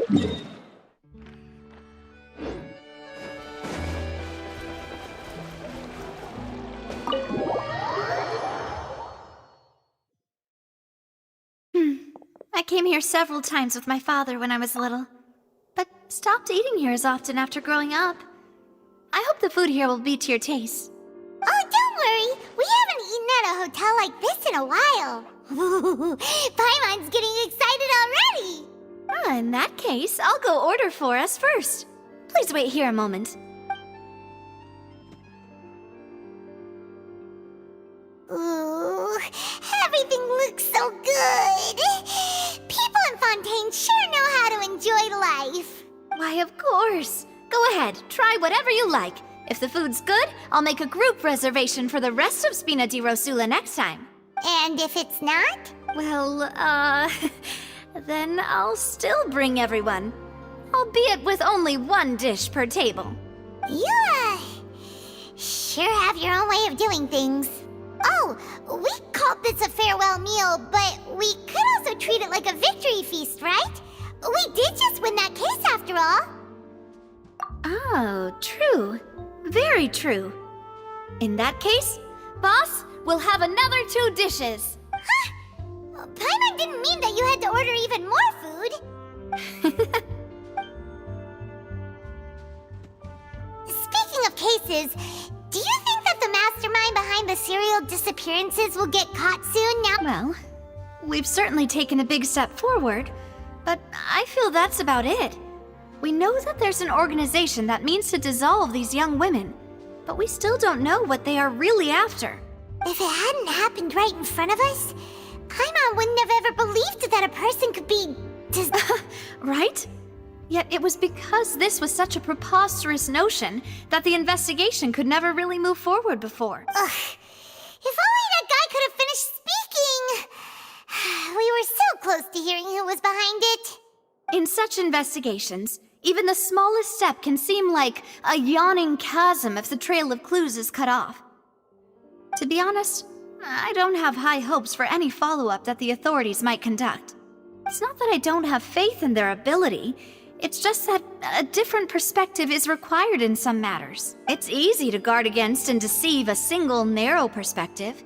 I came here several times with my father when I was little, but stopped eating here as often after growing up. I hope the food here will be to your taste. Oh, don't worry. We haven't eaten at a hotel like this in a while. Paimon's getting excited already. In that case, I'll go order for us first. Please wait here a moment. Ooh, everything looks so good. People in Fontaine sure know how to enjoy life. Why, of course. Go ahead, try whatever you like. If the food's good, I'll make a group reservation for the rest of Spina di Rosula next time. And if it's not? Well, then I'll still bring everyone. Albeit with only one dish per table. You, sure have your own way of doing things. Oh, we called this a farewell meal, but we could also treat it like a victory feast, right? We did just win that case after all. Oh, true. Very true. In that case, boss, we'll have another 2 dishes. Huh? Paimon didn't mean that you had to order even more food. Speaking of cases, do you think that the mastermind behind the serial disappearances will get caught soon now? Well, we've certainly taken a big step forward, but I feel that's about it. We know that there's an organization that means to dissolve these young women, but we still don't know what they are really after. If it hadn't happened right in front of us, Paimon wouldn't have ever believed that a person could be Right? Yet it was because this was such a preposterous notion that the investigation could never really move forward before. Ugh. If only that guy could have finished speaking! We were so close to hearing who was behind it. In such investigations, even the smallest step can seem like a yawning chasm if the trail of clues is cut off. To be honest, I don't have high hopes for any follow-up that the authorities might conduct. It's not that I don't have faith in their ability, it's just that a different perspective is required in some matters. It's easy to guard against and deceive a single narrow perspective.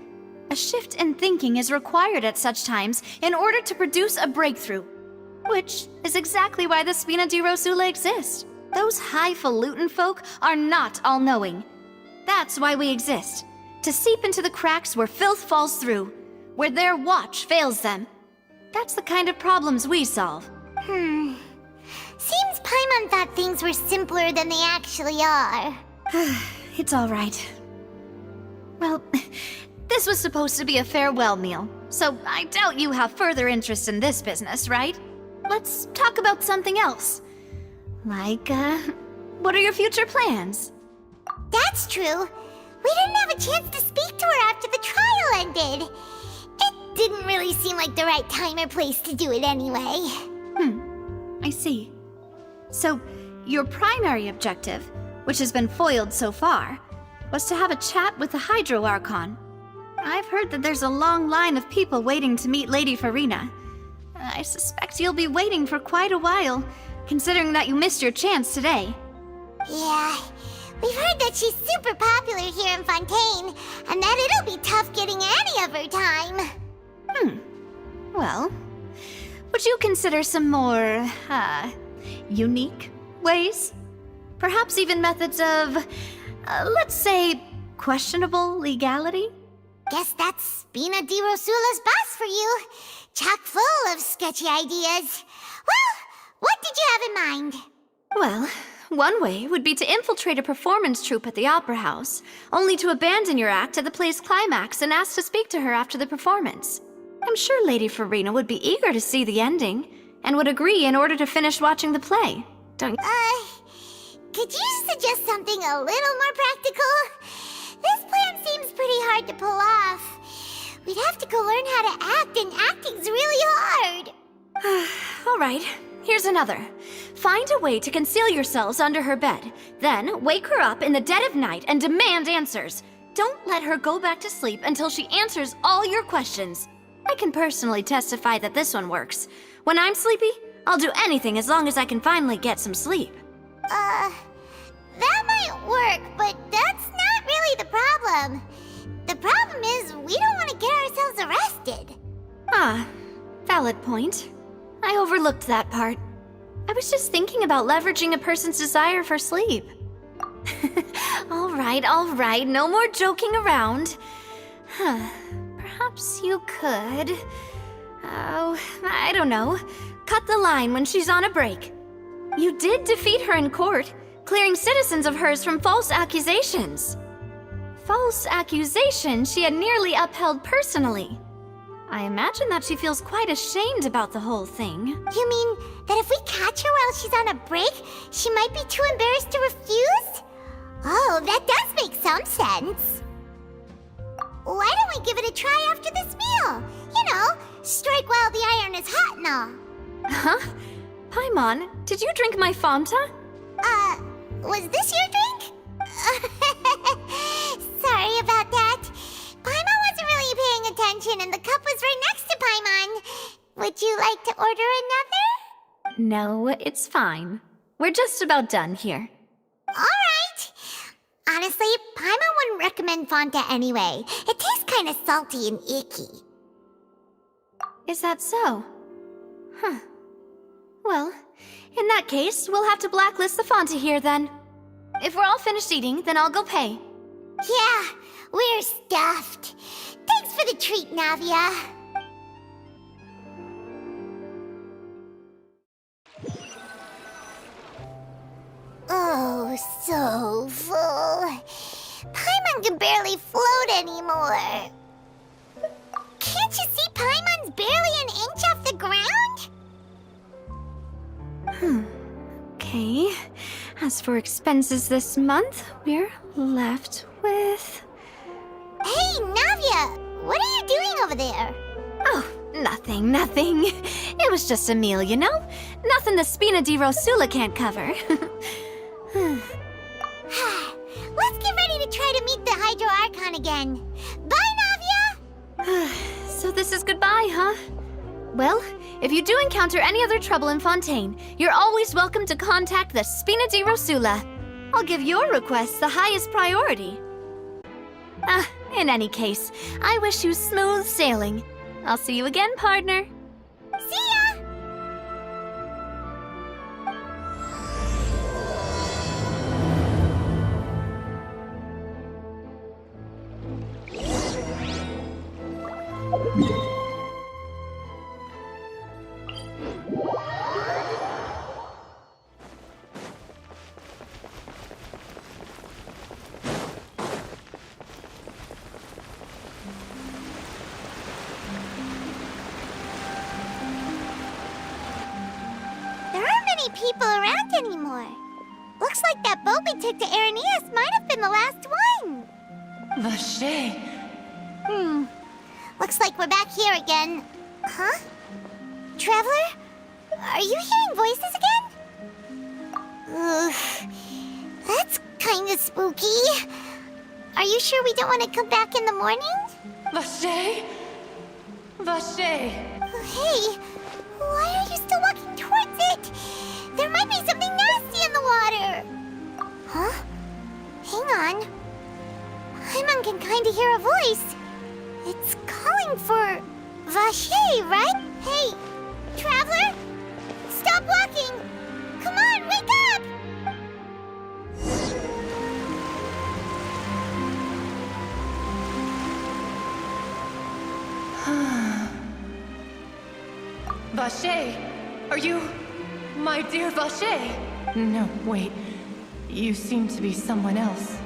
A shift in thinking is required at such times in order to produce a breakthrough. Which is exactly why the Spina di Rosula exists. Those highfalutin folk are not all-knowing. That's why we exist. To seep into the cracks where filth falls through, where their watch fails them. That's the kind of problems we solve. Seems Paimon thought things were simpler than they actually are. It's all right. Well, this was supposed to be a farewell meal, so I doubt you have further interest in this business, right? Let's talk about something else. Like, what are your future plans? That's true. We didn't have a chance to speak to her after the trial ended. It didn't really seem like the right time or place to do it anyway. I see. So, your primary objective, which has been foiled so far, was to have a chat with the Hydro Archon. I've heard that there's a long line of people waiting to meet Lady Farina. I suspect you'll be waiting for quite a while, considering that you missed your chance today. Yeah, we've heard that she's super popular here in Fontaine, and that it'll be tough getting any of her time. Well, would you consider some more, unique ways? Perhaps even methods of, let's say, questionable legality? Guess that's Spina di Rosula's boss for you. Chock full of sketchy ideas. Well, what did you have in mind? Well, one way would be to infiltrate a performance troupe at the Opera House, only to abandon your act at the play's climax and ask to speak to her after the performance. I'm sure Lady Farina would be eager to see the ending, and would agree in order to finish watching the play. Don't... Could you suggest something a little more practical? This plan seems pretty hard to pull off. We'd have to go learn how to act, and acting's really hard. All right, here's another. Find a way to conceal yourselves under her bed. Then wake her up in the dead of night and demand answers. Don't let her go back to sleep until she answers all your questions. I can personally testify that this one works. When I'm sleepy, I'll do anything as long as I can finally get some sleep. That might work, but that's not really the problem. The problem is we don't want to get ourselves arrested. Ah, valid point. I overlooked that part. I was just thinking about leveraging a person's desire for sleep. All right, no more joking around. Perhaps you could... Oh, I don't know. Cut the line when she's on a break. You did defeat her in court, clearing citizens of hers from false accusations. False accusations she had nearly upheld personally. I imagine that she feels quite ashamed about the whole thing. You mean that if we catch her while she's on a break, she might be too embarrassed to refuse? Oh, that does make some sense. Why don't we give it a try after this meal? You know, strike while the iron is hot and all. Huh? Paimon, did you drink my Fanta? Was this your drink? Sorry about that. Paimon wasn't really paying attention and the cup was right next to Paimon. Would you like to order another? No, it's fine. We're just about done here. Alright. Honestly, Paimon wouldn't recommend Fanta anyway. It tastes kind of salty and icky. Is that so? Huh. Well, in that case, we'll have to blacklist the Fanta here then. If we're all finished eating, then I'll go pay. Yeah, we're stuffed. Thanks for the treat, Navia. Oh, so full. Paimon can barely float anymore. Can't you see Paimon's barely an inch off the ground? Okay. As for expenses this month, we're left with... Hey, Navia! What are you doing over there? Oh, nothing. It was just a meal, you know? Nothing the Spina di Rosula can't cover. Let's get ready to try to meet the Hydro Archon again. Bye, Navia! So this is goodbye, huh? Well, if you do encounter any other trouble in Fontaine, you're always welcome to contact the Spina di Rosula. I'll give your request the highest priority. In any case, I wish you smooth sailing. I'll see you again, partner. See ya! People around anymore. Looks like that boat we took to Araneas might have been the last one. Vache. Looks like we're back here again. Huh? Traveler? Are you hearing voices again? Ugh. That's kinda spooky. Are you sure we don't want to come back in the morning? Vache? Vache. Hey, why are you still walking towards it? There might be something nasty in the water. Huh? Hang on. Paimon can kinda hear a voice. It's calling for Vache, right? Hey, Traveler! Stop walking! Come on, wake up! Vache, are you... my dear Vache? No, wait. You seem to be someone else.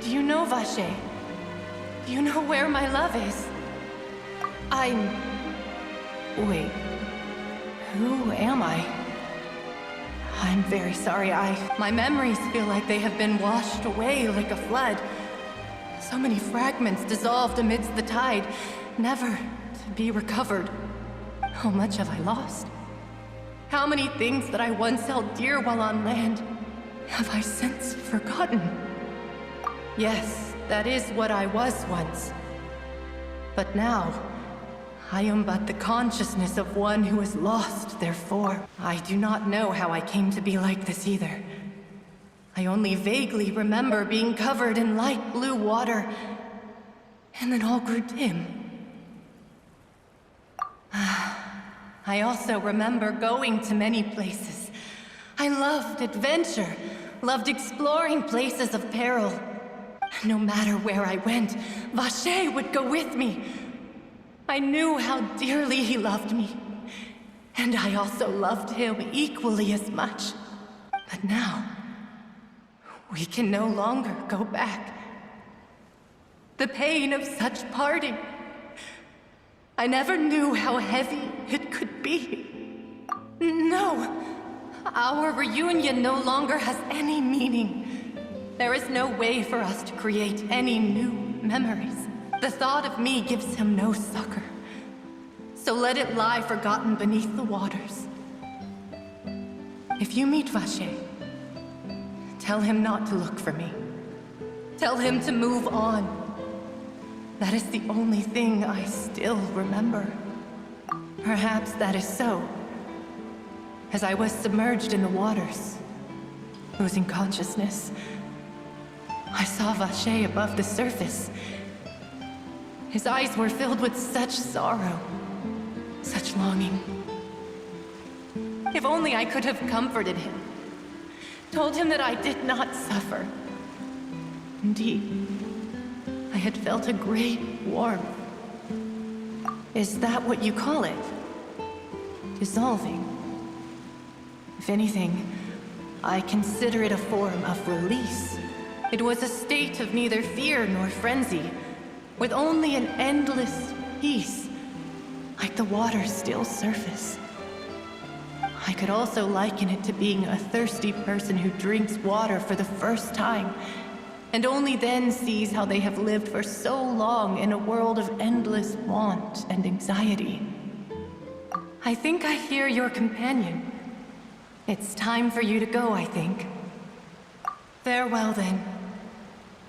Do you know Vache? Do you know where my love is? Wait. Who am I? I'm very sorry, my memories feel like they have been washed away like a flood. So many fragments dissolved amidst the tide, never to be recovered. How much have I lost? How many things that I once held dear while on land have I since forgotten? Yes, that is what I was once. But now, I am but the consciousness of one who is lost, therefore. I do not know how I came to be like this either. I only vaguely remember being covered in light blue water, and then all grew dim. I also remember going to many places. I loved adventure, loved exploring places of peril. No matter where I went, Vacher would go with me. I knew how dearly he loved me, and I also loved him equally as much. But now, we can no longer go back. The pain of such parting, I never knew how heavy it could be. No, our reunion no longer has any meaning. There is no way for us to create any new memories. The thought of me gives him no succor. So let it lie forgotten beneath the waters. If you meet Vacher, tell him not to look for me. Tell him to move on. That is the only thing I still remember. Perhaps that is so. As I was submerged in the waters, losing consciousness, I saw Vacher above the surface. His eyes were filled with such sorrow, such longing. If only I could have comforted him, told him that I did not suffer. Indeed, I had felt a great warmth. Is that what you call it? Dissolving? If anything, I consider it a form of release. It was a state of neither fear nor frenzy, with only an endless peace, like the water's still surface. I could also liken it to being a thirsty person who drinks water for the first time, and only then sees how they have lived for so long in a world of endless want and anxiety. I think I hear your companion. It's time for you to go, I think. Farewell, then.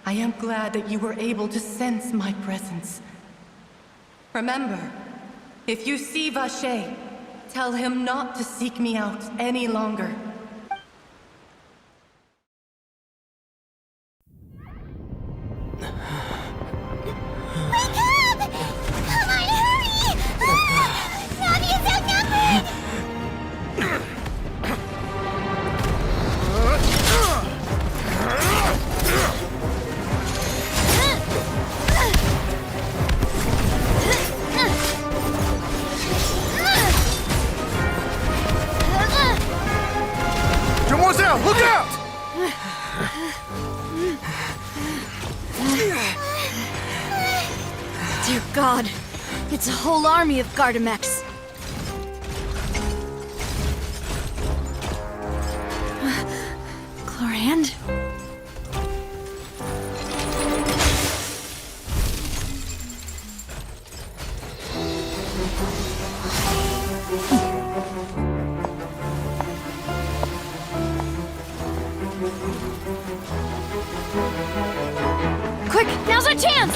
I am glad that you were able to sense my presence. Remember, if you see Vacher, tell him not to seek me out any longer. Wake up! Come on, hurry! Navia's outnumbered! Mademoiselle, look out! Dear God, it's a whole army of Gardamex. Chlorand? Quick, now's our chance!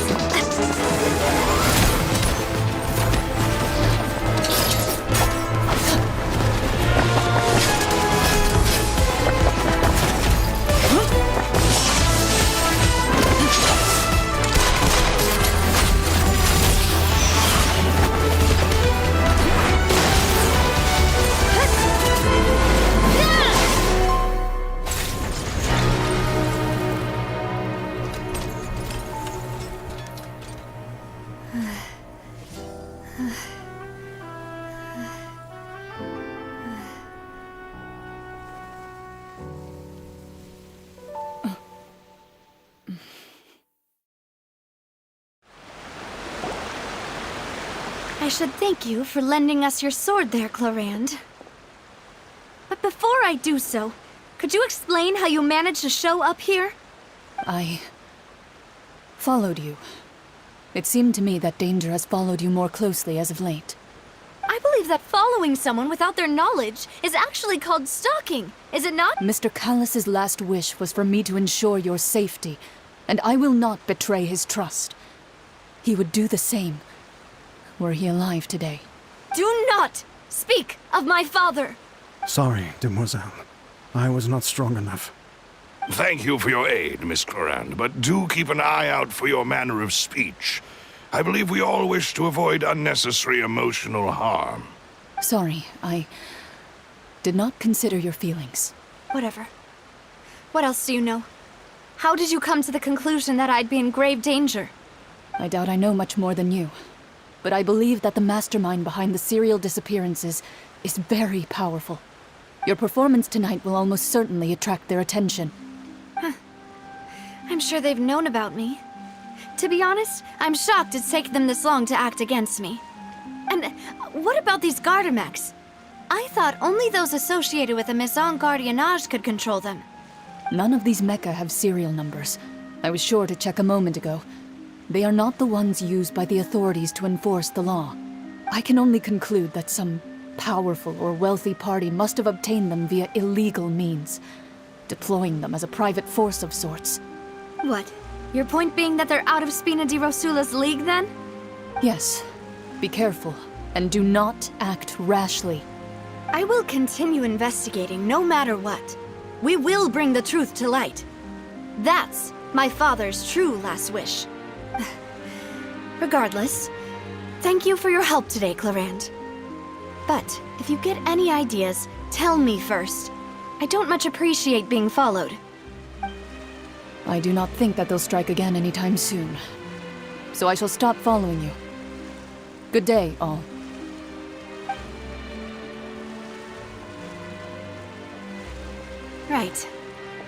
I should thank you for lending us your sword there, Chlorand. But before I do so, could you explain how you managed to show up here? I followed you. It seemed to me that danger has followed you more closely as of late. I believe that following someone without their knowledge is actually called stalking, is it not? Mr. Callus's last wish was for me to ensure your safety, and I will not betray his trust. He would do the same. were he alive today. Do not speak of my father! Sorry, demoiselle. I was not strong enough. Thank you for your aid, Miss Clorand, but do keep an eye out for your manner of speech. I believe we all wish to avoid unnecessary emotional harm. Sorry, I did not consider your feelings. Whatever. What else do you know? How did you come to the conclusion that I'd be in grave danger? I doubt I know much more than you. But I believe that the mastermind behind the serial disappearances is very powerful. Your performance tonight will almost certainly attract their attention. I'm sure they've known about me. To be honest, I'm shocked it's taken them this long to act against me. And what about these Gardamex? I thought only those associated with the Maison Gardiennage could control them. None of these mecha have serial numbers. I was sure to check a moment ago. They are not the ones used by the authorities to enforce the law. I can only conclude that some powerful or wealthy party must have obtained them via illegal means, deploying them as a private force of sorts. What? Your point being that they're out of Spina di Rosula's league, then? Yes. Be careful, and do not act rashly. I will continue investigating no matter what. We will bring the truth to light. That's my father's true last wish. Regardless, thank you for your help today, Clorand. But if you get any ideas, tell me first. I don't much appreciate being followed. I do not think that they'll strike again anytime soon. So I shall stop following you. Good day, all. Right.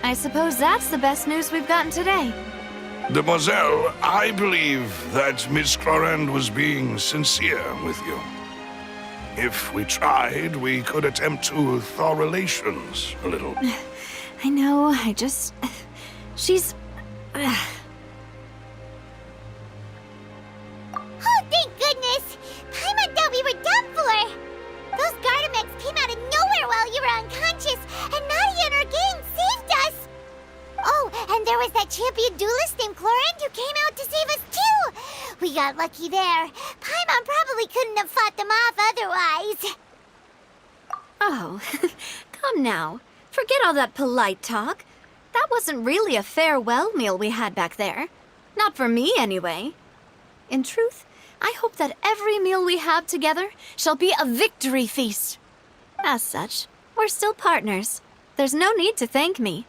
I suppose that's the best news we've gotten today. Demoiselle, I believe that Miss Clorand was being sincere with you. If we tried, we could attempt to thaw relations a little. I know, she's... Oh, thank goodness! Paimon thought we were done for! Those Gardamex came out of nowhere while you were unconscious, and Nadia and her gang saved us! Oh, and there was that champion duelist named Clorand who came out to save us too! We got lucky there. Paimon probably couldn't have fought them off otherwise. Oh, come now. Forget all that polite talk. That wasn't really a farewell meal we had back there. Not for me, anyway. In truth, I hope that every meal we have together shall be a victory feast. As such, we're still partners. There's no need to thank me.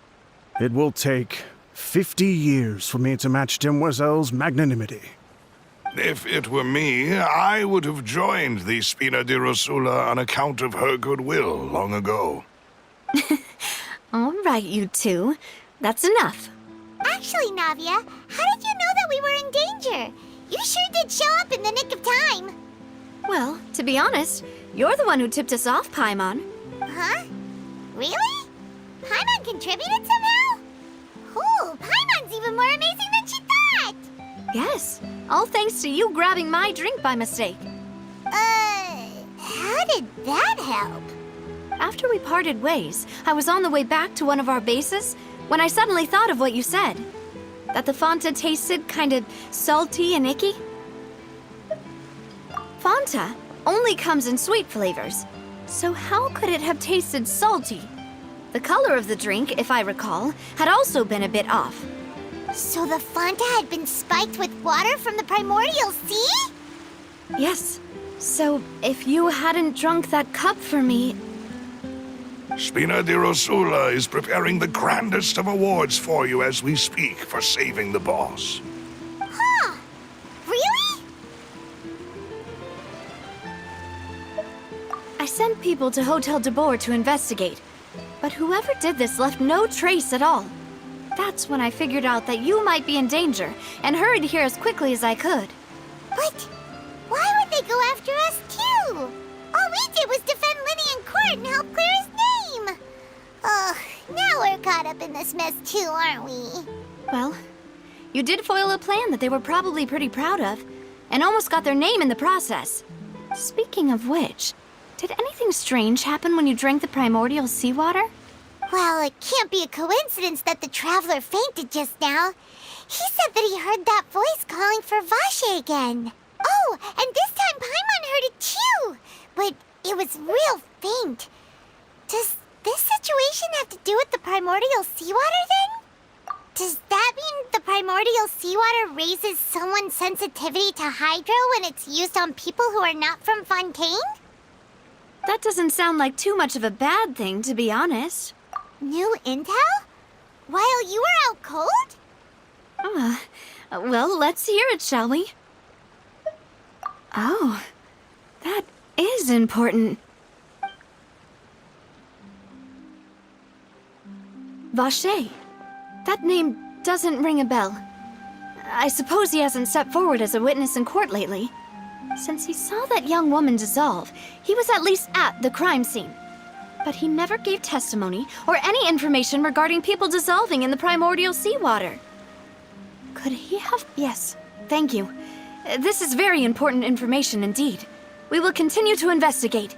It will take 50 years for me to match Demoiselle's magnanimity. If it were me, I would have joined the Spina di Rosula on account of her goodwill long ago. All right, you two. That's enough. Actually, Navia, how did you know that we were in danger? You sure did show up in the nick of time. Well, to be honest, you're the one who tipped us off, Paimon. Huh? Really? Paimon contributed somehow? Ooh, Paimon's even more amazing than she thought! Yes, all thanks to you grabbing my drink by mistake. How did that help? After we parted ways, I was on the way back to one of our bases when I suddenly thought of what you said. That the Fanta tasted kind of salty and icky. Fanta only comes in sweet flavors, so how could it have tasted salty? The color of the drink, if I recall, had also been a bit off. So the Fanta had been spiked with water from the primordial sea? Yes, so if you hadn't drunk that cup for me... Spina di Rosula is preparing the grandest of awards for you as we speak for saving the boss. Huh? Really? I sent people to Hotel de Boer to investigate, but whoever did this left no trace at all. That's when I figured out that you might be in danger and hurried here as quickly as I could. But why would they go after us too? All we did was defend Linny in court and help clear his name. Ugh, now we're caught up in this mess too, aren't we? Well, you did foil a plan that they were probably pretty proud of, and almost got their name in the process. Speaking of which, did anything strange happen when you drank the primordial seawater? Well, it can't be a coincidence that the traveler fainted just now. He said that he heard that voice calling for Vache again. Oh, and this time Paimon heard it too! But it was real faint. Does this situation have to do with the primordial seawater then? Does that mean the primordial seawater raises someone's sensitivity to hydro when it's used on people who are not from Fontaine? That doesn't sound like too much of a bad thing, to be honest. New intel? While you were out cold? Well, let's hear it, shall we? Oh, that is important. Vacher. That name doesn't ring a bell. I suppose he hasn't stepped forward as a witness in court lately. Since he saw that young woman dissolve, he was at least at the crime scene. But he never gave testimony or any information regarding people dissolving in the primordial seawater. Could he have... Yes, thank you. This is very important information indeed. We will continue to investigate.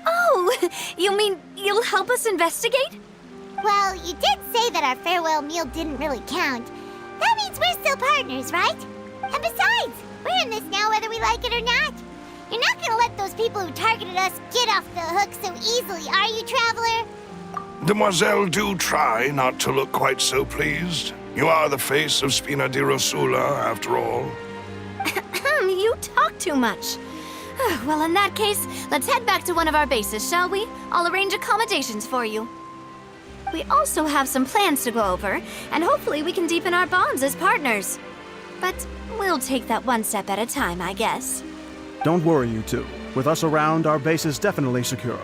Oh, you mean you'll help us investigate? Well, you did say that our farewell meal didn't really count. That means we're still partners, right? And besides, we're in this now whether we like it or not. You're not gonna let those people who targeted us get off the hook so easily, are you, Traveler? Demoiselle, do try not to look quite so pleased. You are the face of Spina di Rosula, after all. You talk too much. Well, in that case, let's head back to one of our bases, shall we? I'll arrange accommodations for you. We also have some plans to go over, and hopefully we can deepen our bonds as partners. But we'll take that one step at a time, I guess. Don't worry, you two. With us around, our base is definitely secure.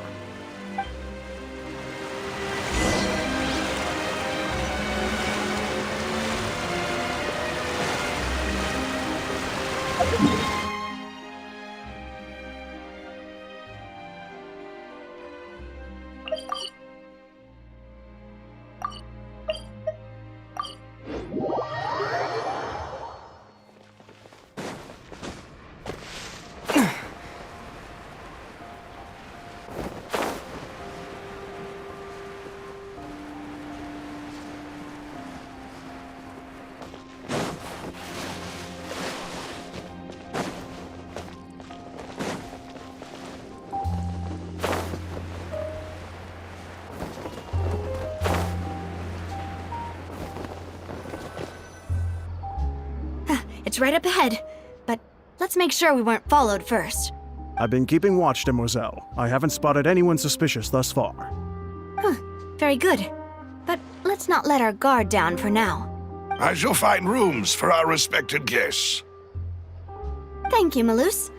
It's right up ahead, but let's make sure we weren't followed first. I've been keeping watch, Demoiselle. I haven't spotted anyone suspicious thus far. Very good. But let's not let our guard down for now. I shall find rooms for our respected guests. Thank you, Malus.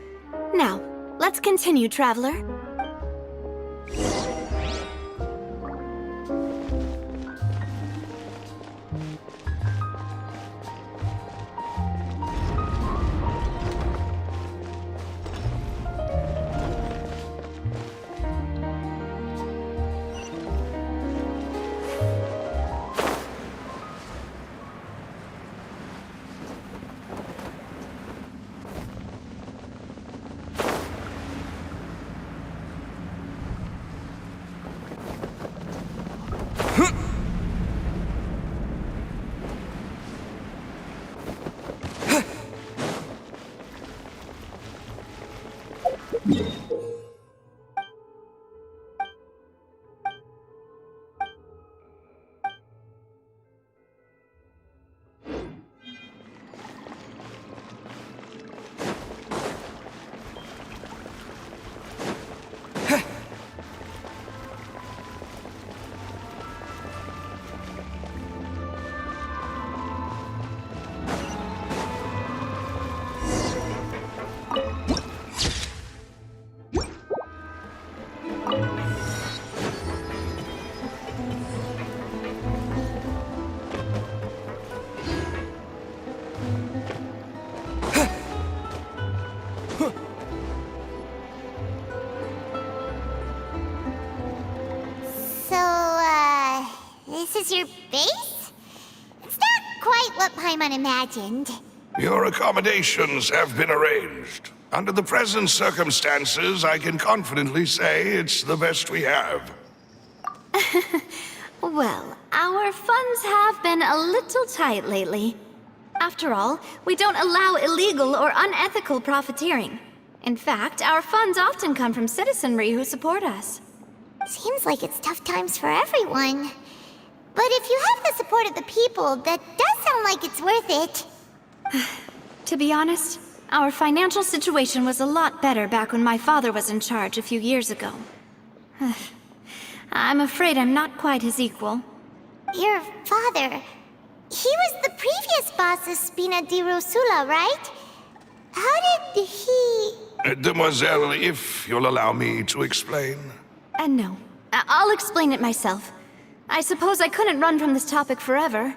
Now, let's continue, Traveler. This is your base? It's not quite what Paimon imagined. Your accommodations have been arranged. Under the present circumstances, I can confidently say it's the best we have. Well, our funds have been a little tight lately. After all, we don't allow illegal or unethical profiteering. In fact, our funds often come from citizenry who support us. Seems like it's tough times for everyone. But if you have the support of the people, that does sound like it's worth it. To be honest, our financial situation was a lot better back when my father was in charge a few years ago. I'm afraid I'm not quite his equal. Your father... He was the previous boss of Spina di Rosula, right? How did he... Demoiselle, if you'll allow me to explain. No. I'll explain it myself. I suppose I couldn't run from this topic forever.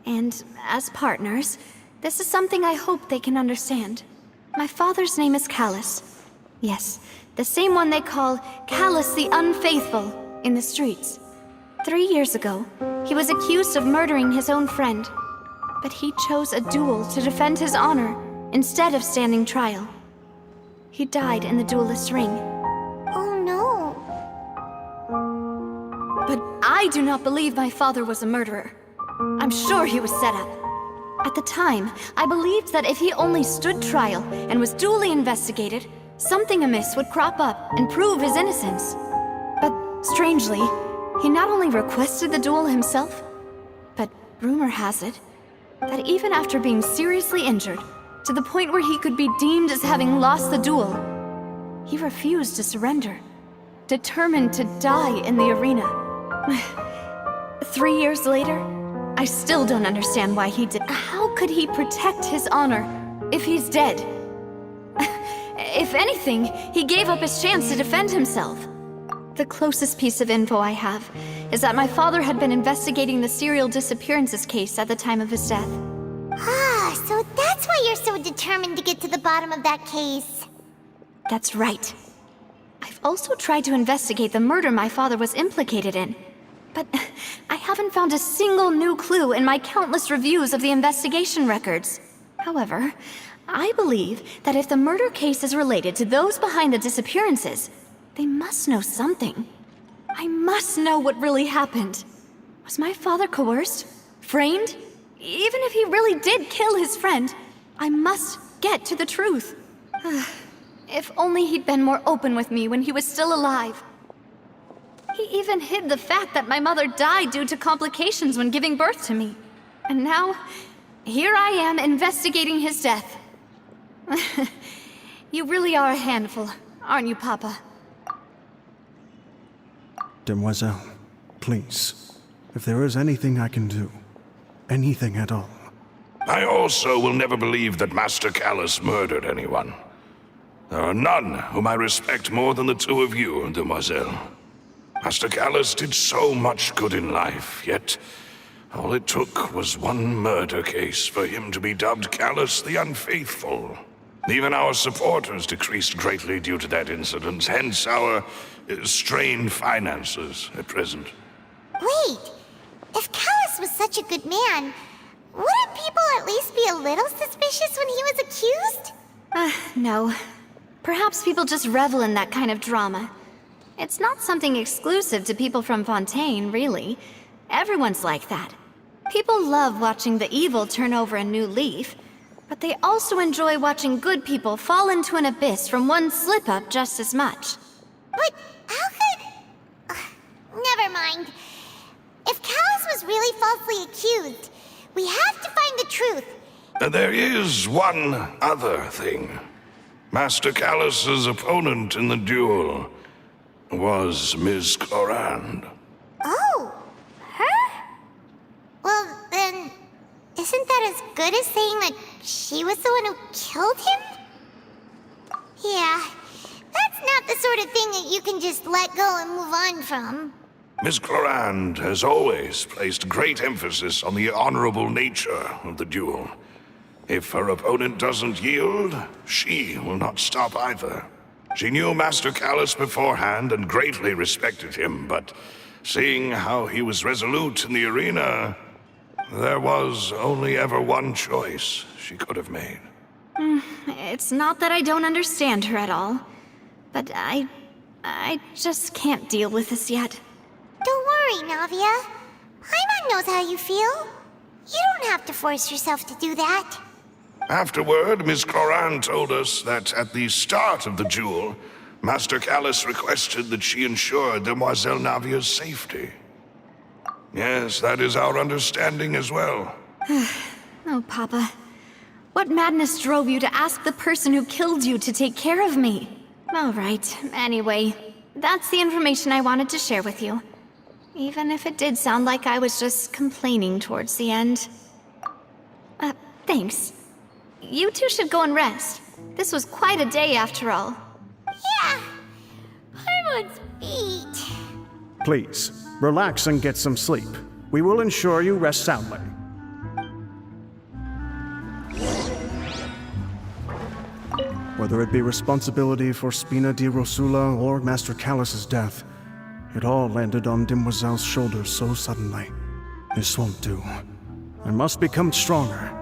And as partners, this is something I hope they can understand. My father's name is Callus. Yes, the same one they call Callus the Unfaithful in the streets. 3 years ago, he was accused of murdering his own friend. But he chose a duel to defend his honor instead of standing trial. He died in the duelist's ring. Oh no. But I do not believe my father was a murderer. I'm sure he was set up. At the time, I believed that if he only stood trial and was duly investigated, something amiss would crop up and prove his innocence. But strangely, he not only requested the duel himself, but rumor has it that even after being seriously injured, to the point where he could be deemed as having lost the duel, he refused to surrender, determined to die in the arena. 3 years later, I still don't understand why he did. How could he protect his honor if he's dead? If anything, he gave up his chance to defend himself. The closest piece of info I have is that my father had been investigating the serial disappearances case at the time of his death. Ah, so that's why you're so determined to get to the bottom of that case. That's right. I've also tried to investigate the murder my father was implicated in, but I haven't found a single new clue in my countless reviews of the investigation records. However, I believe that if the murder case is related to those behind the disappearances, they must know something. I must know what really happened. Was my father coerced? Framed? Even if he really did kill his friend, I must get to the truth. If only he'd been more open with me when he was still alive. He even hid the fact that my mother died due to complications when giving birth to me. And now, here I am investigating his death. You really are a handful, aren't you, Papa? Demoiselle, please, if there is anything I can do, anything at all. I also will never believe that Master Callus murdered anyone. There are none whom I respect more than the two of you, Demoiselle. Master Callus did so much good in life, yet all it took was one murder case for him to be dubbed Callus the Unfaithful. Even our supporters decreased greatly due to that incident, hence our strained finances at present. Wait, if Callus was such a good man, wouldn't people at least be a little suspicious when he was accused? No. Perhaps people just revel in that kind of drama. It's not something exclusive to people from Fontaine, really. Everyone's like that. People love watching the evil turn over a new leaf, but they also enjoy watching good people fall into an abyss from one slip-up just as much. But how could... never mind. If Callus was really falsely accused, we have to find the truth. There is one other thing. Master Callus's opponent in the duel was Ms. Clorand. Oh, her? Well, then, isn't that as good as saying that she was the one who killed him? Yeah, that's not the sort of thing that you can just let go and move on from. Ms. Clorand has always placed great emphasis on the honorable nature of the duel. If her opponent doesn't yield, she will not stop either. She knew Master Callus beforehand and greatly respected him, but seeing how he was resolute in the arena, there was only ever one choice she could have made. It's not that I don't understand her at all, but I just can't deal with this yet. Don't worry, Navia. Paimon knows how you feel. You don't have to force yourself to do that. Afterward, Miss Cloran told us that at the start of the duel, Master Callus requested that she ensure Demoiselle Navia's safety. Yes, that is our understanding as well. Oh, Papa. What madness drove you to ask the person who killed you to take care of me? All right, anyway, that's the information I wanted to share with you. Even if it did sound like I was just complaining towards the end. Thanks. You two should go and rest. This was quite a day after all. Yeah. Paimon's beat. Please, relax and get some sleep. We will ensure you rest soundly. Whether it be responsibility for Spina di Rosula or Master Callus's death, it all landed on Demoiselle's shoulders so suddenly. This won't do. I must become stronger.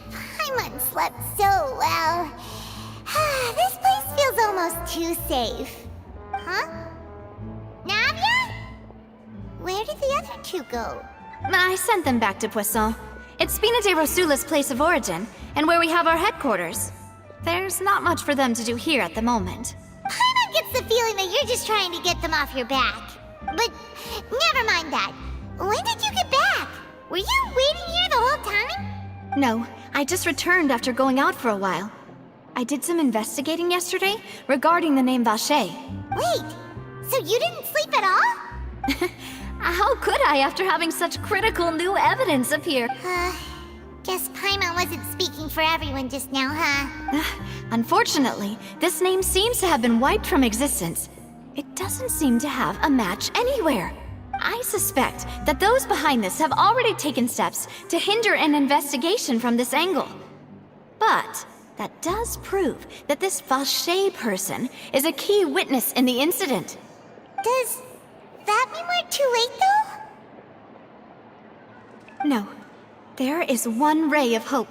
Paimon slept so well. This place feels almost too safe. Huh? Navia? Where did the other two go? I sent them back to Poisson. It's Spina de Rosula's place of origin, and where we have our headquarters. There's not much for them to do here at the moment. Paimon gets the feeling that you're just trying to get them off your back. But never mind that. When did you get back? Were you waiting here the whole time? No, I just returned after going out for a while. I did some investigating yesterday regarding the name Vache. Wait, so you didn't sleep at all? How could I after having such critical new evidence appear? Guess Paimon wasn't speaking for everyone just now, huh? Unfortunately, this name seems to have been wiped from existence. It doesn't seem to have a match anywhere. I suspect that those behind this have already taken steps to hinder an investigation from this angle. But that does prove that this Vache person is a key witness in the incident. Does that mean we're too late, though? No. There is one ray of hope.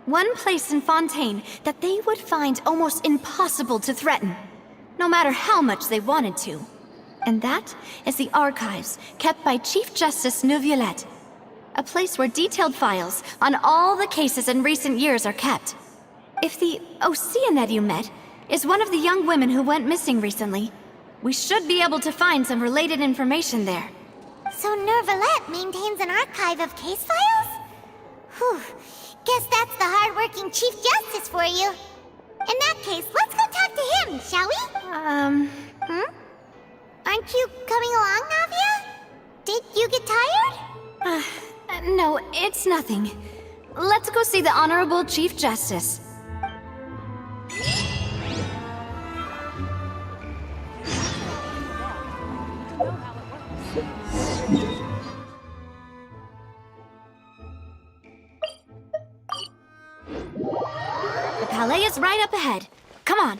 One place in Fontaine that they would find almost impossible to threaten, no matter how much they wanted to. And that is the archives kept by Chief Justice Neuvillette. A place where detailed files on all the cases in recent years are kept. If the Oceanette you met is one of the young women who went missing recently, we should be able to find some related information there. So Neuvillette maintains an archive of case files? Whew. Guess that's the hard-working Chief Justice for you. In that case, let's go talk to him, shall we? Aren't you coming along, Navia? Did you get tired? No, it's nothing. Let's go see the Honorable Chief Justice. The Palais is right up ahead. Come on.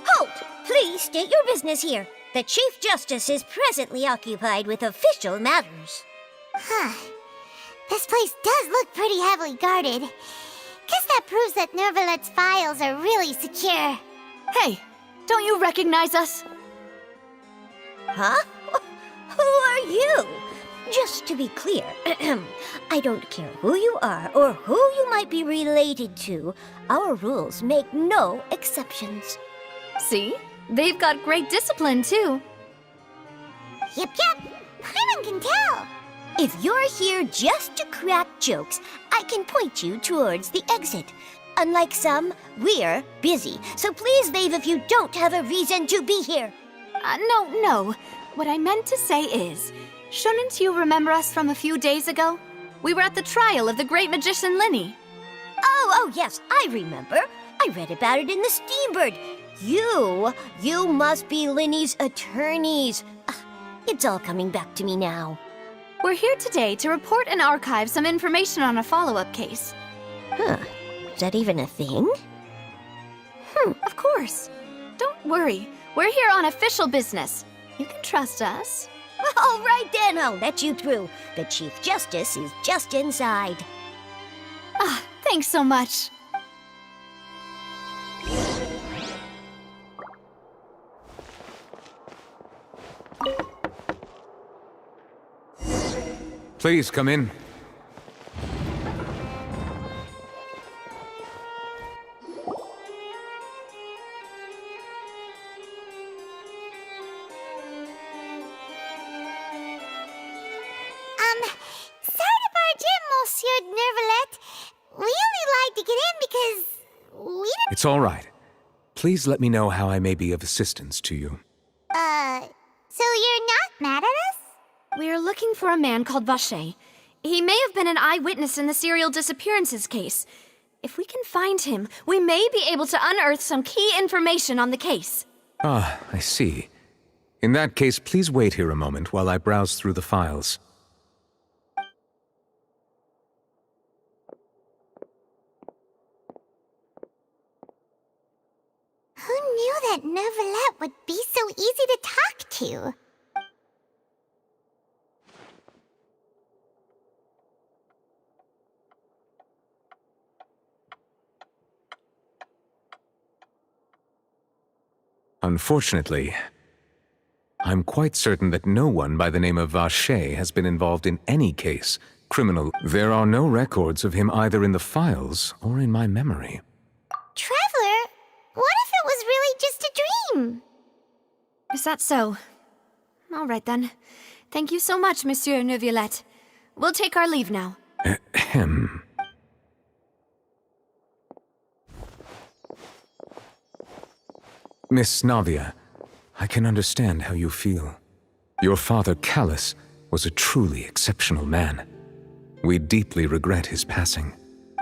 Halt! Please state your business here. The Chief Justice is presently occupied with official matters. This place does look pretty heavily guarded. Guess that proves that Neuvillette's files are really secure. Hey, don't you recognize us? Huh? Who are you? Just to be clear, I don't care who you are or who you might be related to. Our rules make no exceptions. See? They've got great discipline, too. Yep. Paimon can tell. If you're here just to crack jokes, I can point you towards the exit. Unlike some, we're busy, so please leave if you don't have a reason to be here. No. What I meant to say is, shouldn't you remember us from a few days ago? We were at the trial of the great magician Linny. Oh, yes, I remember. I read about it in the Steambird. You must be Linny's attorneys. It's all coming back to me now. We're here today to report and archive some information on a follow-up case. Huh. Is that even a thing? Of course. Don't worry. We're here on official business. You can trust us. All right then, I'll let you through. The Chief Justice is just inside. Thanks so much. Please come in. Sorry to barge in, Monsieur Nervalet. We only like to get in because we don't... It's all right. Please let me know how I may be of assistance to you. So you're not mad at us? We're looking for a man called Vacher. He may have been an eyewitness in the serial disappearances case. If we can find him, we may be able to unearth some key information on the case. Ah, I see. In that case, please wait here a moment while I browse through the files. Who knew that Nervalet would be so easy to talk to? Unfortunately, I'm quite certain that no one by the name of Vacher has been involved in any case, criminal. There are no records of him either in the files or in my memory. Traveler, what if it was really just a dream? Is that so? All right then. Thank you so much, Monsieur Neuvillette. We'll take our leave now. Ahem. Miss Navia, I can understand how you feel. Your father, Callus, was a truly exceptional man. We deeply regret his passing.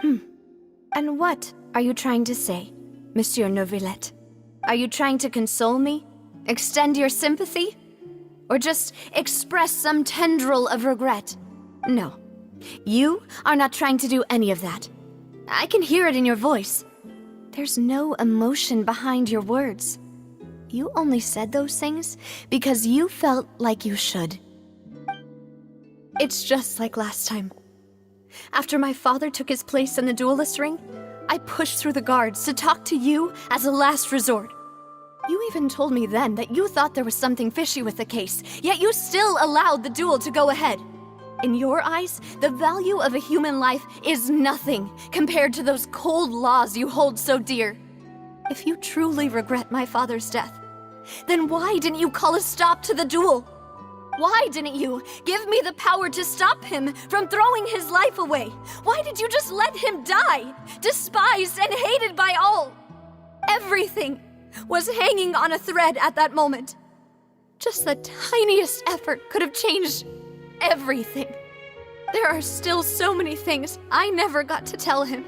And what are you trying to say, Monsieur Neuvillette? Are you trying to console me? Extend your sympathy? Or just express some tendril of regret? No. You are not trying to do any of that. I can hear it in your voice. There's no emotion behind your words. You only said those things because you felt like you should. It's just like last time. After my father took his place in the duelist ring, I pushed through the guards to talk to you as a last resort. You even told me then that you thought there was something fishy with the case, yet you still allowed the duel to go ahead. In your eyes, the value of a human life is nothing compared to those cold laws you hold so dear. If you truly regret my father's death, then why didn't you call a stop to the duel? Why didn't you give me the power to stop him from throwing his life away? Why did you just let him die, despised and hated by all? Everything was hanging on a thread at that moment. Just the tiniest effort could have changed everything. There are still so many things I never got to tell him.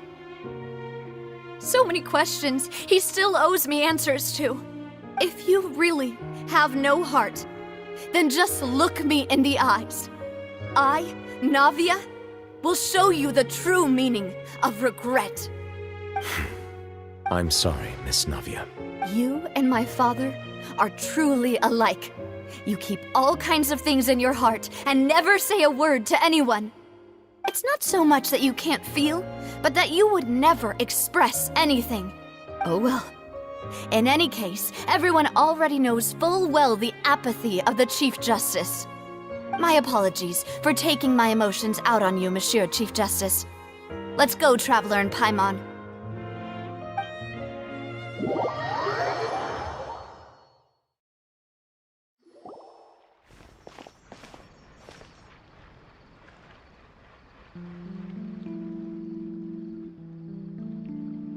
So many questions he still owes me answers to. If you really have no heart, then just look me in the eyes. I, Navia, will show you the true meaning of regret. I'm sorry, Miss Navia. You and my father are truly alike. You keep all kinds of things in your heart and never say a word to anyone. It's not so much that you can't feel, but that you would never express anything. Oh well. In any case, everyone already knows full well the apathy of the Chief Justice. My apologies for taking my emotions out on you, Monsieur Chief Justice. Let's go, Traveler and Paimon.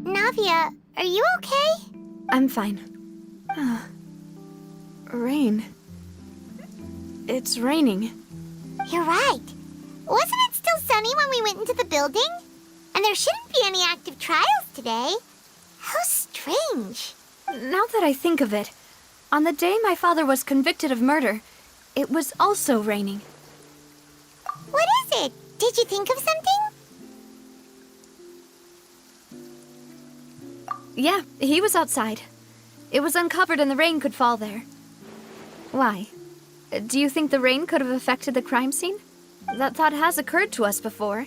Navia, are you okay? I'm fine. Rain. It's raining. You're right. Wasn't it still sunny when we went into the building? And there shouldn't be any active trials today. How strange. Now that I think of it, on the day my father was convicted of murder, it was also raining. it? Did you think of something? Yeah, he was outside. It was uncovered and the rain could fall there. Why? Do you think the rain could have affected the crime scene? That thought has occurred to us before.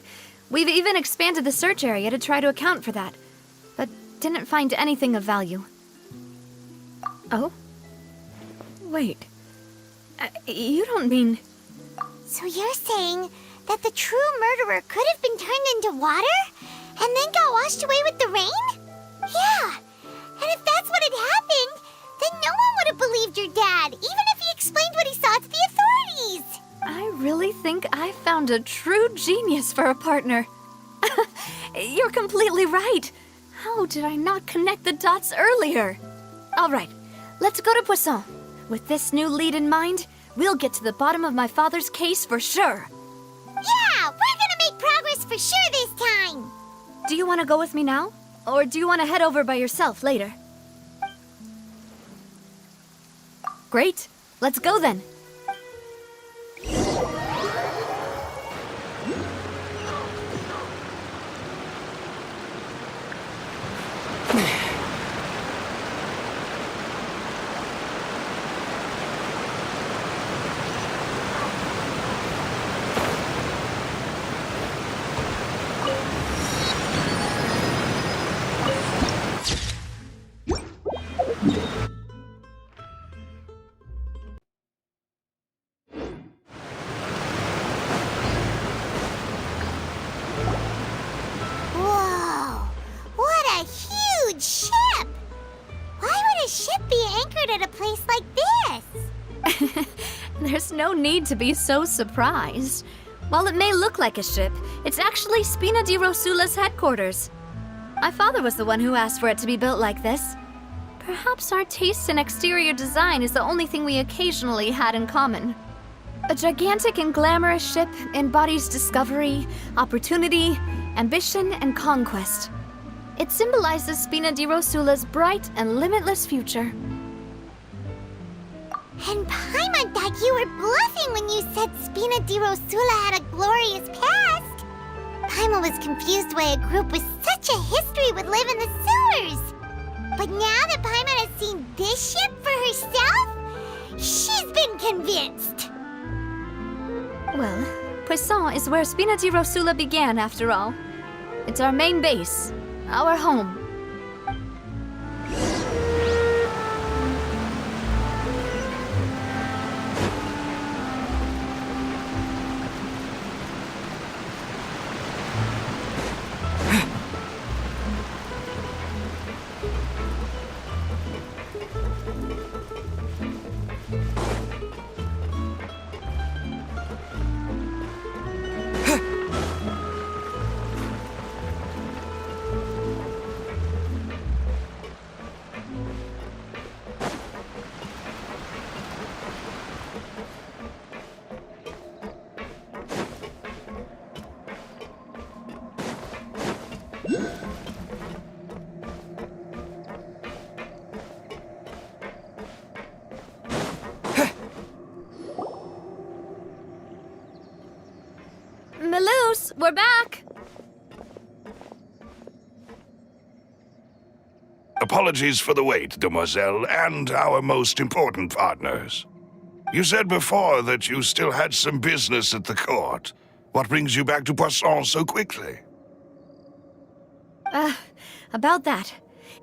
We've even expanded the search area to try to account for that, but didn't find anything of value. Oh? Wait. You don't mean... So you're saying that the true murderer could have been turned into water and then got washed away with the rain? Yeah. And if that's what had happened, then no one would have believed your dad, even if he explained what he saw to the authorities. I really think I found a true genius for a partner. You're completely right. How did I not connect the dots earlier? All right, let's go to Poisson. With this new lead in mind, we'll get to the bottom of my father's case for sure. Yeah, we're gonna make progress for sure this time. Do you want to go with me now? Or do you want to head over by yourself later? Great. Let's go then. Whoa, what a huge ship! Why would a ship be anchored at a place like this? There's no need to be so surprised. While it may look like a ship, it's actually Spina di Rosula's headquarters. My father was the one who asked for it to be built like this. Perhaps our taste in exterior design is the only thing we occasionally had in common. A gigantic and glamorous ship embodies discovery, opportunity, ambition, and conquest. It symbolizes Spina di Rosula's bright and limitless future. And Paimon thought you were bluffing when you said Spina di Rosula had a glorious past. Paimon was confused why a group with such a history would live in the sewers. But now that Paimon has seen this ship for herself, she's been convinced. Well, Poisson is where Spina di Rosula began, after all. It's our main base, our home. Maloose, we're back! Apologies for the wait, demoiselle, and our most important partners. You said before that you still had some business at the court. What brings you back to Poisson so quickly? About that.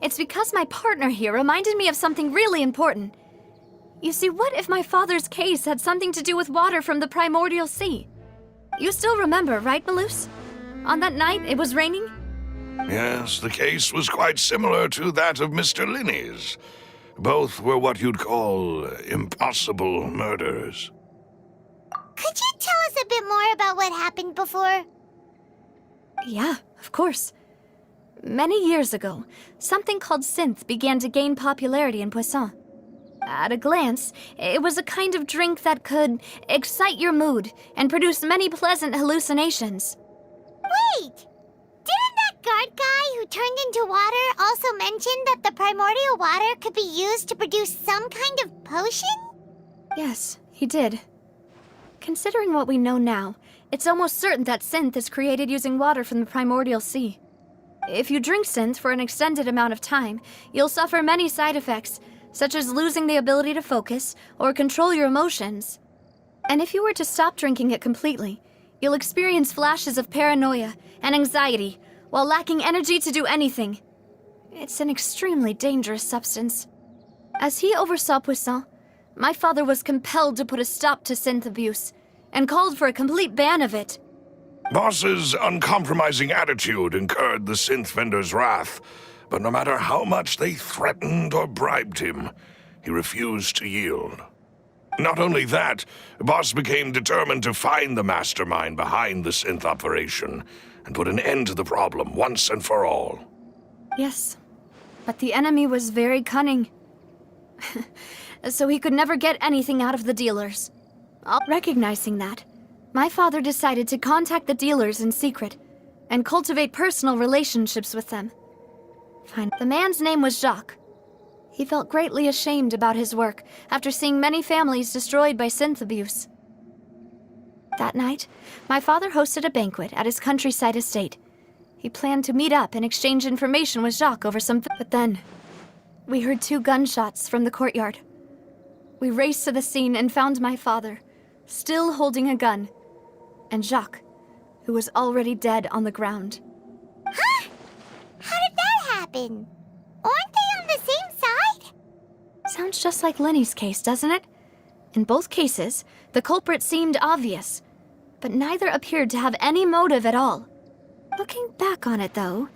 It's because my partner here reminded me of something really important. You see, what if my father's case had something to do with water from the primordial sea? You still remember, right, Maloose? On that night, it was raining? Yes, the case was quite similar to that of Mr. Linney's. Both were what you'd call impossible murders. Could you tell us a bit more about what happened before? Yeah, of course. Many years ago, something called synth began to gain popularity in Poisson. At a glance, it was a kind of drink that could excite your mood and produce many pleasant hallucinations. Wait! Didn't that guard guy who turned into water also mention that the primordial water could be used to produce some kind of potion? Yes, he did. Considering what we know now, it's almost certain that synth is created using water from the primordial sea. If you drink synth for an extended amount of time, you'll suffer many side effects, such as losing the ability to focus or control your emotions. And if you were to stop drinking it completely, you'll experience flashes of paranoia and anxiety while lacking energy to do anything. It's an extremely dangerous substance. As he oversaw Puissant, my father was compelled to put a stop to synth abuse and called for a complete ban of it. Boss's uncompromising attitude incurred the synth vendor's wrath, but no matter how much they threatened or bribed him, he refused to yield. Not only that, Boss became determined to find the mastermind behind the synth operation and put an end to the problem once and for all. Yes, but the enemy was very cunning. So he could never get anything out of the dealers. Recognizing that, my father decided to contact the dealers in secret and cultivate personal relationships with them. The man's name was Jacques. He felt greatly ashamed about his work after seeing many families destroyed by synth abuse. That night, my father hosted a banquet at his countryside estate. He planned to meet up and exchange information with Jacques over some... But then, we heard 2 gunshots from the courtyard. We raced to the scene and found my father, still holding a gun, and Jacques, who was already dead on the ground. Huh? How did that happen? Aren't they on the same side? Sounds just like Lenny's case, doesn't it? In both cases, the culprit seemed obvious, but neither appeared to have any motive at all. Looking back on it, though,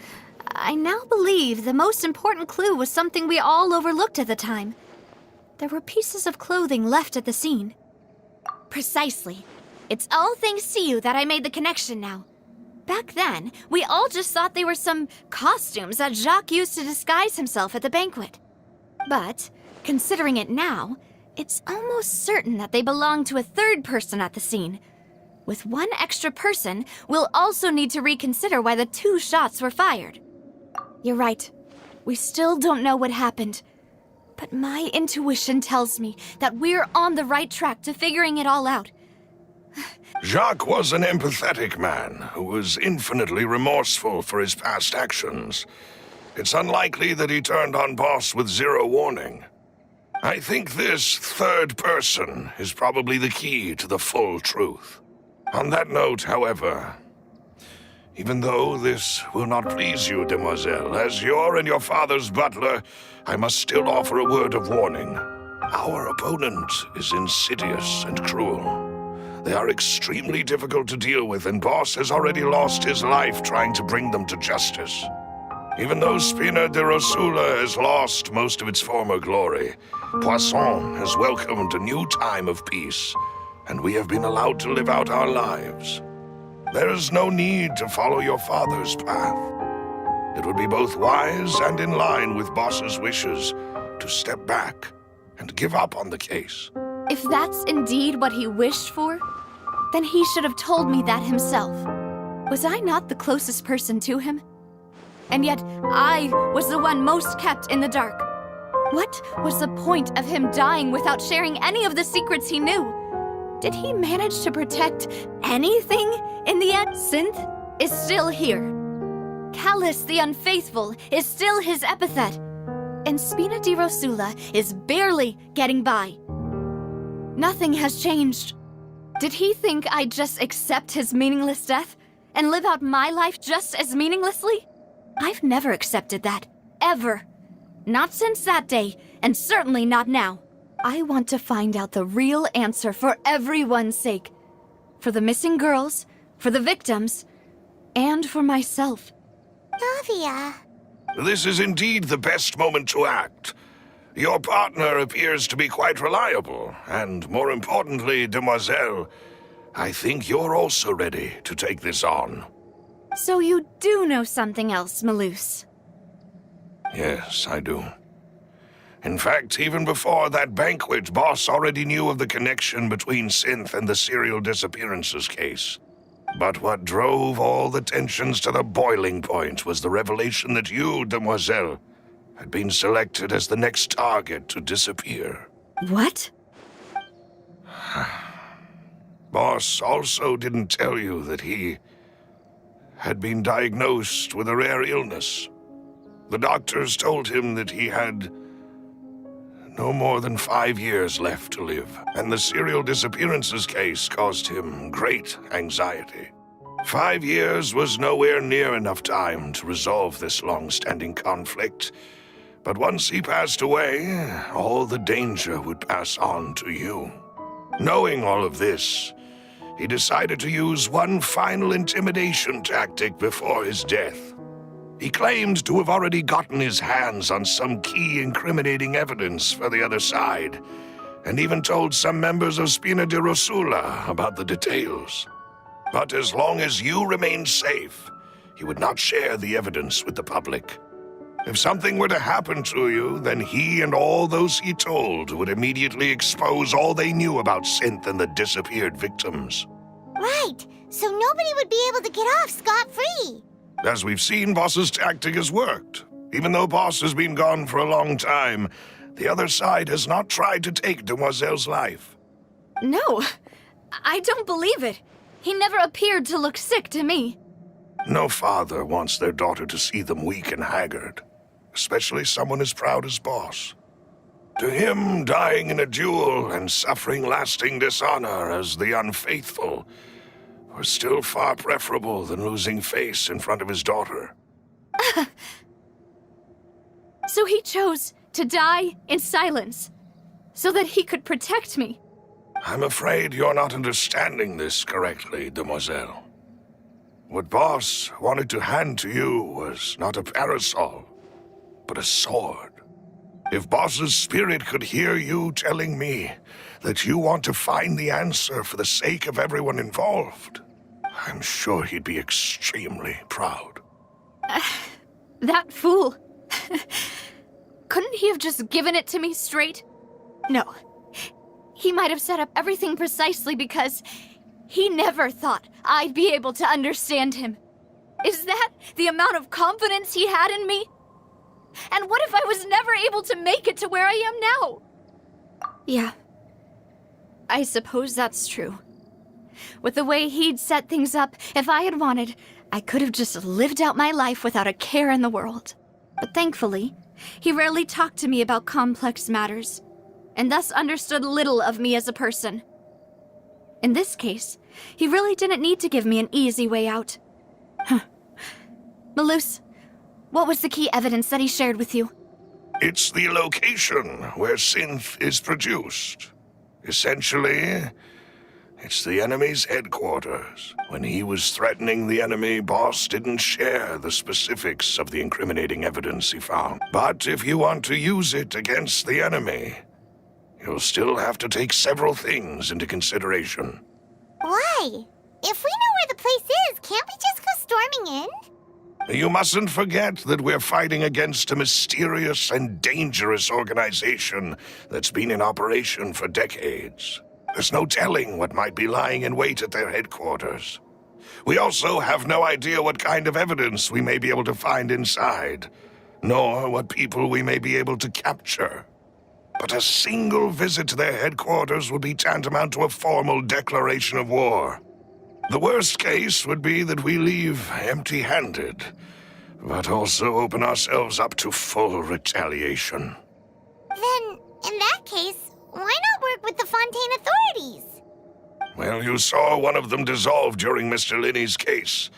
I now believe the most important clue was something we all overlooked at the time. There were pieces of clothing left at the scene. Precisely. It's all thanks to you that I made the connection now. Back then, we all just thought they were some costumes that Jacques used to disguise himself at the banquet. But, considering it now, it's almost certain that they belong to a third person at the scene. With one extra person, we'll also need to reconsider why the 2 shots were fired. You're right. We still don't know what happened. But my intuition tells me that we're on the right track to figuring it all out. Jacques was an empathetic man who was infinitely remorseful for his past actions. It's unlikely that he turned on Boss with 0 warning. I think this third person is probably the key to the full truth. On that note, however, even though this will not please you, demoiselle, as your and your father's butler, I must still offer a word of warning. Our opponent is insidious and cruel. They are extremely difficult to deal with, and Boss has already lost his life trying to bring them to justice. Even though Spina de Rosula has lost most of its former glory, Poisson has welcomed a new time of peace, and we have been allowed to live out our lives. There is no need to follow your father's path. It would be both wise and in line with Boss's wishes to step back and give up on the case. If that's indeed what he wished for, then he should have told me that himself. Was I not the closest person to him? And yet, I was the one most kept in the dark. What was the point of him dying without sharing any of the secrets he knew? Did he manage to protect anything in the end? Synth is still here. Callus the Unfaithful is still his epithet. And Spina di Rosula is barely getting by. Nothing has changed. Did he think I'd just accept his meaningless death and live out my life just as meaninglessly? I've never accepted that. Ever. Not since that day, and certainly not now. I want to find out the real answer for everyone's sake. For the missing girls, for the victims, and for myself. Navia. This is indeed the best moment to act. Your partner appears to be quite reliable, and more importantly, demoiselle, I think you're also ready to take this on. So you do know something else, Malus? Yes, I do. In fact, even before that banquet, Boss already knew of the connection between Synth and the serial disappearances case. But what drove all the tensions to the boiling point was the revelation that you, demoiselle, had been selected as the next target to disappear. What? Boss also didn't tell you that he had been diagnosed with a rare illness. The doctors told him that he had no more than 5 years left to live, and the serial disappearances case caused him great anxiety. 5 years was nowhere near enough time to resolve this long-standing conflict, but once he passed away, all the danger would pass on to you. Knowing all of this, he decided to use one final intimidation tactic before his death. He claimed to have already gotten his hands on some key incriminating evidence for the other side, and even told some members of Spina di Rosula about the details. But as long as you remained safe, he would not share the evidence with the public. If something were to happen to you, then he and all those he told would immediately expose all they knew about Synth and the disappeared victims. Right, so nobody would be able to get off scot-free. As we've seen, Boss's tactic has worked. Even though Boss has been gone for a long time, the other side has not tried to take Demoiselle's life. No, I don't believe it. He never appeared to look sick to me. No father wants their daughter to see them weak and haggard, especially someone as proud as Boss. To him, dying in a duel and suffering lasting dishonor as the unfaithful was still far preferable than losing face in front of his daughter. So he chose to die in silence, so that he could protect me. I'm afraid you're not understanding this correctly, Demoiselle. What Boss wanted to hand to you was not a parasol, but a sword. If Boss's spirit could hear you telling me that you want to find the answer for the sake of everyone involved, I'm sure he'd be extremely proud. That fool. Couldn't he have just given it to me straight? No. He might have set up everything precisely because he never thought I'd be able to understand him. Is that the amount of confidence he had in me? And what if I was never able to make it to where I am now? Yeah. I suppose that's true. With the way he'd set things up, if I had wanted, I could have just lived out my life without a care in the world. But thankfully, he rarely talked to me about complex matters, and thus understood little of me as a person. In this case, he really didn't need to give me an easy way out. Malus, what was the key evidence that he shared with you? It's the location where Synth is produced. Essentially, it's the enemy's headquarters. When he was threatening the enemy, Boss didn't share the specifics of the incriminating evidence he found. But if you want to use it against the enemy, you'll still have to take several things into consideration. Why? If we know where the place is, can't we just go storming in? You mustn't forget that we're fighting against a mysterious and dangerous organization that's been in operation for decades. There's no telling what might be lying in wait at their headquarters. We also have no idea what kind of evidence we may be able to find inside, nor what people we may be able to capture. But a single visit to their headquarters would be tantamount to a formal declaration of war. The worst case would be that we leave empty-handed, but also open ourselves up to full retaliation. Then, in that case, why not work with the Fontaine authorities? Well, you saw one of them dissolve during Mr. Linney's case.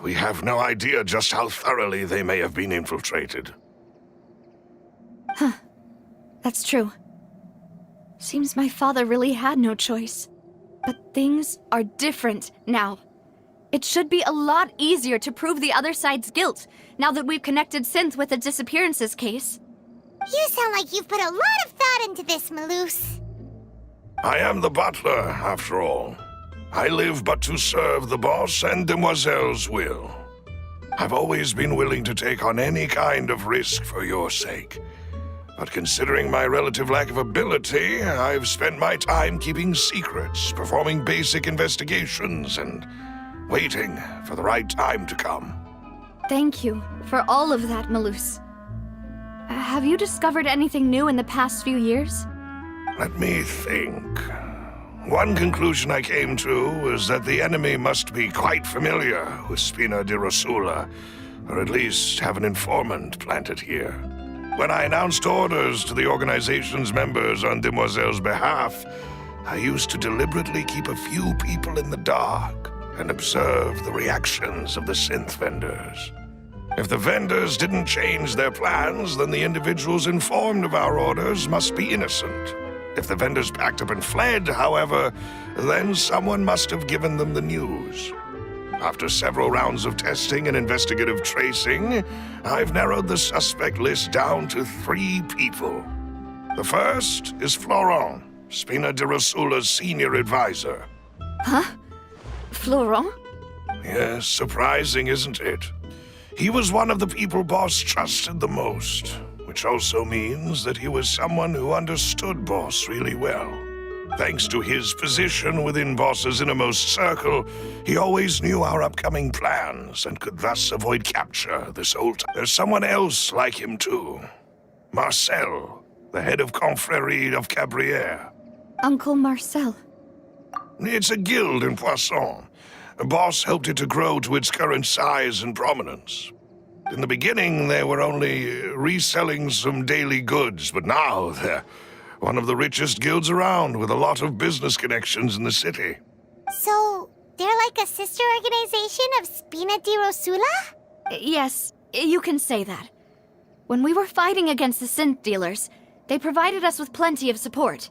We have no idea just how thoroughly they may have been infiltrated. That's true. Seems my father really had no choice. But things are different now. It should be a lot easier to prove the other side's guilt, now that we've connected Synth with the disappearances case. You sound like you've put a lot of thought into this, Malus. I am the butler, after all. I live but to serve the boss and Demoiselle's will. I've always been willing to take on any kind of risk for your sake. But considering my relative lack of ability, I've spent my time keeping secrets, performing basic investigations, and waiting for the right time to come. Thank you for all of that, Malus. Have you discovered anything new in the past few years? Let me think. One conclusion I came to was that the enemy must be quite familiar with Spina di Rosula, or at least have an informant planted here. When I announced orders to the organization's members on Demoiselle's behalf, I used to deliberately keep a few people in the dark and observe the reactions of the synth vendors. If the vendors didn't change their plans, then the individuals informed of our orders must be innocent. If the vendors packed up and fled, however, then someone must have given them the news. After several rounds of testing and investigative tracing, I've narrowed the suspect list down to 3 people. The first is Florent, Spina di Rosula's senior advisor. Huh? Florent? Yes, surprising, isn't it? He was one of the people Boss trusted the most, which also means that he was someone who understood Boss really well. Thanks to his position within Boss's innermost circle, he always knew our upcoming plans and could thus avoid capture this whole time. There's someone else like him too. Marcel, the head of Confrérie of Cabrières. Uncle Marcel. It's a guild in Poisson. Boss helped it to grow to its current size and prominence. In the beginning, they were only reselling some daily goods, but now they're one of the richest guilds around, with a lot of business connections in the city. So, they're like a sister organization of Spina di Rosula? Yes, you can say that. When we were fighting against the synth dealers, they provided us with plenty of support.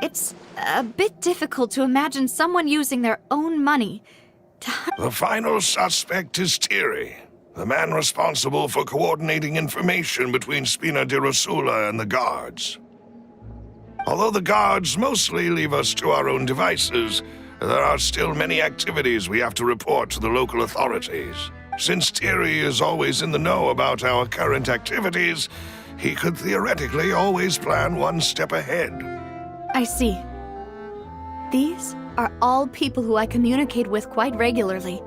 It's a bit difficult to imagine someone using their own money to... The final suspect is Thierry, the man responsible for coordinating information between Spina di Rosula and the guards. Although the guards mostly leave us to our own devices, there are still many activities we have to report to the local authorities. Since Thierry is always in the know about our current activities, he could theoretically always plan one step ahead. I see. These are all people who I communicate with quite regularly.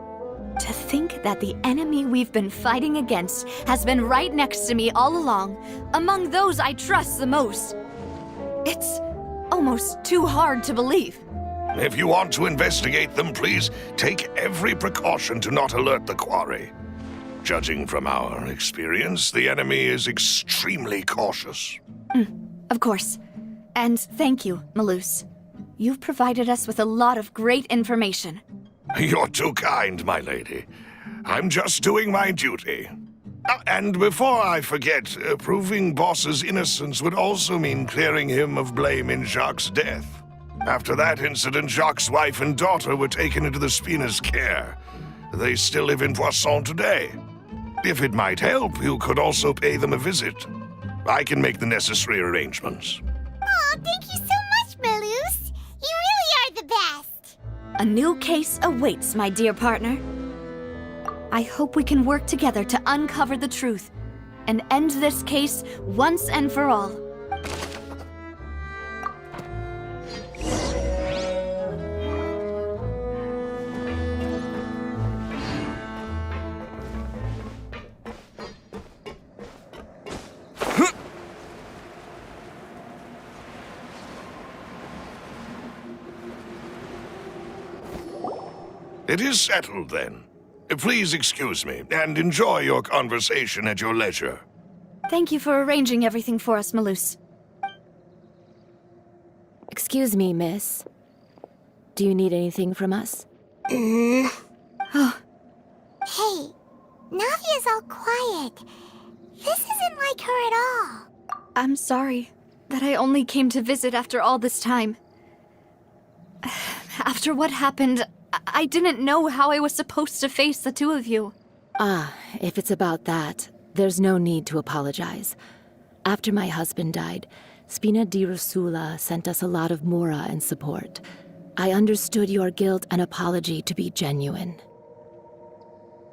To think that the enemy we've been fighting against has been right next to me all along, among those I trust the most. It's almost too hard to believe. If you want to investigate them, please take every precaution to not alert the quarry. Judging from our experience, the enemy is extremely cautious. Of course. And thank you, Malus. You've provided us with a lot of great information. You're too kind, my lady. I'm just doing my duty. And before I forget, proving Boss's innocence would also mean clearing him of blame in Jacques' death. After that incident, Jacques' wife and daughter were taken into the Spina's care. They still live in Poisson today. If it might help, you could also pay them a visit. I can make the necessary arrangements. Oh, thank you so much, Malus. You really are the best. A new case awaits, my dear partner. I hope we can work together to uncover the truth and end this case once and for all. It is settled, then. Please excuse me, and enjoy your conversation at your leisure. Thank you for arranging everything for us, Malus. Excuse me, miss. Do you need anything from us? Hey, Navia's all quiet. This isn't like her at all. I'm sorry that I only came to visit after all this time. After what happened, I didn't know how I was supposed to face the two of you. Ah, if it's about that, there's no need to apologize. After my husband died, Spina di Rosula sent us a lot of mora and support. I understood your guilt and apology to be genuine.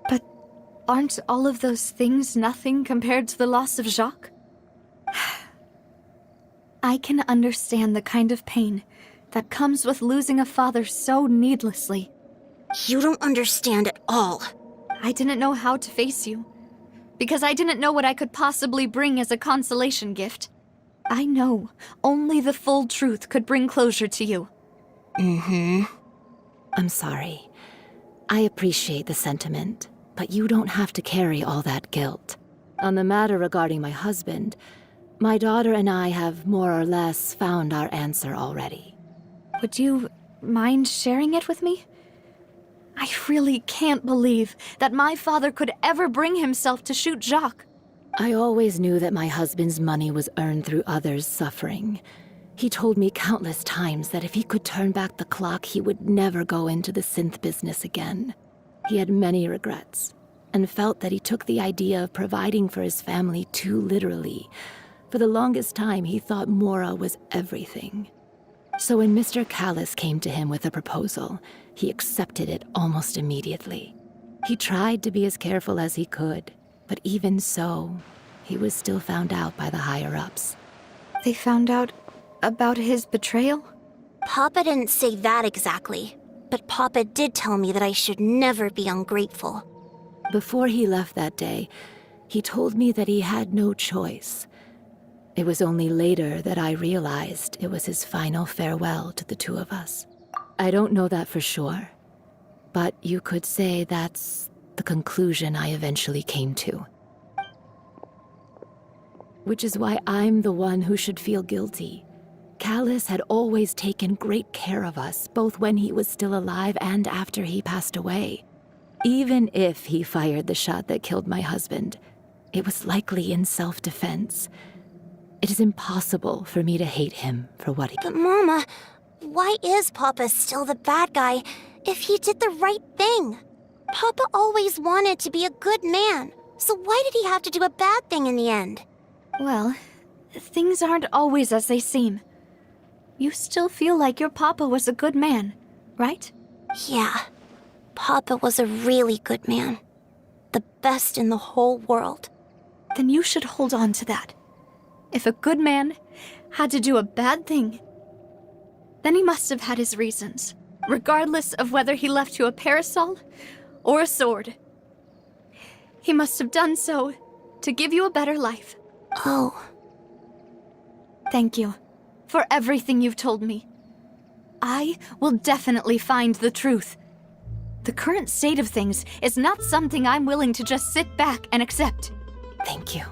But aren't all of those things nothing compared to the loss of Jacques? I can understand the kind of pain that comes with losing a father so needlessly. You don't understand at all. I didn't know how to face you, because I didn't know what I could possibly bring as a consolation gift. I know only the full truth could bring closure to you. I'm sorry. I appreciate the sentiment, but you don't have to carry all that guilt. On the matter regarding my husband, my daughter and I have more or less found our answer already. Would you mind sharing it with me? I really can't believe that my father could ever bring himself to shoot Jacques. I always knew that my husband's money was earned through others' suffering. He told me countless times that if he could turn back the clock, he would never go into the synth business again. He had many regrets, and felt that he took the idea of providing for his family too literally. For the longest time, he thought Mora was everything. So when Mr. Callis came to him with a proposal, he accepted it almost immediately. He tried to be as careful as he could, but even so, he was still found out by the higher-ups. They found out about his betrayal? Papa didn't say that exactly, but Papa did tell me that I should never be ungrateful. Before he left that day, he told me that he had no choice. It was only later that I realized it was his final farewell to the two of us. I don't know that for sure, but you could say that's the conclusion I eventually came to. Which is why I'm the one who should feel guilty. Callis had always taken great care of us, both when he was still alive and after he passed away. Even if he fired the shot that killed my husband, it was likely in self-defense. It is impossible for me to hate him for what he... But Mama, why is Papa still the bad guy if he did the right thing? Papa always wanted to be a good man, so why did he have to do a bad thing in the end? Well, things aren't always as they seem. You still feel like your papa was a good man, right? Yeah, Papa was a really good man. The best in the whole world. Then you should hold on to that. If a good man had to do a bad thing, then he must have had his reasons, regardless of whether he left you a parasol or a sword. He must have done so to give you a better life. Oh. Thank you for everything you've told me. I will definitely find the truth. The current state of things is not something I'm willing to just sit back and accept. Thank you.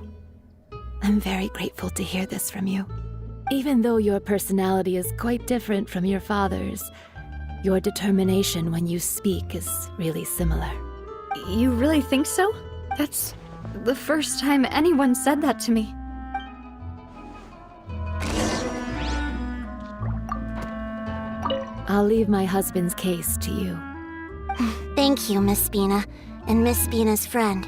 I'm very grateful to hear this from you. Even though your personality is quite different from your father's, your determination when you speak is really similar. You really think so? That's the first time anyone said that to me. I'll leave my husband's case to you. Thank you, Miss Spina, and Miss Spina's friend.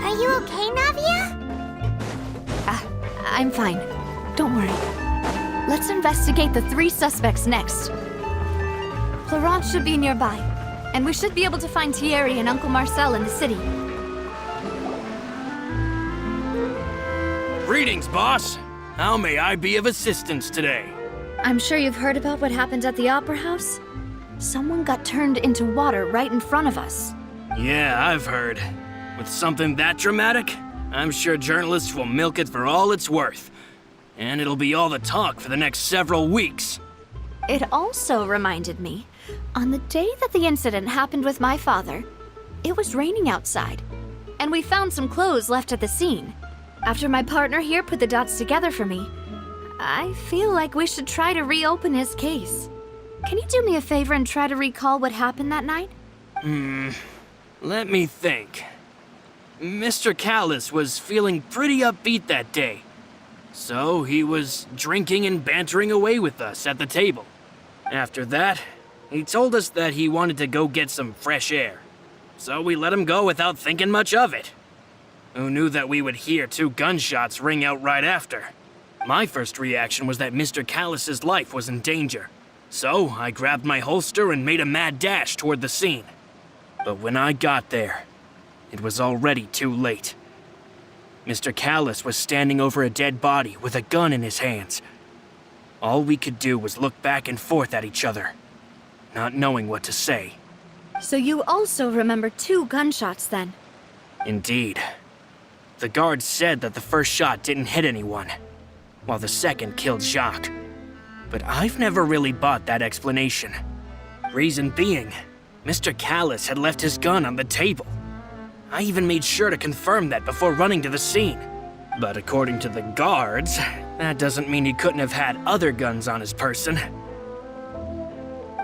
Are you okay, Navia? I'm fine. Don't worry. Let's investigate the 3 suspects next. Florence should be nearby, and we should be able to find Thierry and Uncle Marcel in the city. Greetings, boss. How may I be of assistance today? I'm sure you've heard about what happened at the Opera House. Someone got turned into water right in front of us. Yeah, I've heard. With something that dramatic, I'm sure journalists will milk it for all it's worth. And it'll be all the talk for the next several weeks. It also reminded me, on the day that the incident happened with my father, it was raining outside, and we found some clothes left at the scene. After my partner here put the dots together for me, I feel like we should try to reopen his case. Can you do me a favor and try to recall what happened that night? Let me think. Mr. Callis was feeling pretty upbeat that day. So he was drinking and bantering away with us at the table. After that, he told us that he wanted to go get some fresh air. So we let him go without thinking much of it. Who knew that we would hear 2 gunshots ring out right after? My first reaction was that Mr. Callis's life was in danger. So I grabbed my holster and made a mad dash toward the scene. But when I got there, it was already too late. Mr. Callis was standing over a dead body with a gun in his hands. All we could do was look back and forth at each other, not knowing what to say. So you also remember 2 gunshots then? Indeed. The guards said that the first shot didn't hit anyone, while the second killed Jacques. But I've never really bought that explanation. Reason being, Mr. Callus had left his gun on the table. I even made sure to confirm that before running to the scene. But according to the guards, that doesn't mean he couldn't have had other guns on his person.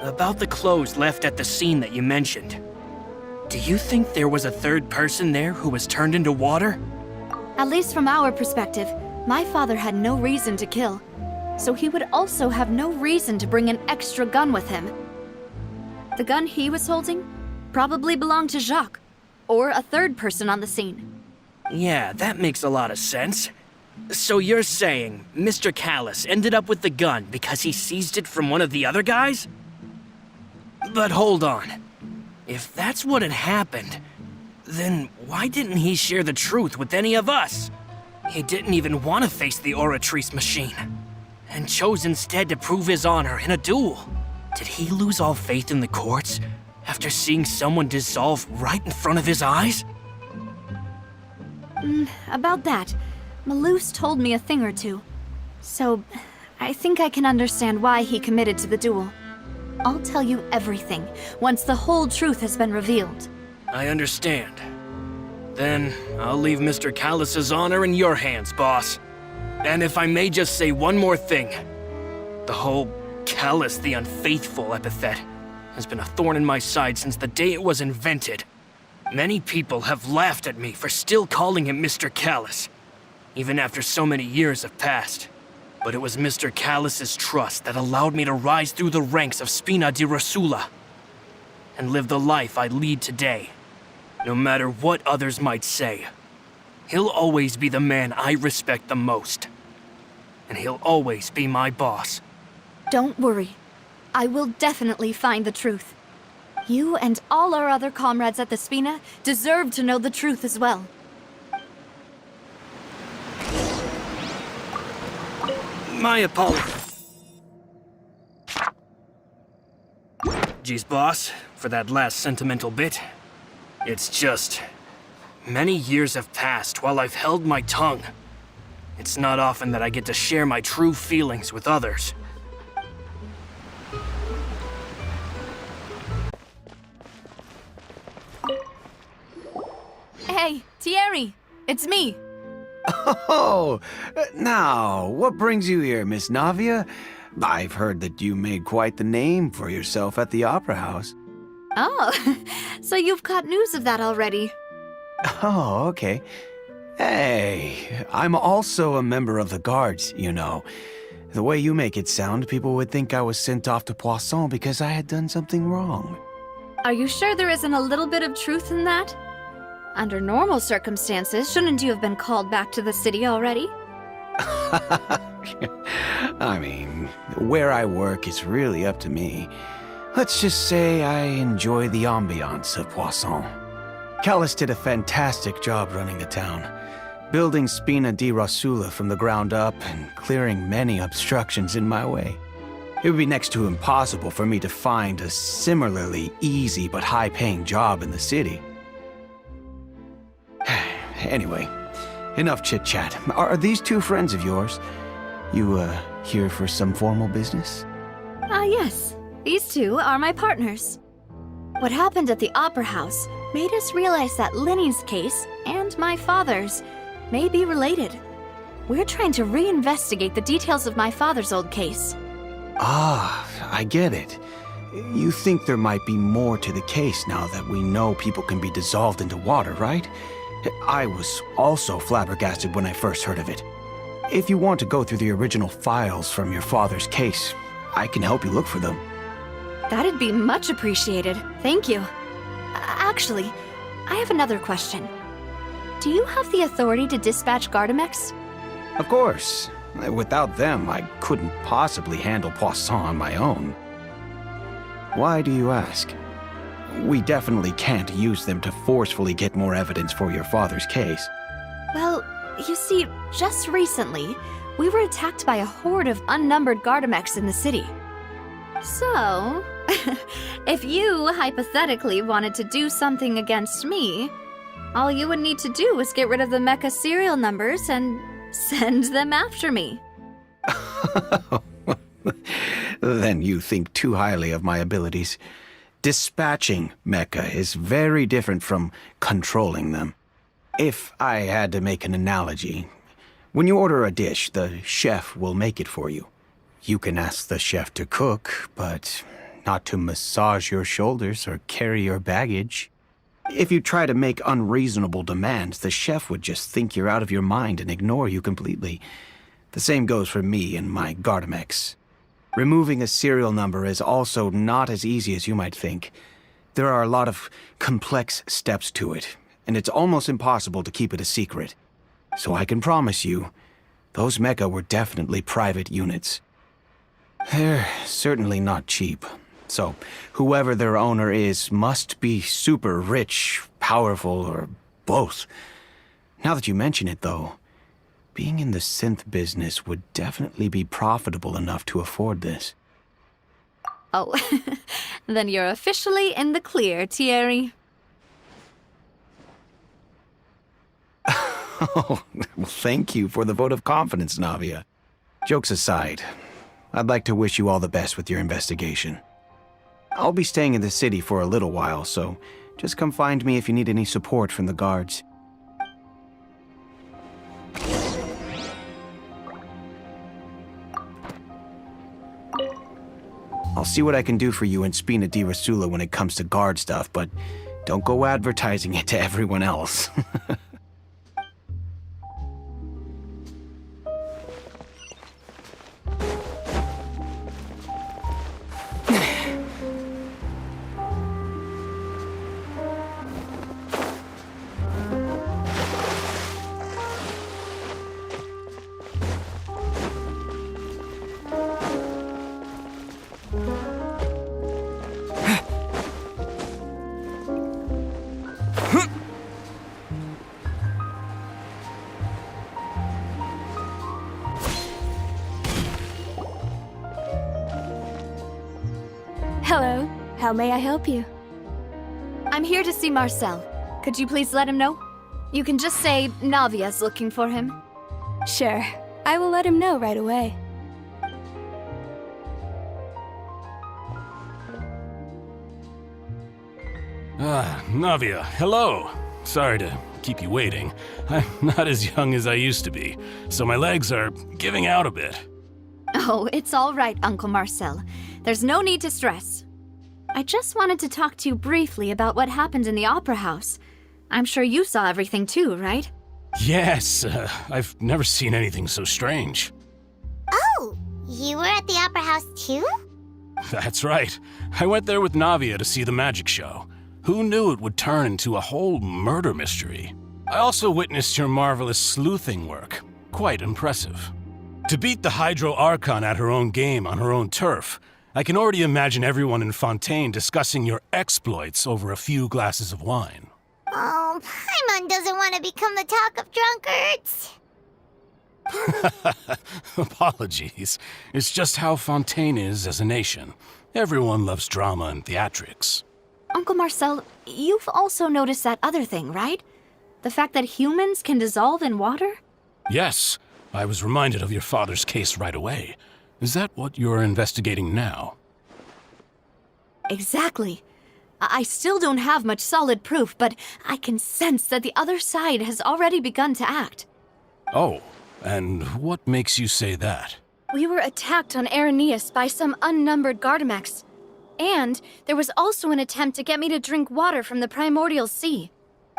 About the clothes left at the scene that you mentioned, do you think there was a third person there who was turned into water? At least from our perspective, my father had no reason to kill. So he would also have no reason to bring an extra gun with him. The gun he was holding probably belonged to Jacques, or a third person on the scene. Yeah, that makes a lot of sense. So you're saying Mr. Callus ended up with the gun because he seized it from one of the other guys? But hold on. If that's what had happened, then why didn't he share the truth with any of us? He didn't even want to face the Oratrice machine, and chose instead to prove his honor in a duel. Did he lose all faith in the courts after seeing someone dissolve right in front of his eyes? About that, Malus told me a thing or two. So, I think I can understand why he committed to the duel. I'll tell you everything, once the whole truth has been revealed. I understand. Then, I'll leave Mr. Callus's honor in your hands, boss. And if I may just say one more thing. The whole Callus the Unfaithful epithet has been a thorn in my side since the day it was invented. Many people have laughed at me for still calling him Mr. Callus, even after so many years have passed. But it was Mr. Callus's trust that allowed me to rise through the ranks of Spina di Rosula and live the life I lead today. No matter what others might say, he'll always be the man I respect the most. And he'll always be my boss. Don't worry. I will definitely find the truth. You and all our other comrades at the Spina deserve to know the truth as well. My apologies. Geez, boss, for that last sentimental bit. It's just... many years have passed while I've held my tongue. It's not often that I get to share my true feelings with others. Hey, Thierry! It's me! Oh, now, what brings you here, Miss Navia? I've heard that you made quite the name for yourself at the Opera House. Oh, so you've caught news of that already. Oh, okay. Hey, I'm also a member of the Guards, you know. The way you make it sound, people would think I was sent off to Poisson because I had done something wrong. Are you sure there isn't a little bit of truth in that? Under normal circumstances, shouldn't you have been called back to the city already? I mean, where I work is really up to me. Let's just say I enjoy the ambiance of Poisson. Callus did a fantastic job running the town, building Spina di Rosula from the ground up and clearing many obstructions in my way. It would be next to impossible for me to find a similarly easy but high-paying job in the city. Anyway, enough chit-chat. Are these two friends of yours? You, here for some formal business? Yes. These two are my partners. What happened at the Opera House made us realize that Linny's case and my father's may be related. We're trying to reinvestigate the details of my father's old case. Ah, I get it. You think there might be more to the case now that we know people can be dissolved into water, right? I was also flabbergasted when I first heard of it. If you want to go through the original files from your father's case, I can help you look for them. That'd be much appreciated. Thank you. Actually, I have another question. Do you have the authority to dispatch Gardamex? Of course. Without them, I couldn't possibly handle Poisson on my own. Why do you ask? We definitely can't use them to forcefully get more evidence for your father's case. Well, you see, just recently, we were attacked by a horde of unnumbered Gardamex in the city. So, if you hypothetically wanted to do something against me, All you would need to do is get rid of the mecha serial numbers and send them after me. Then you think too highly of my abilities. Dispatching mecha is very different from controlling them. If I had to make an analogy, when you order a dish, the chef will make it for you. You can ask the chef to cook, but not to massage your shoulders or carry your baggage. If you try to make unreasonable demands, the chef would just think you're out of your mind and ignore you completely. The same goes for me and my Gardamex. Removing a serial number is also not as easy as you might think. There are a lot of complex steps to it, and it's almost impossible to keep it a secret. So I can promise you, those mecha were definitely private units. They're certainly not cheap. So whoever their owner is must be super rich, powerful, or both. Now that you mention it, though, being in the synth business would definitely be profitable enough to afford this. Oh, then you're officially in the clear, Thierry. Oh, well, thank you for the vote of confidence, Navia. Jokes aside, I'd like to wish you all the best with your investigation. I'll be staying in the city for a little while, so just come find me if you need any support from the guards. I'll see what I can do for you in Spina di Rosula when it comes to guard stuff, but don't go advertising it to everyone else. Hello. How may I help you? I'm here to see Marcel. Could you please let him know? You can just say Navia's looking for him. Sure. I will let him know right away. Navia, hello. Sorry to keep you waiting. I'm not as young as I used to be, so my legs are giving out a bit. Oh, it's all right, Uncle Marcel. There's no need to stress. I just wanted to talk to you briefly about what happened in the Opera House. I'm sure you saw everything too, right? Yes, I've never seen anything so strange. Oh, you were at the Opera House too? That's right. I went there with Navia to see the magic show. Who knew it would turn into a whole murder mystery? I also witnessed your marvelous sleuthing work. Quite impressive. To beat the Hydro Archon at her own game on her own turf, I can already imagine everyone in Fontaine discussing your exploits over a few glasses of wine. Oh, Paimon doesn't want to become the talk of drunkards. Apologies. It's just how Fontaine is as a nation. Everyone loves drama and theatrics. Uncle Marcel, you've also noticed that other thing, right? The fact that humans can dissolve in water? Yes, I was reminded of your father's case right away. Is that what you're investigating now? Exactly. I still don't have much solid proof, but I can sense that the other side has already begun to act. Oh, and what makes you say that? We were attacked on Araneus by some unnumbered Gardamex. And there was also an attempt to get me to drink water from the primordial sea.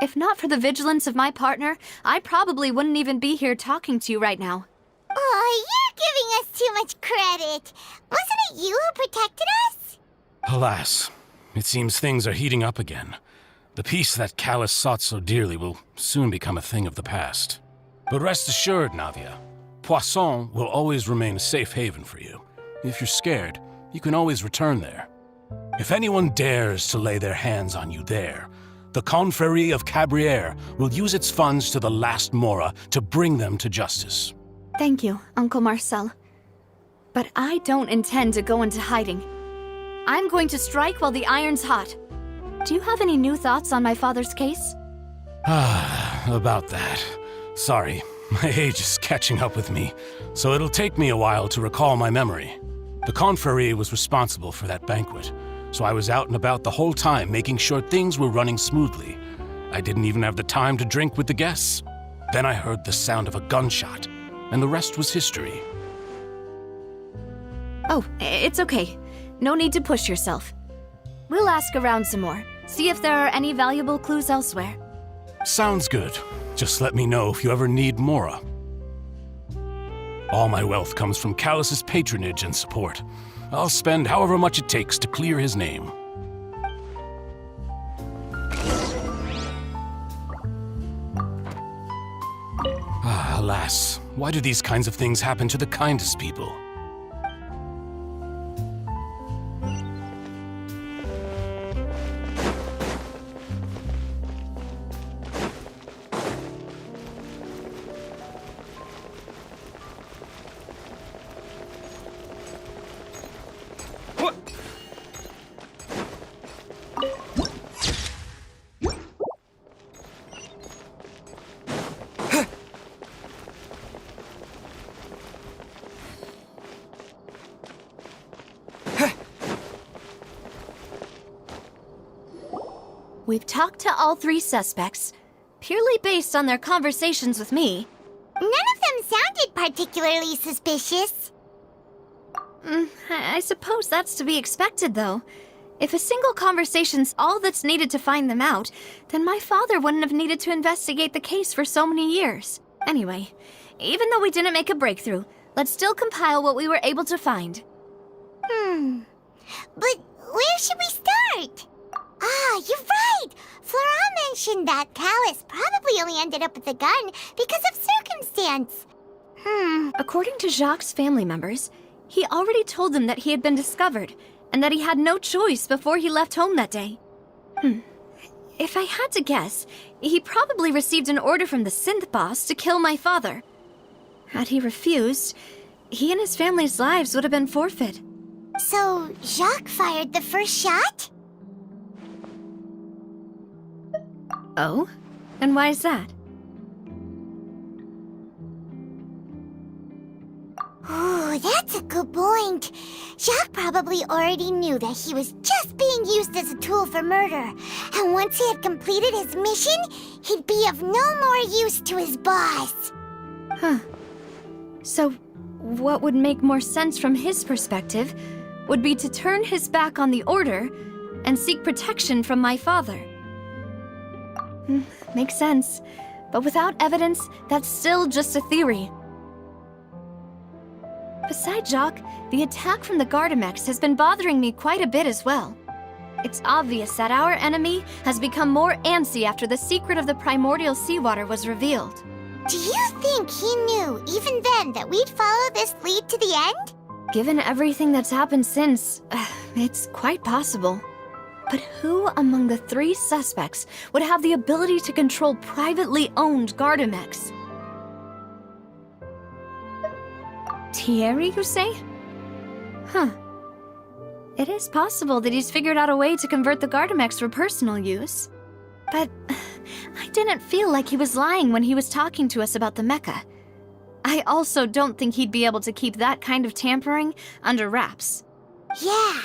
If not for the vigilance of my partner, I probably wouldn't even be here talking to you right now. Oh, you're giving us too much credit. Wasn't it you who protected us? Alas, it seems things are heating up again. The peace that Callus sought so dearly will soon become a thing of the past. But rest assured, Navia, Poisson will always remain a safe haven for you. If you're scared, you can always return there. If anyone dares to lay their hands on you there, the Confrérie of Cabrières will use its funds to the last Mora to bring them to justice. Thank you, Uncle Marcel. But I don't intend to go into hiding. I'm going to strike while the iron's hot. Do you have any new thoughts on my father's case? About that. Sorry, my age is catching up with me, so it'll take me a while to recall my memory. The confrérie was responsible for that banquet, so I was out and about the whole time making sure things were running smoothly. I didn't even have the time to drink with the guests. Then I heard the sound of a gunshot, and the rest was history. Oh, it's okay. No need to push yourself. We'll ask around some more, see if there are any valuable clues elsewhere. Sounds good. Just let me know if you ever need Mora. All my wealth comes from Callus's patronage and support. I'll spend however much it takes to clear his name. Alas, why do these kinds of things happen to the kindest people? We've talked to all 3 suspects, purely based on their conversations with me. None of them sounded particularly suspicious. I suppose that's to be expected, though. If a single conversation's all that's needed to find them out, then my father wouldn't have needed to investigate the case for so many years. Anyway, even though we didn't make a breakthrough, let's still compile what we were able to find. But where should we start? Ah, you're right! Flora mentioned that Callus probably only ended up with the gun because of circumstance. According to Jacques' family members, he already told them that he had been discovered, and that he had no choice before he left home that day. If I had to guess, he probably received an order from the synth boss to kill my father. Had he refused, he and his family's lives would have been forfeit. So, Jacques fired the first shot? Oh? And why is that? Ooh, that's a good point. Jacques probably already knew that he was just being used as a tool for murder. And once he had completed his mission, he'd be of no more use to his boss. So, what would make more sense from his perspective would be to turn his back on the order and seek protection from my father. Makes sense. But without evidence, that's still just a theory. Besides Jacques, the attack from the Gardamex has been bothering me quite a bit as well. It's obvious that our enemy has become more antsy after the secret of the primordial seawater was revealed. Do you think he knew, even then, that we'd follow this lead to the end? Given everything that's happened since, it's quite possible. But who among the 3 suspects would have the ability to control privately owned Gardamex? Thierry, you say? It is possible that he's figured out a way to convert the Gardamex for personal use. But I didn't feel like he was lying when he was talking to us about the mecha. I also don't think he'd be able to keep that kind of tampering under wraps. Yeah.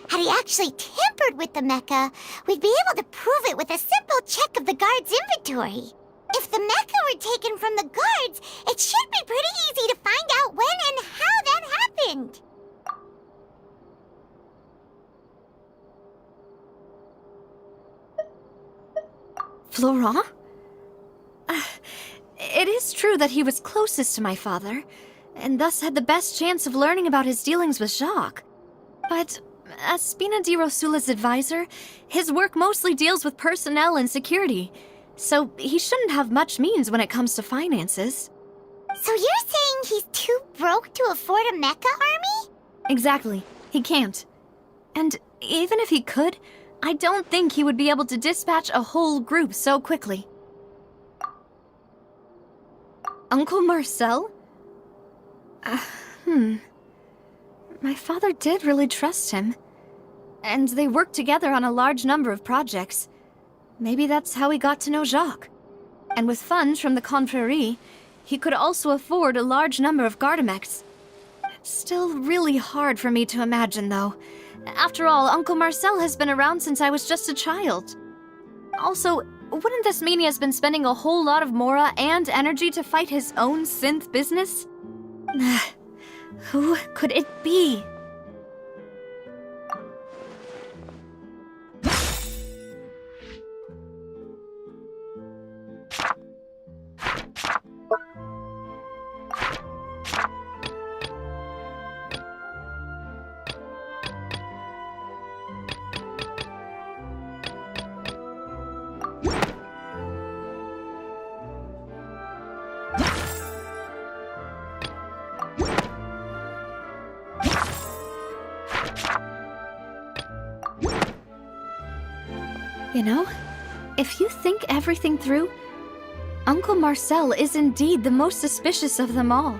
Had he actually tampered with the mecha, we'd be able to prove it with a simple check of the guard's inventory. If the mecha were taken from the guards, it should be pretty easy to find out when and how that happened. Florent? It is true that he was closest to my father, and thus had the best chance of learning about his dealings with Jacques. But as Spina di Rosula's advisor, his work mostly deals with personnel and security, so he shouldn't have much means when it comes to finances. So you're saying he's too broke to afford a mecha army? Exactly. He can't. And even if he could, I don't think he would be able to dispatch a whole group so quickly. Uncle Marcel? My father did really trust him. And they worked together on a large number of projects. Maybe that's how he got to know Jacques. And with funds from the Confrérie, he could also afford a large number of Gardamex. It's still really hard for me to imagine, though. After all, Uncle Marcel has been around since I was just a child. Also, wouldn't this mean he has been spending a whole lot of mora and energy to fight his own synth business? Who could it be? You know, if you think everything through, Uncle Marcel is indeed the most suspicious of them all.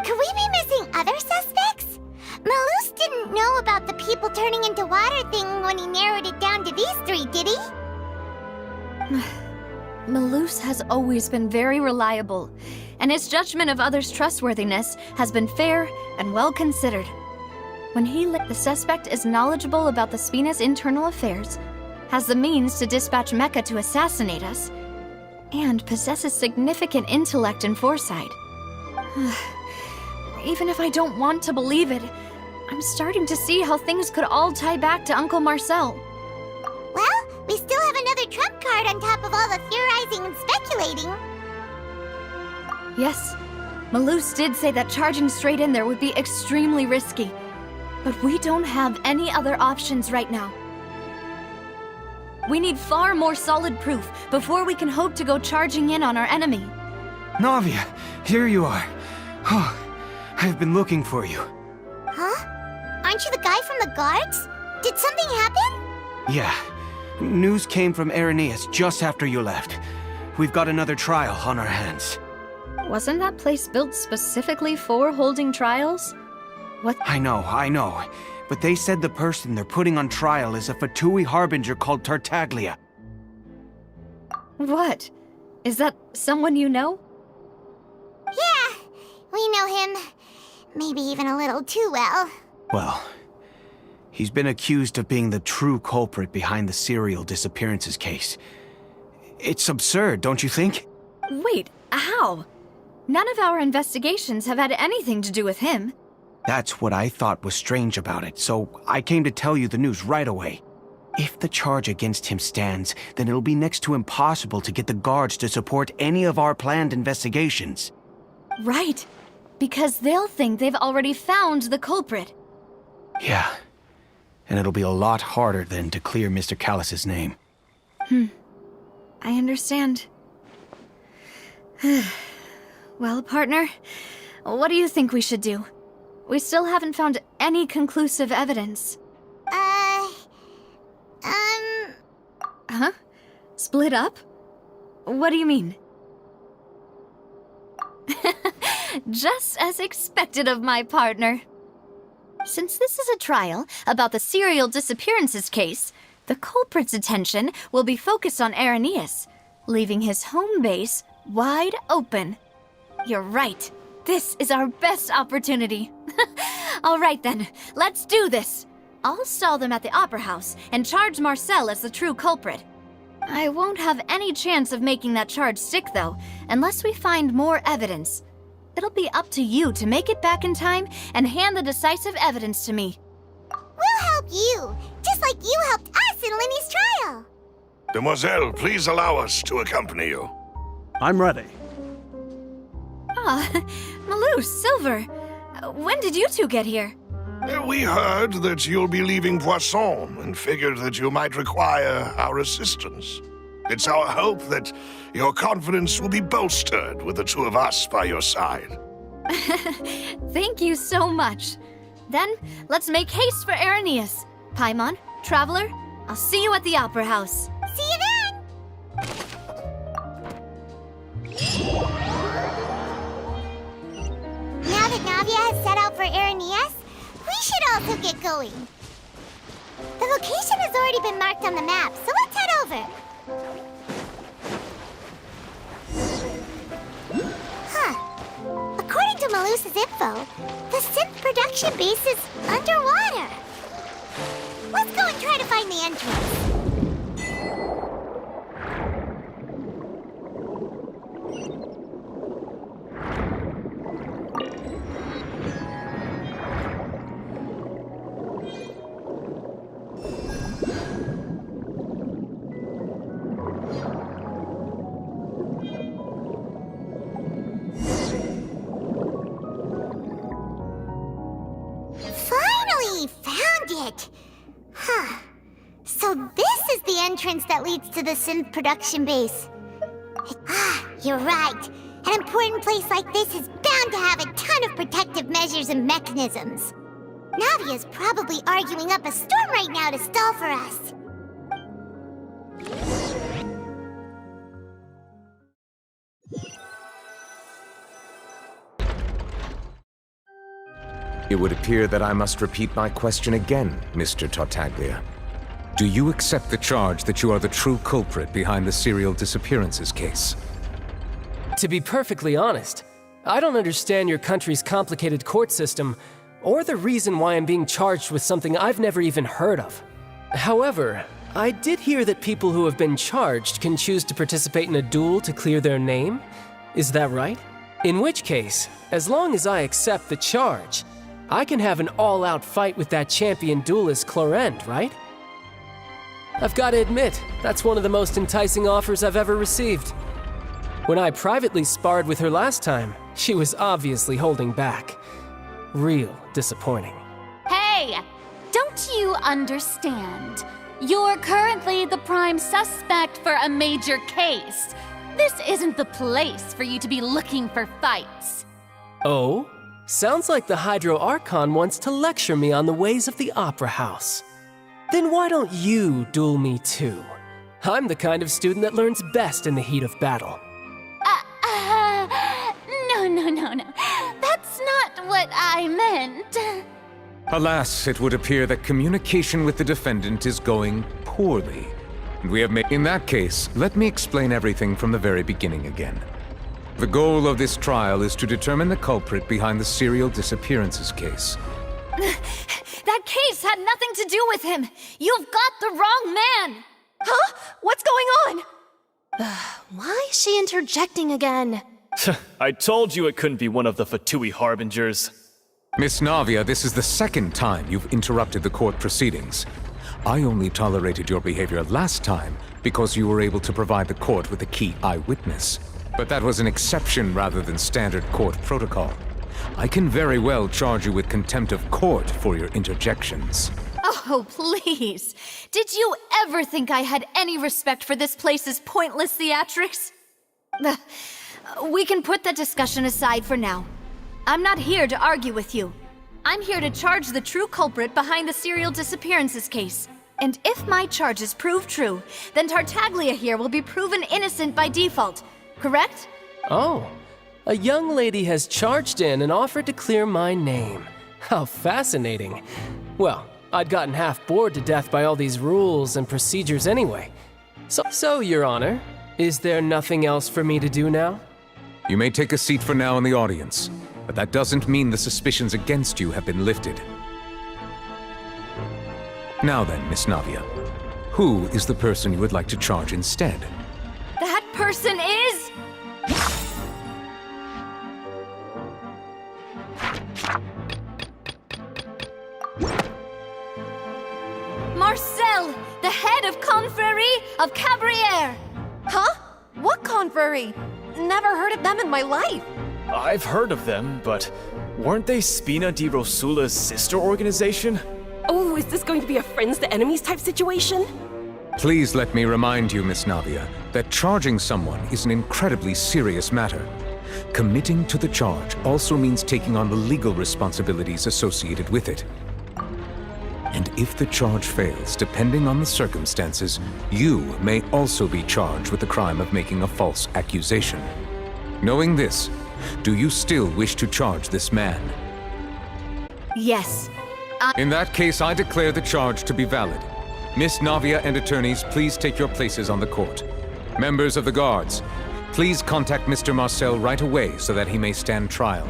Could we be missing other suspects? Malus didn't know about the people turning into water thing when he narrowed it down to these three, did he? Malus has always been very reliable, and his judgment of others' trustworthiness has been fair and well considered. When the suspect is knowledgeable about the Spina's internal affairs, has the means to dispatch Mecha to assassinate us, and possesses significant intellect and foresight. Even if I don't want to believe it, I'm starting to see how things could all tie back to Uncle Marcel. Well, we still have another trump card on top of all the theorizing and speculating. Yes, Malus did say that charging straight in there would be extremely risky, but we don't have any other options right now. We need far more solid proof before we can hope to go charging in on our enemy. Navia, here you are. Oh, I've been looking for you. Huh? Aren't you the guy from the guards? Did something happen? Yeah. News came from Irenaeus just after you left. We've got another trial on our hands. Wasn't that place built specifically for holding trials? What? I know. But they said the person they're putting on trial is a Fatui harbinger called Tartaglia. What? Is that someone you know? Yeah, we know him. Maybe even a little too well. Well, he's been accused of being the true culprit behind the serial disappearances case. It's absurd, don't you think? Wait, how? None of our investigations have had anything to do with him. That's what I thought was strange about it, so I came to tell you the news right away. If the charge against him stands, then it'll be next to impossible to get the guards to support any of our planned investigations. Right, because they'll think they've already found the culprit. Yeah, and it'll be a lot harder then to clear Mr. Callus's name. I understand. Well, partner, what do you think we should do? We still haven't found any conclusive evidence. Huh? Split up? What do you mean? Just as expected of my partner. Since this is a trial about the serial disappearances case, the culprit's attention will be focused on Irenaeus, leaving his home base wide open. You're right. This is our best opportunity. All right then, let's do this. I'll stall them at the Opera House and charge Marcel as the true culprit. I won't have any chance of making that charge stick, though, unless we find more evidence. It'll be up to you to make it back in time and hand the decisive evidence to me. We'll help you, just like you helped us in Linny's trial. Demoiselle, please allow us to accompany you. I'm ready. Ah, Malus, Silver, when did you two get here? We heard that you'll be leaving Poisson and figured that you might require our assistance. It's our hope that your confidence will be bolstered with the two of us by your side. Thank you so much. Then, let's make haste for Irenaeus. Paimon, Traveler, I'll see you at the Opera House. See you then! Now that Navia has set out for Irenaeus, we should also get going. The location has already been marked on the map, so let's head over. to Malusa's info, the synth production base is underwater. Let's go and try to find the entrance. So this is the entrance that leads to the synth production base. You're right. An important place like this is bound to have a ton of protective measures and mechanisms. Navia's probably arguing up a storm right now to stall for us. It would appear that I must repeat my question again, Mr. Tartaglia. Do you accept the charge that you are the true culprit behind the serial disappearances case? To be perfectly honest, I don't understand your country's complicated court system, or the reason why I'm being charged with something I've never even heard of. However, I did hear that people who have been charged can choose to participate in a duel to clear their name. Is that right? In which case, as long as I accept the charge, I can have an all-out fight with that champion duelist Clorend, right? I've got to admit, that's one of the most enticing offers I've ever received. When I privately sparred with her last time, she was obviously holding back. Real disappointing. Hey! Don't you understand? You're currently the prime suspect for a major case. This isn't the place for you to be looking for fights. Oh? Sounds like the Hydro Archon wants to lecture me on the ways of the Opera House. Then why don't you duel me too? I'm the kind of student that learns best in the heat of battle. No. That's not what I meant. Alas, it would appear that communication with the defendant is going poorly. And we have made... In that case, let me explain everything from the very beginning again. The goal of this trial is to determine the culprit behind the serial disappearances case. That case had nothing to do with him. You've got the wrong man. Huh? What's going on? Why is she interjecting again? I told you it couldn't be one of the Fatui Harbingers. Miss Navia, this is the second time you've interrupted the court proceedings. I only tolerated your behavior last time because you were able to provide the court with a key eyewitness. But that was an exception rather than standard court protocol. I can very well charge you with contempt of court for your interjections. Oh, please. Did you ever think I had any respect for this place's pointless theatrics? We can put that discussion aside for now. I'm not here to argue with you. I'm here to charge the true culprit behind the serial disappearances case. And if my charges prove true, then Tartaglia here will be proven innocent by default. Correct? Oh, a young lady has charged in and offered to clear my name. How fascinating. Well, I'd gotten half bored to death by all these rules and procedures anyway. So, Your Honor, is there nothing else for me to do now? You may take a seat for now in the audience, but that doesn't mean the suspicions against you have been lifted. Now then, Miss Navia, who is the person you would like to charge instead? That person is... Marcel, the head of Confrérie of Cabrières. Huh? What confrérie? Never heard of them in my life. I've heard of them, but weren't they Spina di Rosula's sister organization? Oh, is this going to be a friends to enemies type situation? Please let me remind you, Miss Navia, that charging someone is an incredibly serious matter. Committing to the charge also means taking on the legal responsibilities associated with it. And if the charge fails, depending on the circumstances, you may also be charged with the crime of making a false accusation. Knowing this, do you still wish to charge this man? Yes. In that case, I declare the charge to be valid. Miss Navia and attorneys, please take your places on the court. Members of the guards, please contact Mr. Marcel right away so that he may stand trial.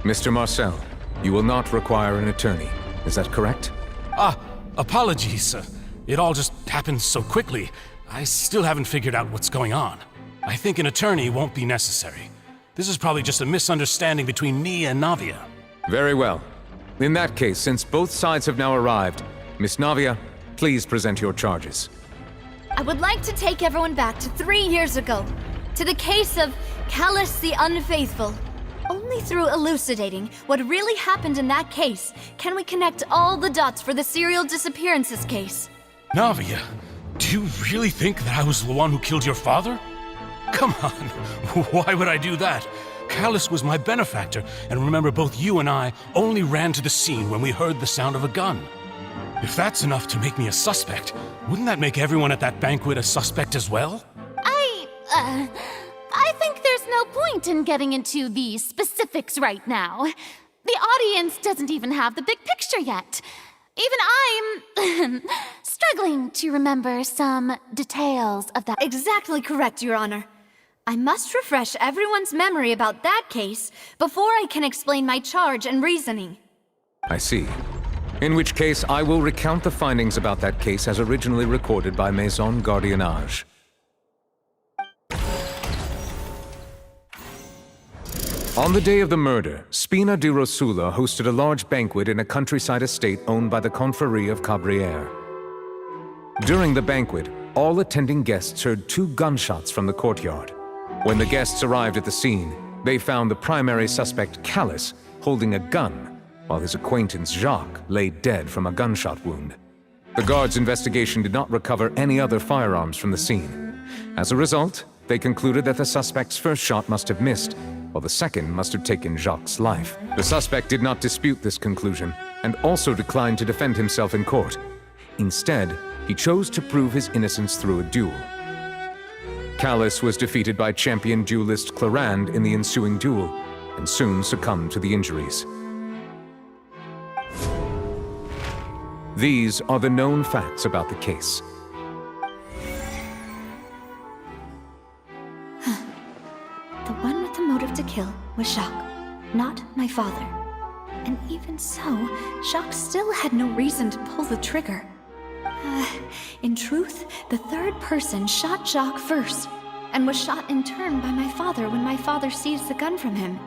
Mr. Marcel, you will not require an attorney. Is that correct? Apologies. It all just happened so quickly. I still haven't figured out what's going on. I think an attorney won't be necessary. This is probably just a misunderstanding between me and Navia. Very well. In that case, since both sides have now arrived, Miss Navia, please present your charges. I would like to take everyone back to 3 years ago, to the case of Callus the Unfaithful. Only through elucidating what really happened in that case can we connect all the dots for the serial disappearances case. Navia, do you really think that I was the one who killed your father? Come on, why would I do that? Callus was my benefactor, and remember, both you and I only ran to the scene when we heard the sound of a gun. If that's enough to make me a suspect, wouldn't that make everyone at that banquet a suspect as well? I think there's no point in getting into the specifics right now. The audience doesn't even have the big picture yet. Even I'm struggling to remember some details of that. Exactly correct, Your Honor. I must refresh everyone's memory about that case before I can explain my charge and reasoning. I see. In which case, I will recount the findings about that case as originally recorded by Maison Gardiennage. On the day of the murder, Spina di Rosula hosted a large banquet in a countryside estate owned by the Confrérie of Cabrières. During the banquet, all attending guests heard 2 gunshots from the courtyard. When the guests arrived at the scene, they found the primary suspect, Callus, holding a gun, while his acquaintance, Jacques, lay dead from a gunshot wound. The guards' investigation did not recover any other firearms from the scene. As a result, they concluded that the suspect's first shot must have missed, while the second must have taken Jacques' life. The suspect did not dispute this conclusion, and also declined to defend himself in court. Instead, he chose to prove his innocence through a duel. Callus was defeated by champion duelist Clarand in the ensuing duel, and soon succumbed to the injuries. These are the known facts about the case. The one with the motive to kill was Jacques, not my father. And even so, Jacques still had no reason to pull the trigger. In truth, the third person shot Jacques first, and was shot in turn by my father when my father seized the gun from him.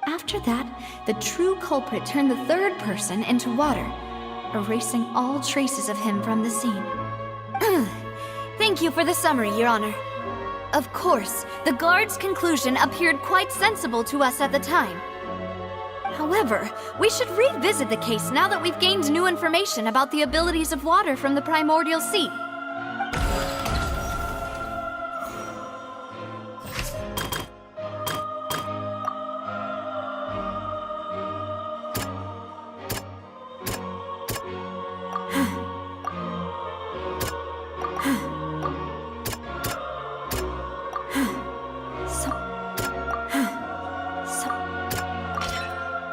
After that, the true culprit turned the third person into water, erasing all traces of him from the scene. Thank you for the summary, Your Honor. Of course, the guard's conclusion appeared quite sensible to us at the time. However, we should revisit the case now that we've gained new information about the abilities of water from the primordial sea.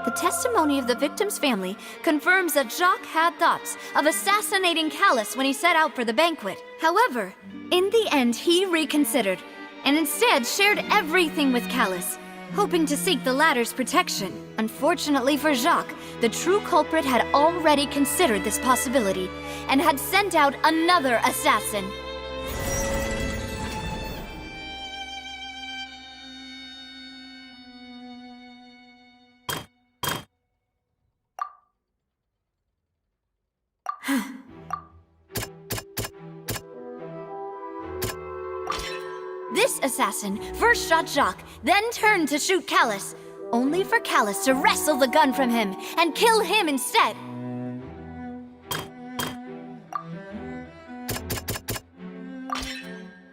The testimony of the victim's family confirms that Jacques had thoughts of assassinating Callus when he set out for the banquet. However, in the end, he reconsidered, and instead shared everything with Callus, hoping to seek the latter's protection. Unfortunately for Jacques, the true culprit had already considered this possibility, and had sent out another assassin. This assassin first shot Jacques, then turned to shoot Callus, only for Callus to wrestle the gun from him and kill him instead.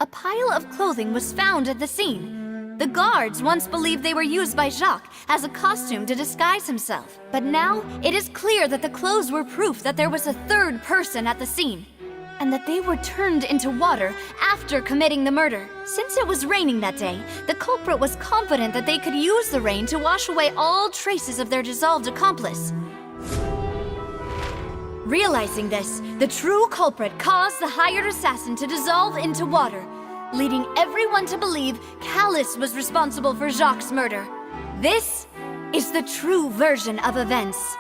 A pile of clothing was found at the scene. The guards once believed they were used by Jacques as a costume to disguise himself. But now, it is clear that the clothes were proof that there was a third person at the scene, and that they were turned into water after committing the murder. Since it was raining that day, the culprit was confident that they could use the rain to wash away all traces of their dissolved accomplice. Realizing this, the true culprit caused the hired assassin to dissolve into water, leading everyone to believe Callus was responsible for Jacques' murder. This is the true version of events.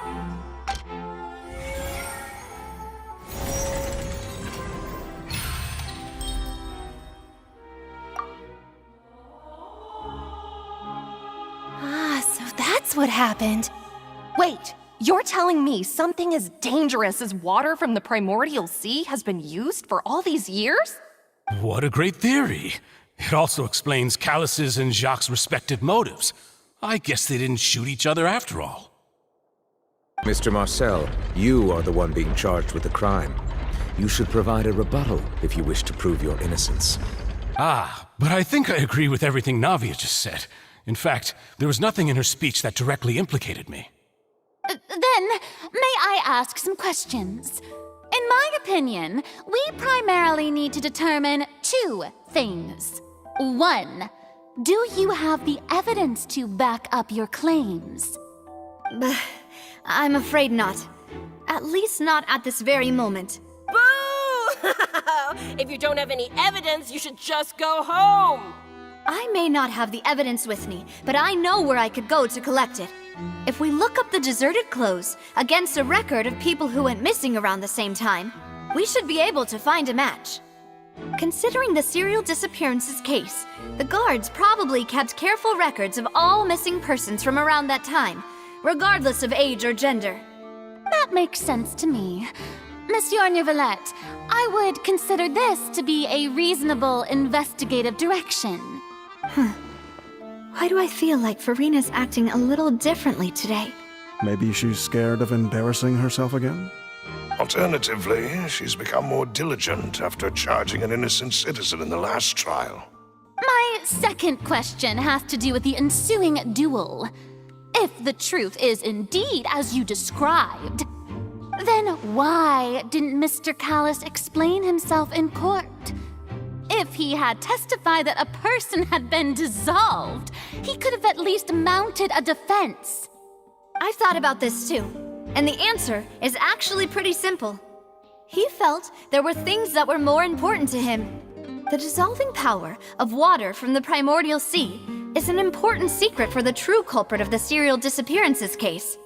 So that's what happened. Wait, you're telling me something as dangerous as water from the primordial sea has been used for all these years? What a great theory. It also explains Callus's and Jacques' respective motives. I guess they didn't shoot each other after all. Mr. Marcel, you are the one being charged with the crime. You should provide a rebuttal if you wish to prove your innocence. Ah, but I think I agree with everything Navia just said. In fact, there was nothing in her speech that directly implicated me. Then, may I ask some questions? In my opinion, we primarily need to determine two things. One, do you have the evidence to back up your claims? I'm afraid not. At least not at this very moment. Boo! If you don't have any evidence, you should just go home! I may not have the evidence with me, but I know where I could go to collect it. If we look up the deserted clothes against a record of people who went missing around the same time, we should be able to find a match. Considering the serial disappearances case, the guards probably kept careful records of all missing persons from around that time, regardless of age or gender. That makes sense to me. Monsieur Neuvillette, I would consider this to be a reasonable investigative direction. Why do I feel like Farina's acting a little differently today? Maybe she's scared of embarrassing herself again? Alternatively, she's become more diligent after charging an innocent citizen in the last trial. My second question has to do with the ensuing duel. If the truth is indeed as you described, then why didn't Mr. Callus explain himself in court? If he had testified that a person had been dissolved, he could have at least mounted a defense. I've thought about this too, and the answer is actually pretty simple. He felt there were things that were more important to him. The dissolving power of water from the primordial sea is an important secret for the true culprit of the serial disappearances case.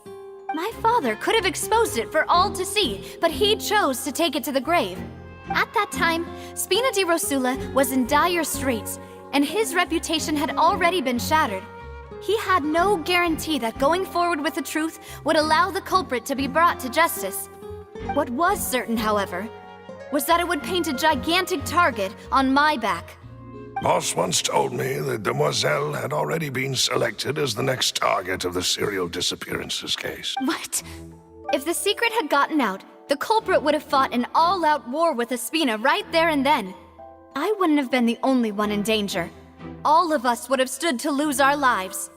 My father could have exposed it for all to see, but he chose to take it to the grave. At that time, Spina di Rosula was in dire straits, and his reputation had already been shattered. He had no guarantee that going forward with the truth would allow the culprit to be brought to justice. What was certain, however, was that it would paint a gigantic target on my back. Boss once told me that Demoiselle had already been selected as the next target of the serial disappearances case. What? If the secret had gotten out, the culprit would have fought an all-out war with Espina right there and then. I wouldn't have been the only one in danger. All of us would have stood to lose our lives.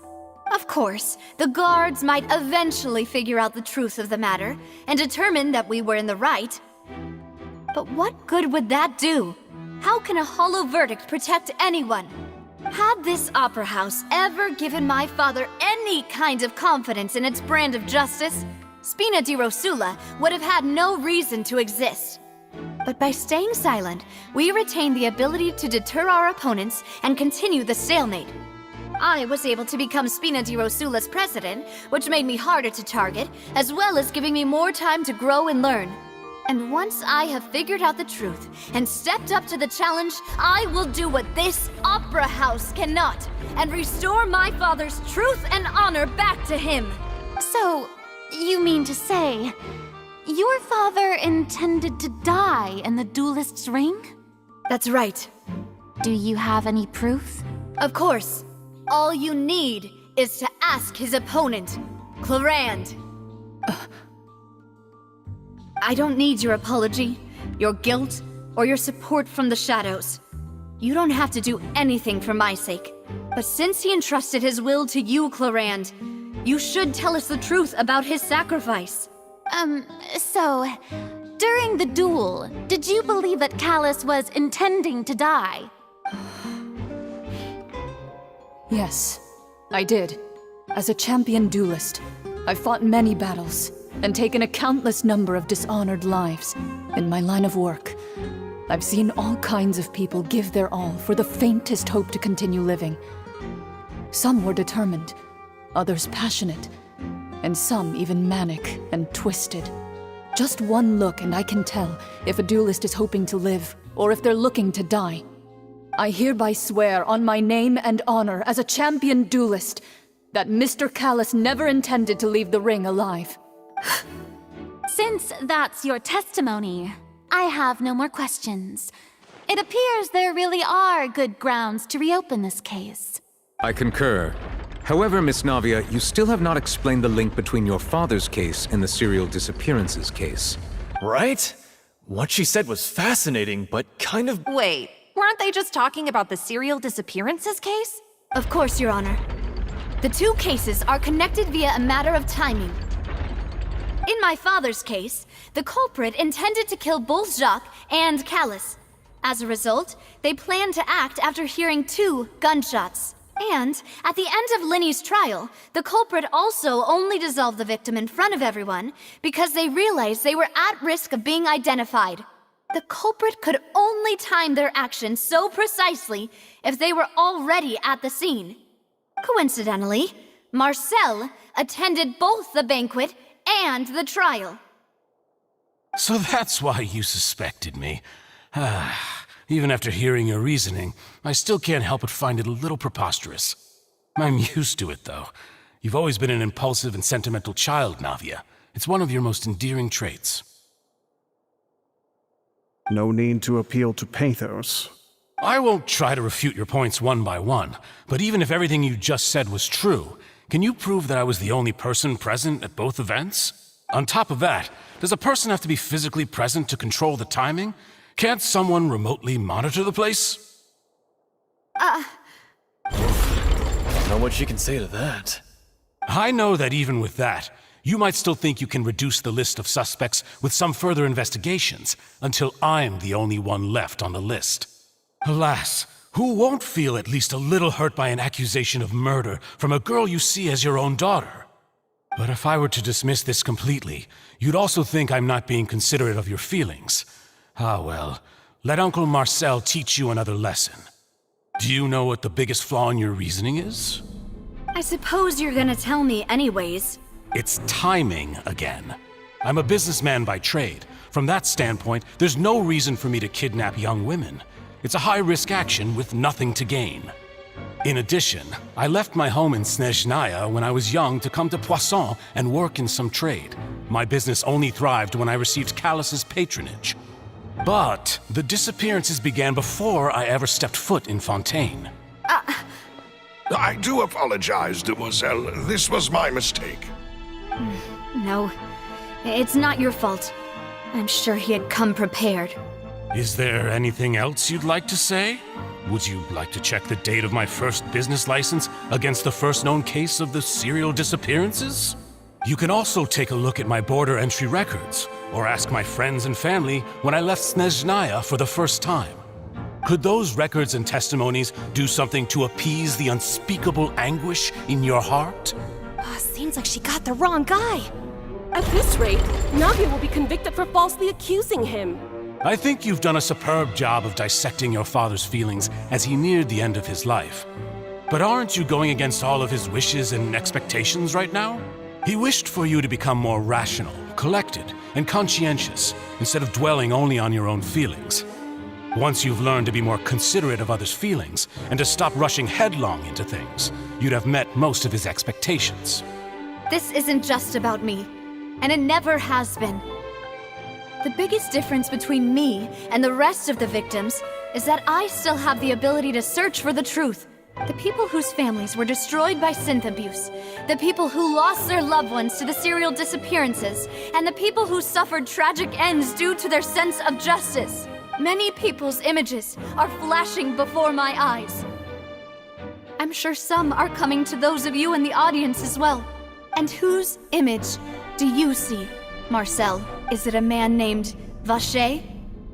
Of course, the guards might eventually figure out the truth of the matter and determine that we were in the right. But what good would that do? How can a hollow verdict protect anyone? Had this opera house ever given my father any kind of confidence in its brand of justice, Spina di Rosula would have had no reason to exist. But by staying silent, we retained the ability to deter our opponents and continue the stalemate. I was able to become Spina di Rosula's president, which made me harder to target, as well as giving me more time to grow and learn. And once I have figured out the truth and stepped up to the challenge, I will do what this opera house cannot, and restore my father's truth and honor back to him. So, you mean to say, your father intended to die in the duelist's ring? That's right. Do you have any proof? Of course. All you need is to ask his opponent, Clarand. I don't need your apology, your guilt, or your support from the shadows. You don't have to do anything for my sake. But since he entrusted his will to you, Clarand, you should tell us the truth about his sacrifice. So, during the duel, did you believe that Callus was intending to die? Yes, I did. As a champion duelist, I've fought many battles and taken a countless number of dishonored lives. In my line of work, I've seen all kinds of people give their all for the faintest hope to continue living. Some were determined, others passionate, and some even manic and twisted. Just one look and I can tell if a duelist is hoping to live or if they're looking to die. I hereby swear on my name and honor as a champion duelist that Mr. Callus never intended to leave the ring alive. Since that's your testimony, I have no more questions. It appears there really are good grounds to reopen this case. I concur. However, Miss Navia, you still have not explained the link between your father's case and the serial disappearances case. Right? What she said was fascinating, but kind of... Wait, weren't they just talking about the serial disappearances case? Of course, Your Honor. The two cases are connected via a matter of timing. In my father's case, the culprit intended to kill both Jacques and Callus. As a result, they planned to act after hearing 2 gunshots. And, at the end of Linny's trial, the culprit also only dissolved the victim in front of everyone because they realized they were at risk of being identified. The culprit could only time their actions so precisely if they were already at the scene. Coincidentally, Marcel attended both the banquet and the trial. So that's why you suspected me. Even after hearing your reasoning, I still can't help but find it a little preposterous. I'm used to it, though. You've always been an impulsive and sentimental child, Navia. It's one of your most endearing traits. No need to appeal to pathos. I won't try to refute your points one by one, but even if everything you just said was true, can you prove that I was the only person present at both events? On top of that, does a person have to be physically present to control the timing? Can't someone remotely monitor the place? I don't know what she can say to that. I know that even with that, you might still think you can reduce the list of suspects with some further investigations, until I'm the only one left on the list. Alas, who won't feel at least a little hurt by an accusation of murder from a girl you see as your own daughter? But if I were to dismiss this completely, you'd also think I'm not being considerate of your feelings. Ah well, let Uncle Marcel teach you another lesson. Do you know what the biggest flaw in your reasoning is? I suppose you're gonna tell me anyways. It's timing again. I'm a businessman by trade. From that standpoint, there's no reason for me to kidnap young women. It's a high-risk action with nothing to gain. In addition, I left my home in Snezhnaya when I was young to come to Poisson and work in some trade. My business only thrived when I received Callus's patronage. But the disappearances began before I ever stepped foot in Fontaine. I do apologize, demoiselle. This was my mistake. No, it's not your fault. I'm sure he had come prepared. Is there anything else you'd like to say? Would you like to check the date of my first business license against the first known case of the serial disappearances? You can also take a look at my border entry records, or ask my friends and family when I left Snezhnaya for the first time. Could those records and testimonies do something to appease the unspeakable anguish in your heart? Seems like she got the wrong guy. At this rate, Navia will be convicted for falsely accusing him. I think you've done a superb job of dissecting your father's feelings as he neared the end of his life. But aren't you going against all of his wishes and expectations right now? He wished for you to become more rational, collected, and conscientious, instead of dwelling only on your own feelings. Once you've learned to be more considerate of others' feelings, and to stop rushing headlong into things, you'd have met most of his expectations. This isn't just about me, and it never has been. The biggest difference between me and the rest of the victims is that I still have the ability to search for the truth. The people whose families were destroyed by synth abuse, the people who lost their loved ones to the serial disappearances, and the people who suffered tragic ends due to their sense of justice. Many people's images are flashing before my eyes. I'm sure some are coming to those of you in the audience as well. And whose image do you see, Marcel? Is it a man named Vacher?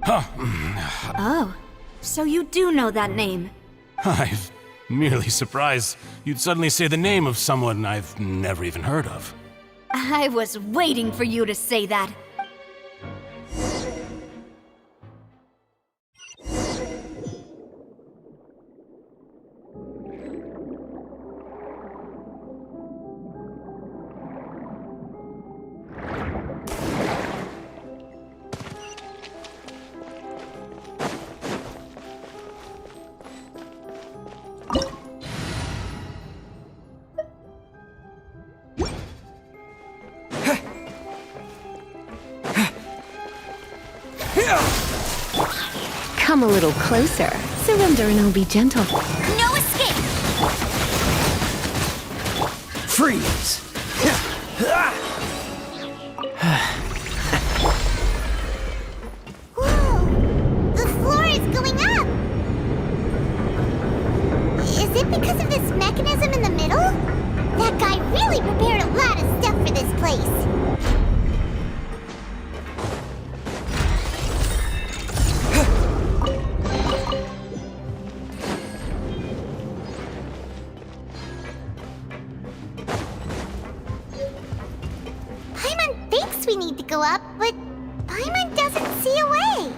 Oh, so you do know that name. I'm merely surprised you'd suddenly say the name of someone I've never even heard of. I was waiting for you to say that. Come a little closer. Surrender and I'll be gentle. No escape! Freeze! Whoa! The floor is going up! Is it because of this mechanism in the middle? That guy really prepared a lot of stuff for this place. Paimon thinks we need to go up, but Paimon doesn't see a way.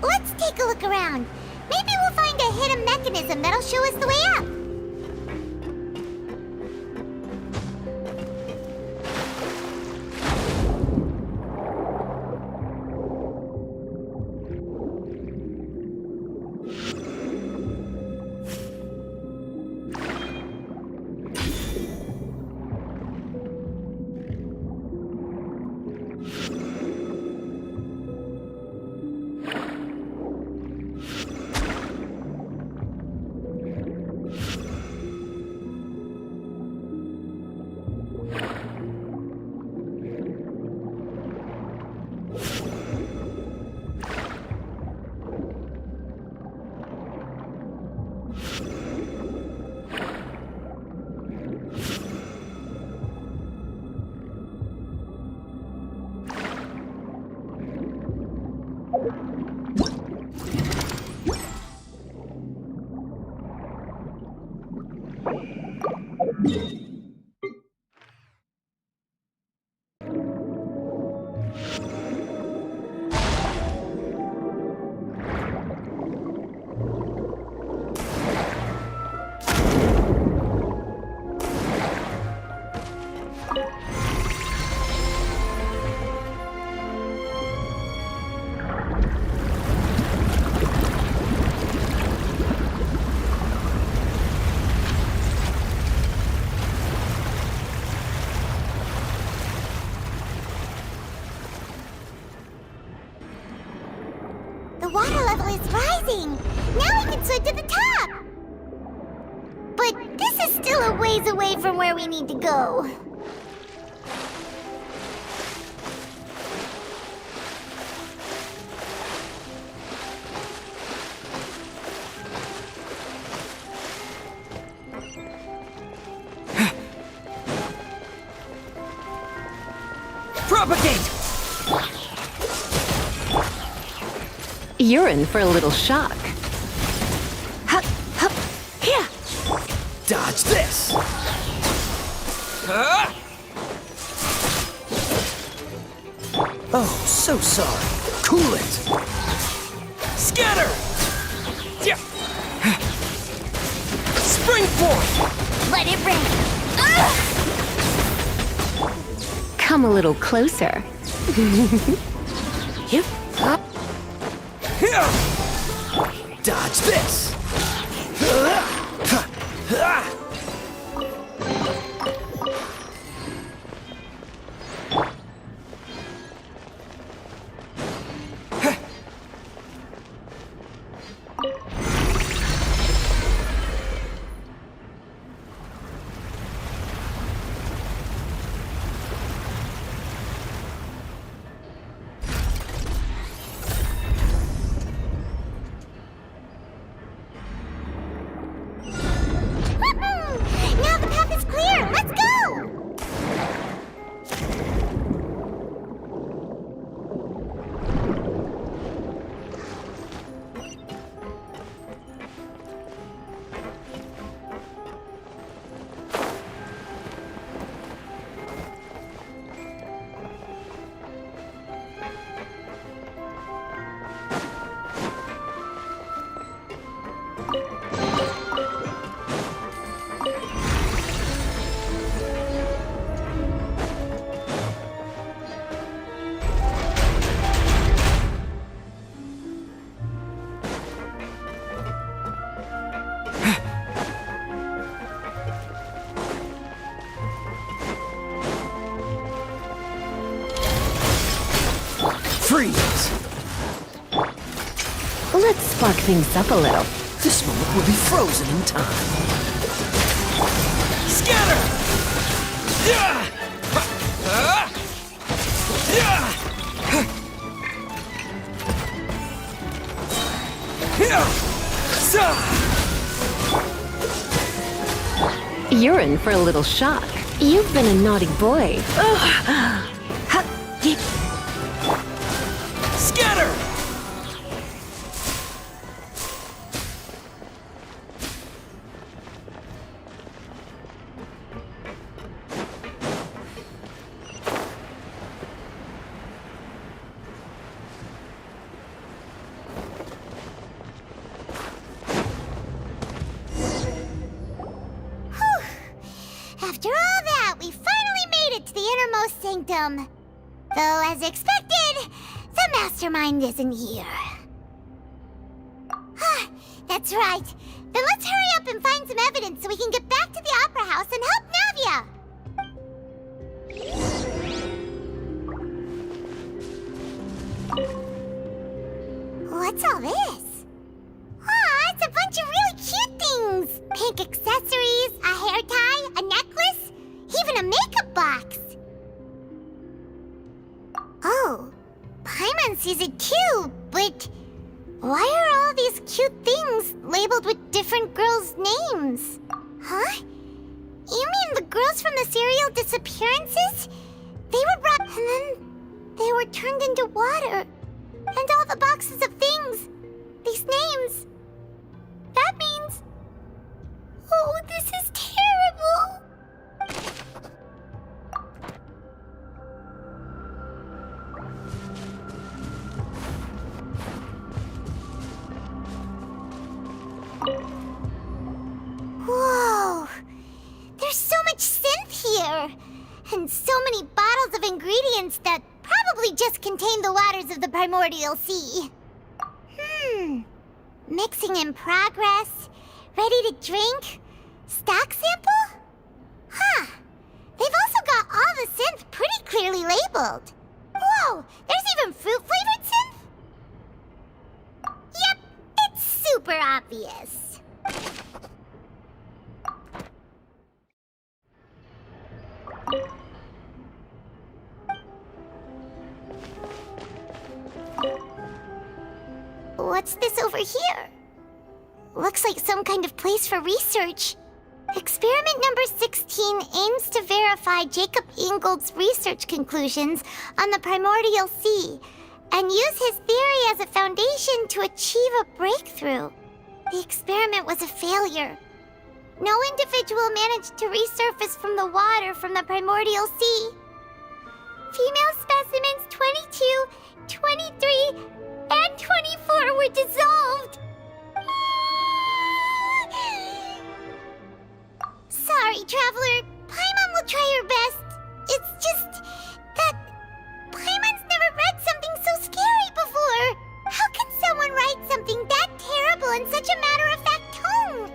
Let's take a look around. Maybe we'll find a hidden mechanism that'll show us the way up. The water level is rising! Now we can swim to the top! But this is still a ways away from where we need to go. Propagate! You're in for a little shock. Hup, hup, here! Dodge this! Oh, so sorry. Cool it! Scatter! Yeah. Springboard! Let it rain! Come a little closer. Yep. Dodge this! spark things up a little. This moment will be frozen in time. Scatter! Yeah! You're in for a little shock. You've been a naughty boy. Scatter! After all that, we finally made it to the innermost sanctum. Though, as expected, the mastermind isn't here. That's right. Then let's hurry up and find some evidence so we can get back to the Opera House and help Navia. What's all this? It's a bunch of really cute things. Pink accessories, a hair tie, a necklace, even a makeup box. Oh, Paimon sees it too, but why are all these cute things labeled with different girls' names? Huh? You mean the girls from the serial disappearances? They were brought and then they were turned into water. And all the boxes of things, these names. That means... Oh, this is terrible! Whoa! There's so much synth here! And so many bottles of ingredients that probably just contain the waters of the primordial sea. Mixing in progress, ready to drink, stock sample? They've also got all the synth pretty clearly labeled. Whoa, there's even fruit-flavored synth? Yep, it's super obvious. What's this over here? Looks like some kind of place for research. Experiment number 16 aims to verify Jacob Ingold's research conclusions on the primordial sea and use his theory as a foundation to achieve a breakthrough. The experiment was a failure. No individual managed to resurface from the water from the primordial sea. Female specimens 22, 23, and 24 were dissolved. Sorry, Traveler. Paimon will try her best. It's just that Paimon's never read something so scary before. How can someone write something that terrible in such a matter-of-fact tone?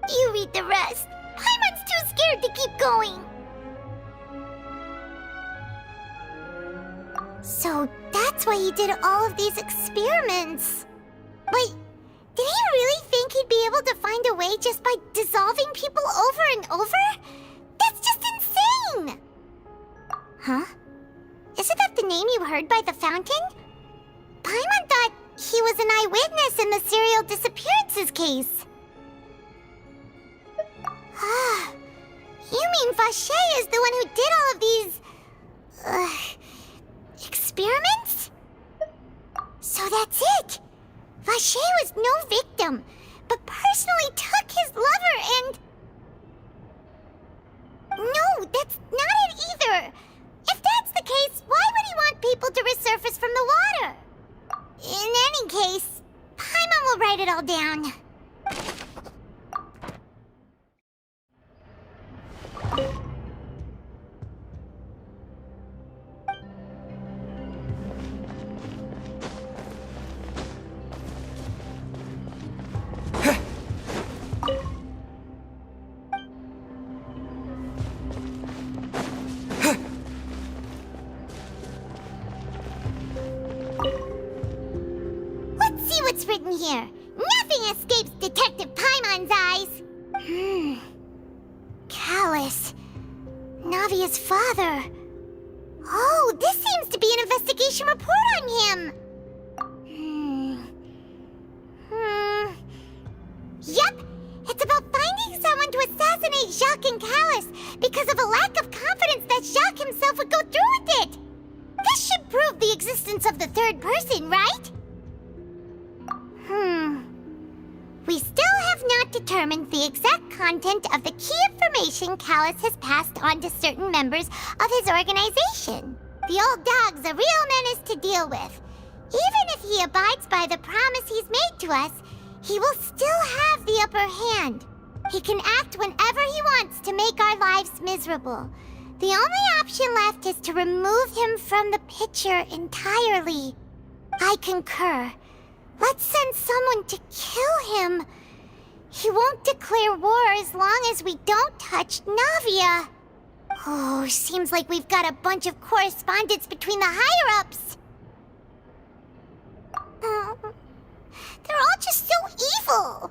You read the rest. Paimon's too scared to keep going. So that's why he did all of these experiments. Wait, did he really think he'd be able to find a way just by dissolving people over and over? That's just insane! Huh? Isn't that the name you heard by the fountain? Paimon thought he was an eyewitness in the serial disappearances case. You mean Vache is the one who did all of these... experiments? So that's it! Vache was no victim, but personally took his lover and... No, that's not it either! If that's the case, why would he want people to resurface from the water? In any case, Paimon will write it all down. Let's see what's written here. Callis. Navia's father. Oh, this seems to be an investigation report on him. Yep, it's about finding someone to assassinate Jacques and Callis because of a lack of confidence that Jacques himself would go through with it. This should prove the existence of the third person, right? We still have not determined the exact content of the key information Callis has passed on to certain members of his organization. The old dog's a real menace to deal with. Even if he abides by the promise he's made to us, he will still have the upper hand. He can act whenever he wants to make our lives miserable. The only option left is to remove him from the picture entirely. I concur. Let's send someone to kill him. He won't declare war as long as we don't touch Navia. Oh, seems like we've got a bunch of correspondence between the higher-ups. They're all just so evil.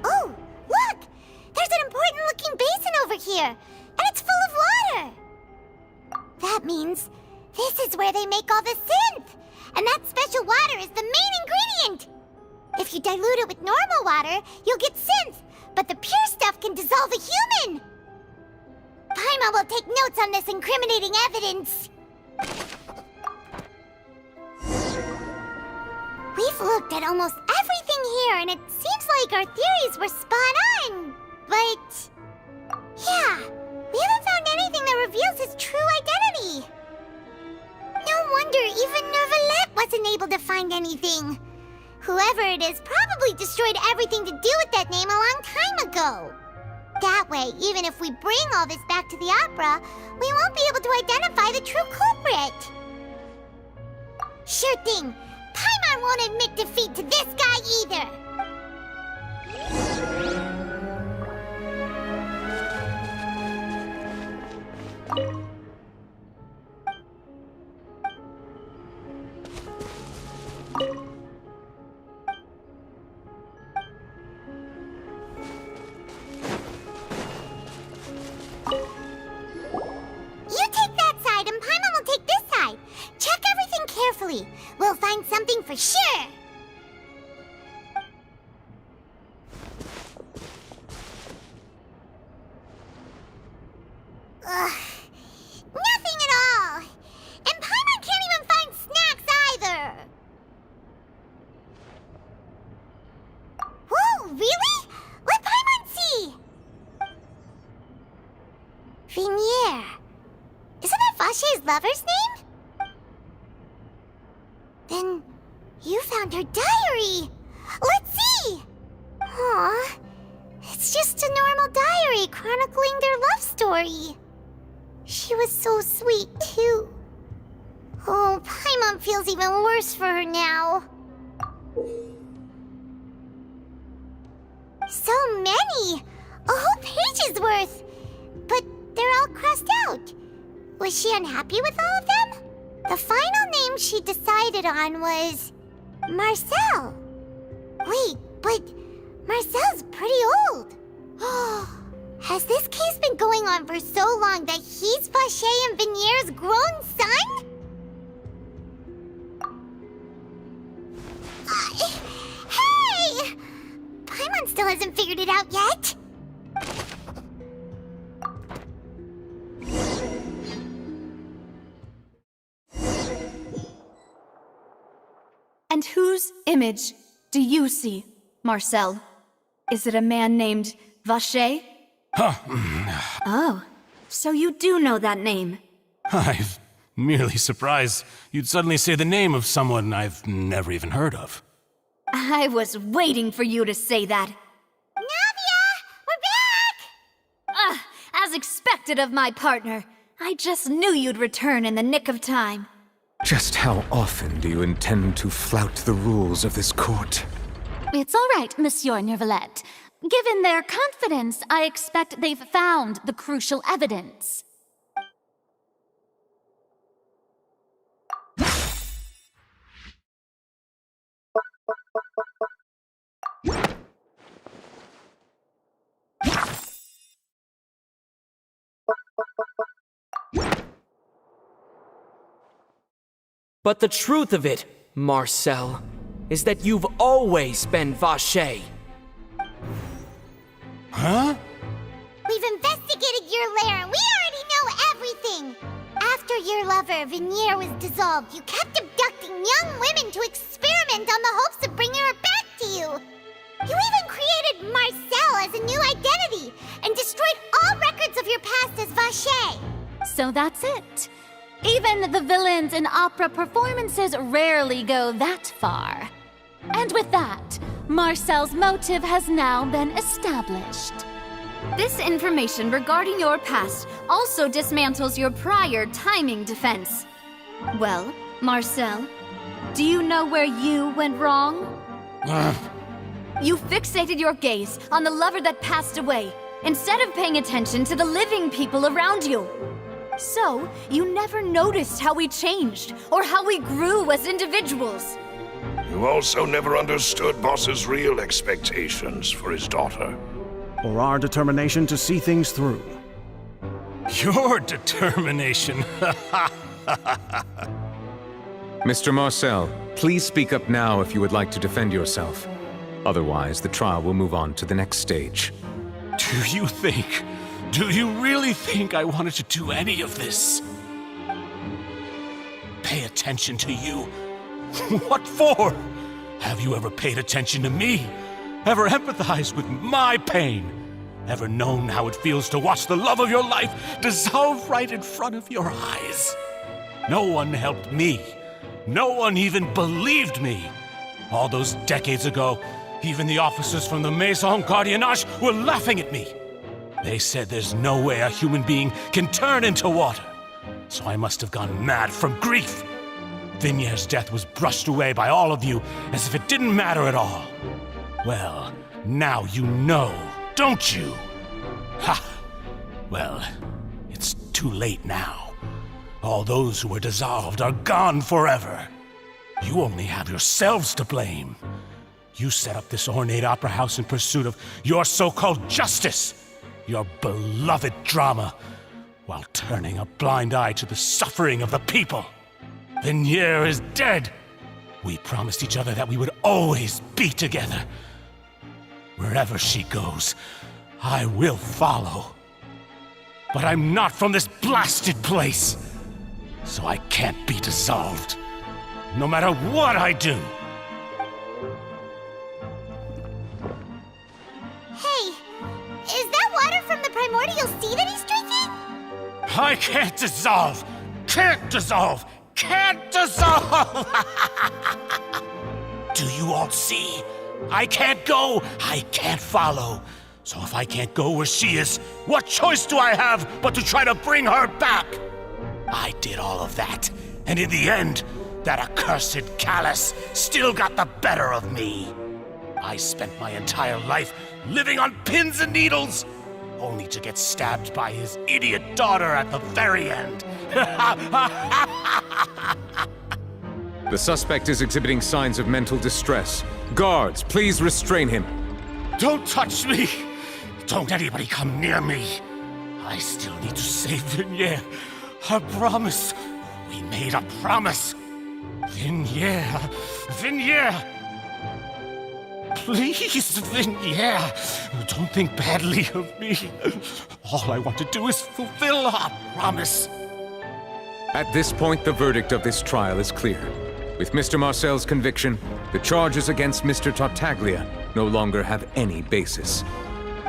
Oh, look! There's an important-looking basin over here, and it's full of water. That means this is where they make all the synth, and that special water is the main ingredient. If you dilute it with normal water, you'll get synth, but the pure stuff can dissolve a human. Paimon will take notes on this incriminating evidence. We've looked at almost everything here, and it seems like our theories were spot on. But yeah, we haven't found anything that reveals his true identity. No wonder even Neuvillette wasn't able to find anything. Whoever it is probably destroyed everything to do with that name a long time ago. That way, even if we bring all this back to the opera, we won't be able to identify the true culprit. Sure thing. Paimon won't admit defeat to this guy either. You take that side and Paimon will take this side. Check everything carefully. We'll find something for sure. Ugh. Nothing at all. And Paimon can't even find snacks either. Whoa, really? Let Paimon see. Vinier. Isn't that Vache's lover's name? Then you found her diary. Let's see. Aw, it's just a normal diary chronicling their love story. She was so sweet, too. Oh, Paimon feels even worse for her now. So many! A whole page's worth! But they're all crossed out. Was she unhappy with all of them? The final name she decided on was Marcel. Wait, but Marcel's pretty old. Has this case been going on for so long that he's Vache and Vinier's grown son? Hey! Paimon still hasn't figured it out yet. And whose image do you see, Marcel? Is it a man named Vache? Oh, so you do know that name. I'm merely surprised you'd suddenly say the name of someone I've never even heard of. I was waiting for you to say that. Navia! We're back! As expected of my partner. I just knew you'd return in the nick of time. Just how often do you intend to flout the rules of this court? It's all right, Monsieur Neuvillette. Given their confidence, I expect they've found the crucial evidence. But the truth of it, Marcel, is that you've always been Vache. Huh? We've investigated your lair and we already know everything! After your lover, Vinier, was dissolved, you kept abducting young women to experiment on the hopes of bringing her back to you! You even created Marcel as a new identity and destroyed all records of your past as Vache! So that's it. Even the villains in opera performances rarely go that far. And with that, Marcel's motive has now been established. This information regarding your past also dismantles your prior timing defense. Well, Marcel, do you know where you went wrong? You fixated your gaze on the lover that passed away, instead of paying attention to the living people around you. So, you never noticed how we changed, or how we grew as individuals. You also never understood Boss's real expectations for his daughter. Or our determination to see things through. Your determination. Mr. Marcel, please speak up now if you would like to defend yourself. Otherwise, the trial will move on to the next stage. Do you really think I wanted to do any of this? Pay attention to you? What for? Have you ever paid attention to me? Ever empathized with my pain? Ever known how it feels to watch the love of your life dissolve right in front of your eyes? No one helped me. No one even believed me. All those decades ago, even the officers from the Maison Gardiennage were laughing at me. They said there's no way a human being can turn into water. So I must have gone mad from grief. Vinier's death was brushed away by all of you as if it didn't matter at all. Well, now you know, don't you? Ha! Well, it's too late now. All those who were dissolved are gone forever. You only have yourselves to blame. You set up this ornate opera house in pursuit of your so-called justice. Your beloved drama, while turning a blind eye to the suffering of the people. Vinier is dead. We promised each other that we would always be together. Wherever she goes, I will follow. But I'm not from this blasted place, so I can't be dissolved, no matter what I do. Hey, is that water from the primordial sea that he's drinking? I can't dissolve! Can't dissolve! Can't dissolve! Do you all see? I can't go, I can't follow. So if I can't go where she is, what choice do I have but to try to bring her back? I did all of that, and in the end, that accursed Callus still got the better of me. I spent my entire life living on pins and needles, only to get stabbed by his idiot daughter at the very end. The suspect is exhibiting signs of mental distress. Guards, please restrain him. Don't touch me! Don't anybody come near me! I still need to save Vinier. A promise. We made a promise. Vinier. Vinier! Please, Vinier, don't think badly of me. All I want to do is fulfill our promise. At this point, the verdict of this trial is clear. With Mr. Marcel's conviction, the charges against Mr. Tartaglia no longer have any basis.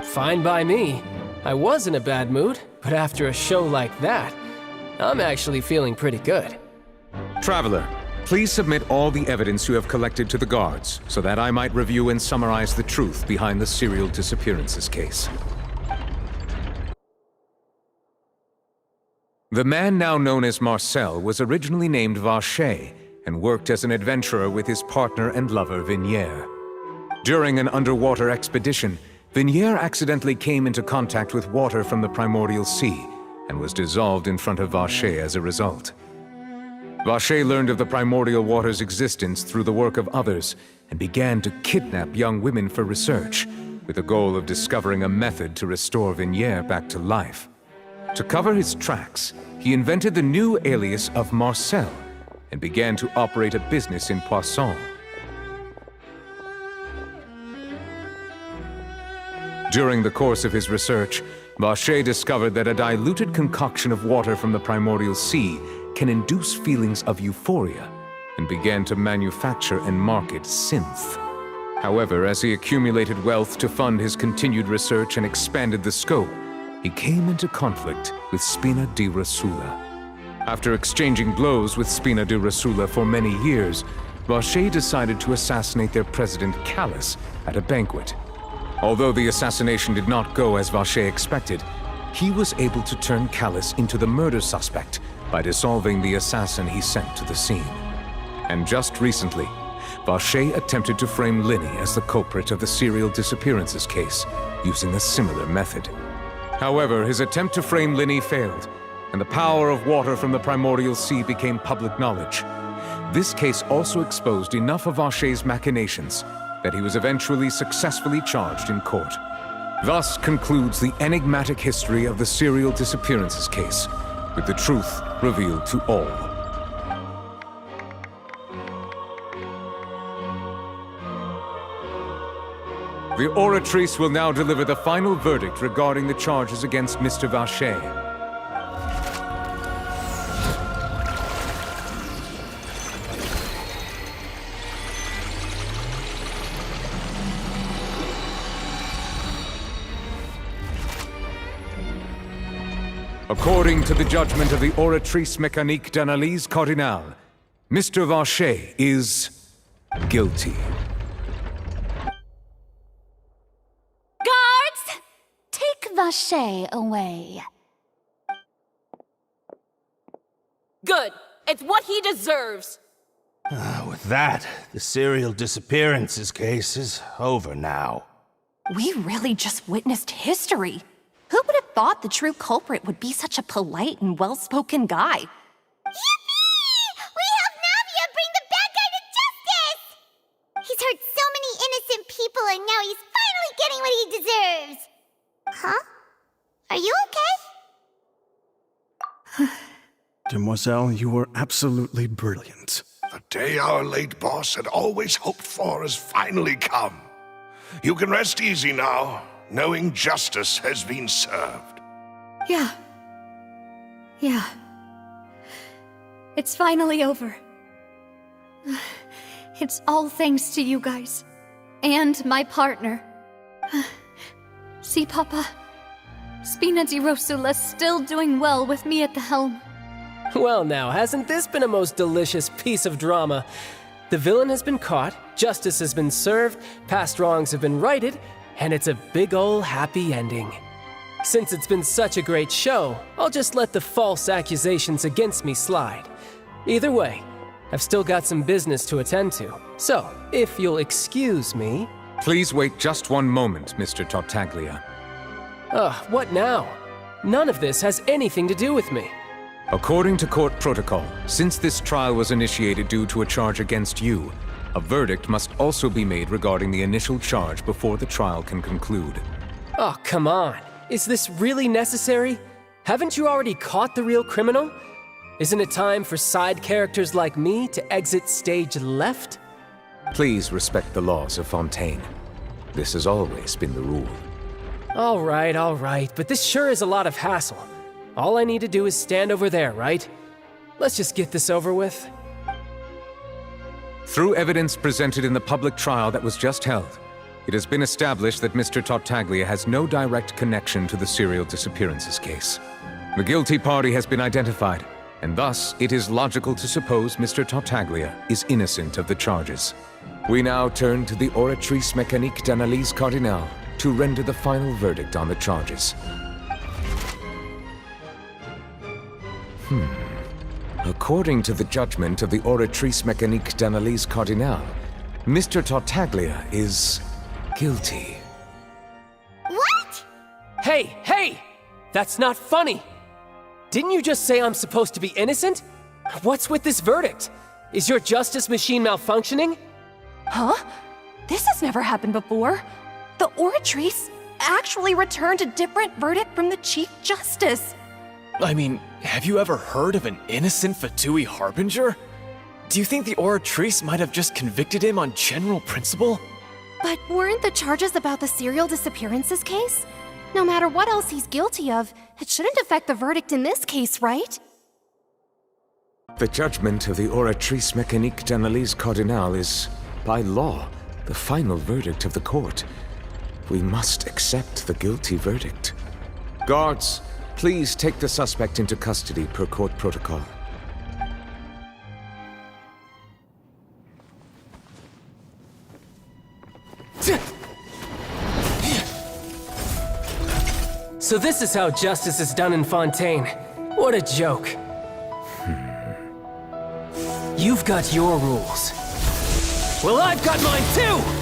Fine by me. I was in a bad mood, but after a show like that, I'm actually feeling pretty good. Traveler, please submit all the evidence you have collected to the guards, so that I might review and summarize the truth behind the serial disappearances case. The man now known as Marcel was originally named Vache and worked as an adventurer with his partner and lover Vinier. During an underwater expedition, Vinier accidentally came into contact with water from the primordial sea and was dissolved in front of Vache as a result. Vache learned of the primordial water's existence through the work of others and began to kidnap young women for research, with the goal of discovering a method to restore Vinier back to life. To cover his tracks, he invented the new alias of Marcel and began to operate a business in Poisson. During the course of his research, Vacher discovered that a diluted concoction of water from the primordial sea can induce feelings of euphoria, and began to manufacture and market synth. However, as he accumulated wealth to fund his continued research and expanded the scope, he came into conflict with Spina di Rosula. After exchanging blows with Spina di Rosula for many years, Vacher decided to assassinate their president Callus at a banquet. Although the assassination did not go as Vacher expected, he was able to turn Callus into the murder suspect by dissolving the assassin he sent to the scene. And just recently, Vacher attempted to frame Linny as the culprit of the serial disappearances case, using a similar method. However, his attempt to frame Linny failed, and the power of water from the primordial sea became public knowledge. This case also exposed enough of Vacher's machinations that he was eventually successfully charged in court. Thus concludes the enigmatic history of the serial disappearances case, with the truth revealed to all. The Oratrice will now deliver the final verdict regarding the charges against Mr. Vacher. According to the judgment of the Oratrice Mécanique d'Analyse Cardinale, Mr. Vacher is guilty. Guards! Take Vacher away. Good. It's what he deserves. With that, the serial disappearances case is over now. We really just witnessed history. Who would have thought the true culprit would be such a polite and well-spoken guy? Yippee! We helped Navia bring the bad guy to justice! He's hurt so many innocent people and now he's finally getting what he deserves! Huh? Are you okay? Demoiselle, you were absolutely brilliant. The day our late boss had always hoped for has finally come. You can rest easy now, knowing justice has been served. Yeah. It's finally over. It's all thanks to you guys. And my partner. See, Papa? Spina di Rosula's still doing well with me at the helm. Well now, hasn't this been a most delicious piece of drama? The villain has been caught, justice has been served, past wrongs have been righted, and it's a big ol' happy ending. Since it's been such a great show, I'll just let the false accusations against me slide. Either way, I've still got some business to attend to. So, if you'll excuse me... Please wait just one moment, Mr. Tartaglia. What now? None of this has anything to do with me. According to court protocol, since this trial was initiated due to a charge against you, a verdict must also be made regarding the initial charge before the trial can conclude. Oh, come on. Is this really necessary? Haven't you already caught the real criminal? Isn't it time for side characters like me to exit stage left? Please respect the laws of Fontaine. This has always been the rule. All right, but this sure is a lot of hassle. All I need to do is stand over there, right? Let's just get this over with. Through evidence presented in the public trial that was just held, it has been established that Mr. Tartaglia has no direct connection to the serial disappearances case. The guilty party has been identified, and thus it is logical to suppose Mr. Tartaglia is innocent of the charges. We now turn to the Oratrice Mécanique d'Analyse Cardinale to render the final verdict on the charges. According to the judgment of the Oratrice Mécanique d'Analyse Cardinale, Mr. Tartaglia is guilty. What? Hey! That's not funny! Didn't you just say I'm supposed to be innocent? What's with this verdict? Is your justice machine malfunctioning? Huh? This has never happened before. The Oratrice actually returned a different verdict from the Chief Justice. I mean, have you ever heard of an innocent Fatui Harbinger? Do you think the Oratrice might have just convicted him on general principle? But weren't the charges about the serial disappearances case? No matter what else he's guilty of, it shouldn't affect the verdict in this case, right? The judgment of the Oratrice Mécanique d'Analyse Cardinal is, by law, the final verdict of the court. We must accept the guilty verdict. Guards, please take the suspect into custody per court protocol. So this is how justice is done in Fontaine. What a joke. You've got your rules. Well, I've got mine too!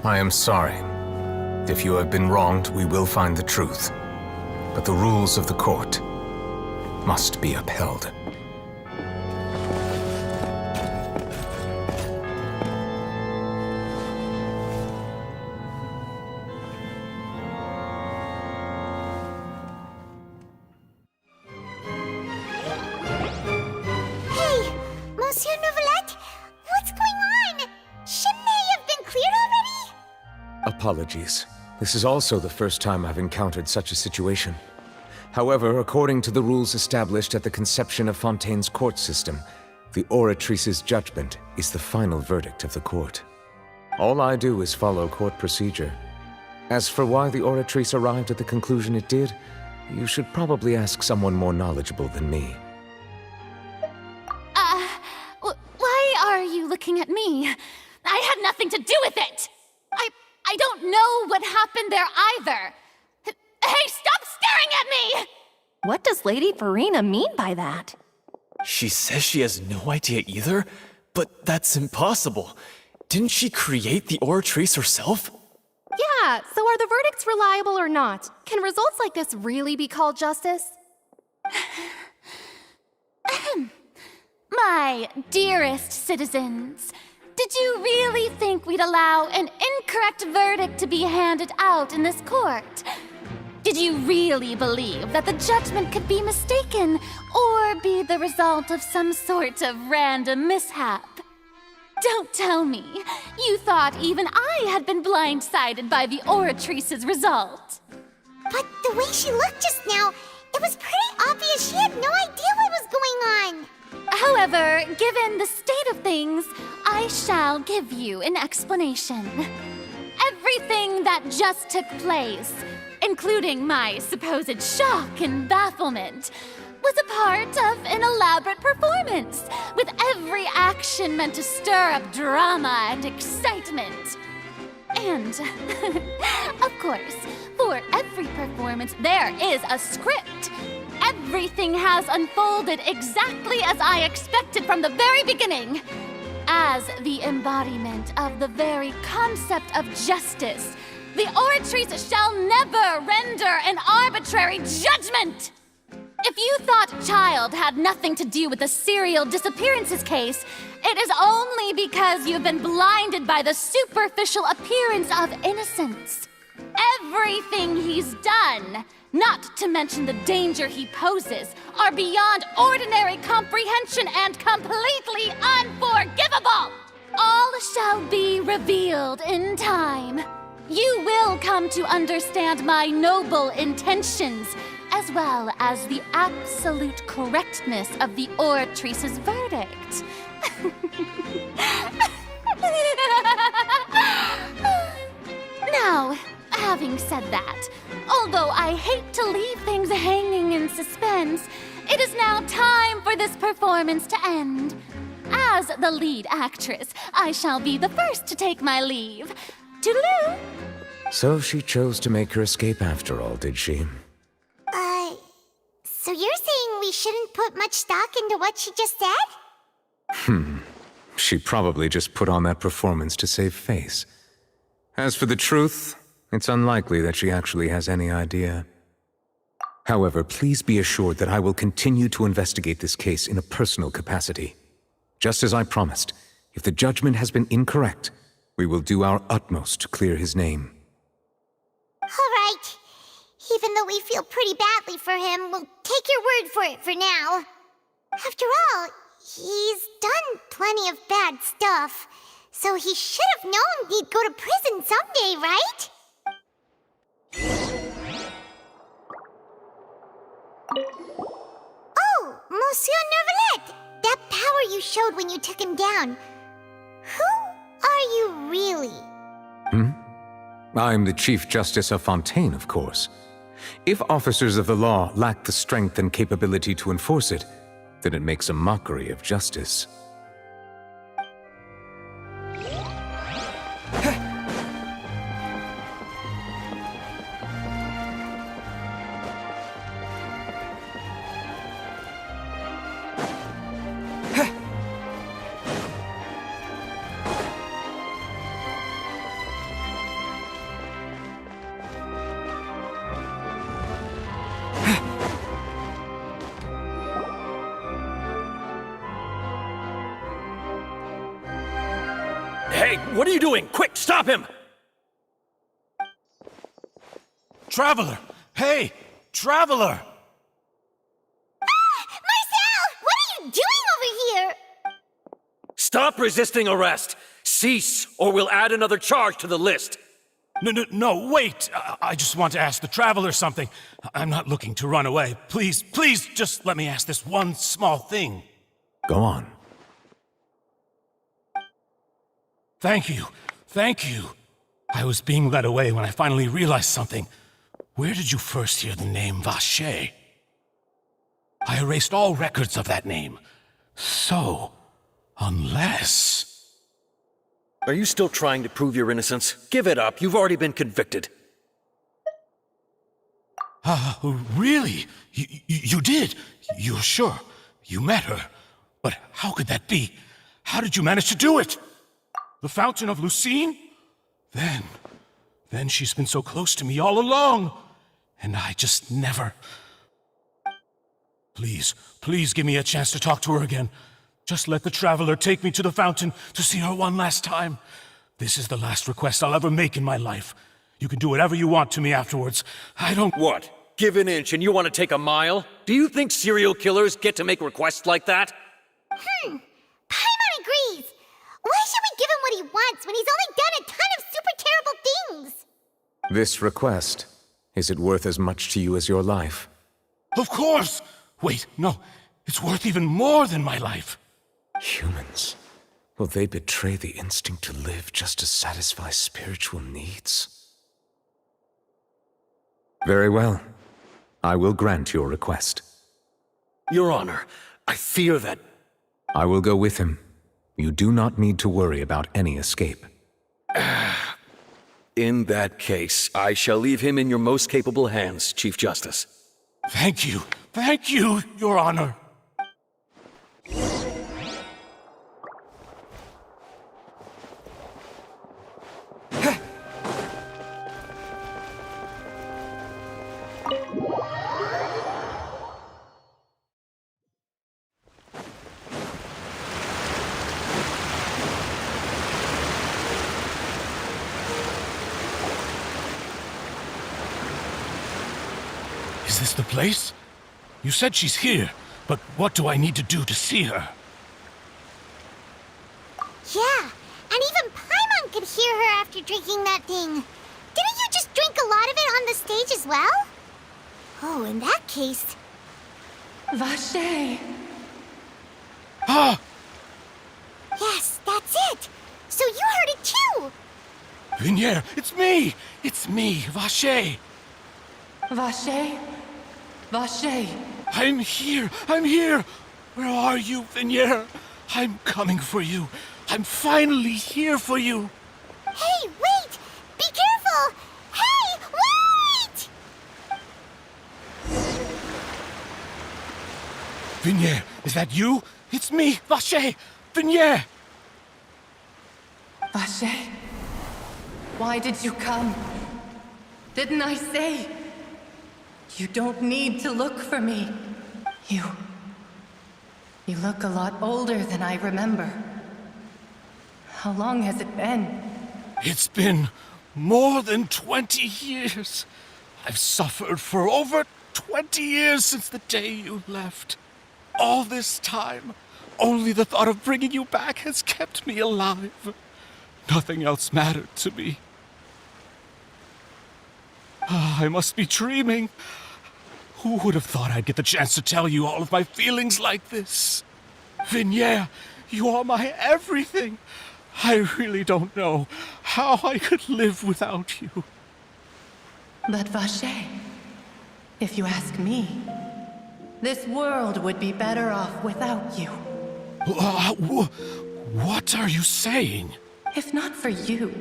I am sorry. If you have been wronged, we will find the truth. But the rules of the court must be upheld. Hey, Monsieur Novelette, what's going on? Shouldn't they have been cleared already? Apologies. This is also the first time I've encountered such a situation. However, according to the rules established at the conception of Fontaine's court system, the Oratrice's judgment is the final verdict of the court. All I do is follow court procedure. As for why the Oratrice arrived at the conclusion it did, you should probably ask someone more knowledgeable than me. Why are you looking at me? I had nothing to do with it! I don't know what happened there either! Hey, stop staring at me! What does Lady Farina mean by that? She says she has no idea either, but that's impossible. Didn't she create the Oratrice herself? Yeah, so are the verdicts reliable or not? Can results like this really be called justice? My dearest citizens, did you really think we'd allow an incorrect verdict to be handed out in this court? Did you really believe that the judgment could be mistaken or be the result of some sort of random mishap? Don't tell me you thought even I had been blindsided by the Oratrice's result. But the way she looked just now, it was pretty obvious she had no idea what was going on. However, given the state of things, I shall give you an explanation. Everything that just took place, including my supposed shock and bafflement, was a part of an elaborate performance, with every action meant to stir up drama and excitement. And, of course, for every performance, there is a script. Everything has unfolded exactly as I expected from the very beginning. As the embodiment of the very concept of justice, the Oratrice shall never render an arbitrary judgment! If you thought Child had nothing to do with the serial disappearances case, it is only because you've been blinded by the superficial appearance of innocence. Everything he's done, not to mention the danger he poses, are beyond ordinary comprehension and completely unforgivable! All shall be revealed in time. You will come to understand my noble intentions, as well as the absolute correctness of the Oratrice's verdict. Now, having said that, although I hate to leave things hanging in suspense, it is now time for this performance to end. As the lead actress, I shall be the first to take my leave. Toodaloo! So she chose to make her escape after all, did she? So you're saying we shouldn't put much stock into what she just said? She probably just put on that performance to save face. As for the truth, it's unlikely that she actually has any idea. However, please be assured that I will continue to investigate this case in a personal capacity. Just as I promised, if the judgment has been incorrect, we will do our utmost to clear his name. All right. Even though we feel pretty badly for him, we'll take your word for it for now. After all, he's done plenty of bad stuff, so he should have known he'd go to prison someday, right? Oh, Monsieur Nervalet! That power you showed when you took him down. Who are you really? I'm the Chief Justice of Fontaine, of course. If officers of the law lack the strength and capability to enforce it, then it makes a mockery of justice. Hey, what are you doing? Quick, stop him! Traveler! Hey! Traveler! Marcel! What are you doing over here? Stop resisting arrest! Cease, or we'll add another charge to the list! No, wait! I just want to ask the Traveler something. I'm not looking to run away. Please, just let me ask this one small thing. Go on. Thank you. I was being led away when I finally realized something. Where did you first hear the name Vacher? I erased all records of that name. So, unless... Are you still trying to prove your innocence? Give it up. You've already been convicted. Really? You did? You're sure? You met her? But how could that be? How did you manage to do it? The Fountain of Lucine? Then she's been so close to me all along. And I just never... Please give me a chance to talk to her again. Just let the Traveler take me to the fountain to see her one last time. This is the last request I'll ever make in my life. You can do whatever you want to me afterwards. I don't... What? Give an inch and you want to take a mile? Do you think serial killers get to make requests like that? Paimon agrees. Why should we give him what he wants when he's only done a ton of super terrible things? This request, is it worth as much to you as your life? Of course! Wait, no. It's worth even more than my life. Humans. Will they betray the instinct to live just to satisfy spiritual needs? Very well. I will grant your request. Your Honor, I fear that... I will go with him. You do not need to worry about any escape. In that case, I shall leave him in your most capable hands, Chief Justice. Thank you, Your Honor. Is this the place? You said she's here, but what do I need to do to see her? Yeah, and even Paimon could hear her after drinking that thing. Didn't you just drink a lot of it on the stage as well? Oh, in that case... Vacher! Ah! Yes, that's it! So you heard it too! Vinier, it's me! It's me, Vacher! Vacher? Vacher, I'm here! I'm here! Where are you, Vignier? I'm coming for you. I'm finally here for you. Hey, wait! Be careful! Hey, wait! Vignier, is that you? It's me, Vacher! Vignier! Vacher, why did you come? Didn't I say? You don't need to look for me. You look a lot older than I remember. How long has it been? It's been more than 20 years. I've suffered for over 20 years since the day you left. All this time, only the thought of bringing you back has kept me alive. Nothing else mattered to me. I must be dreaming. Who would have thought I'd get the chance to tell you all of my feelings like this? Vignier, you are my everything. I really don't know how I could live without you. But Vacher, if you ask me, this world would be better off without you. What are you saying? If not for you,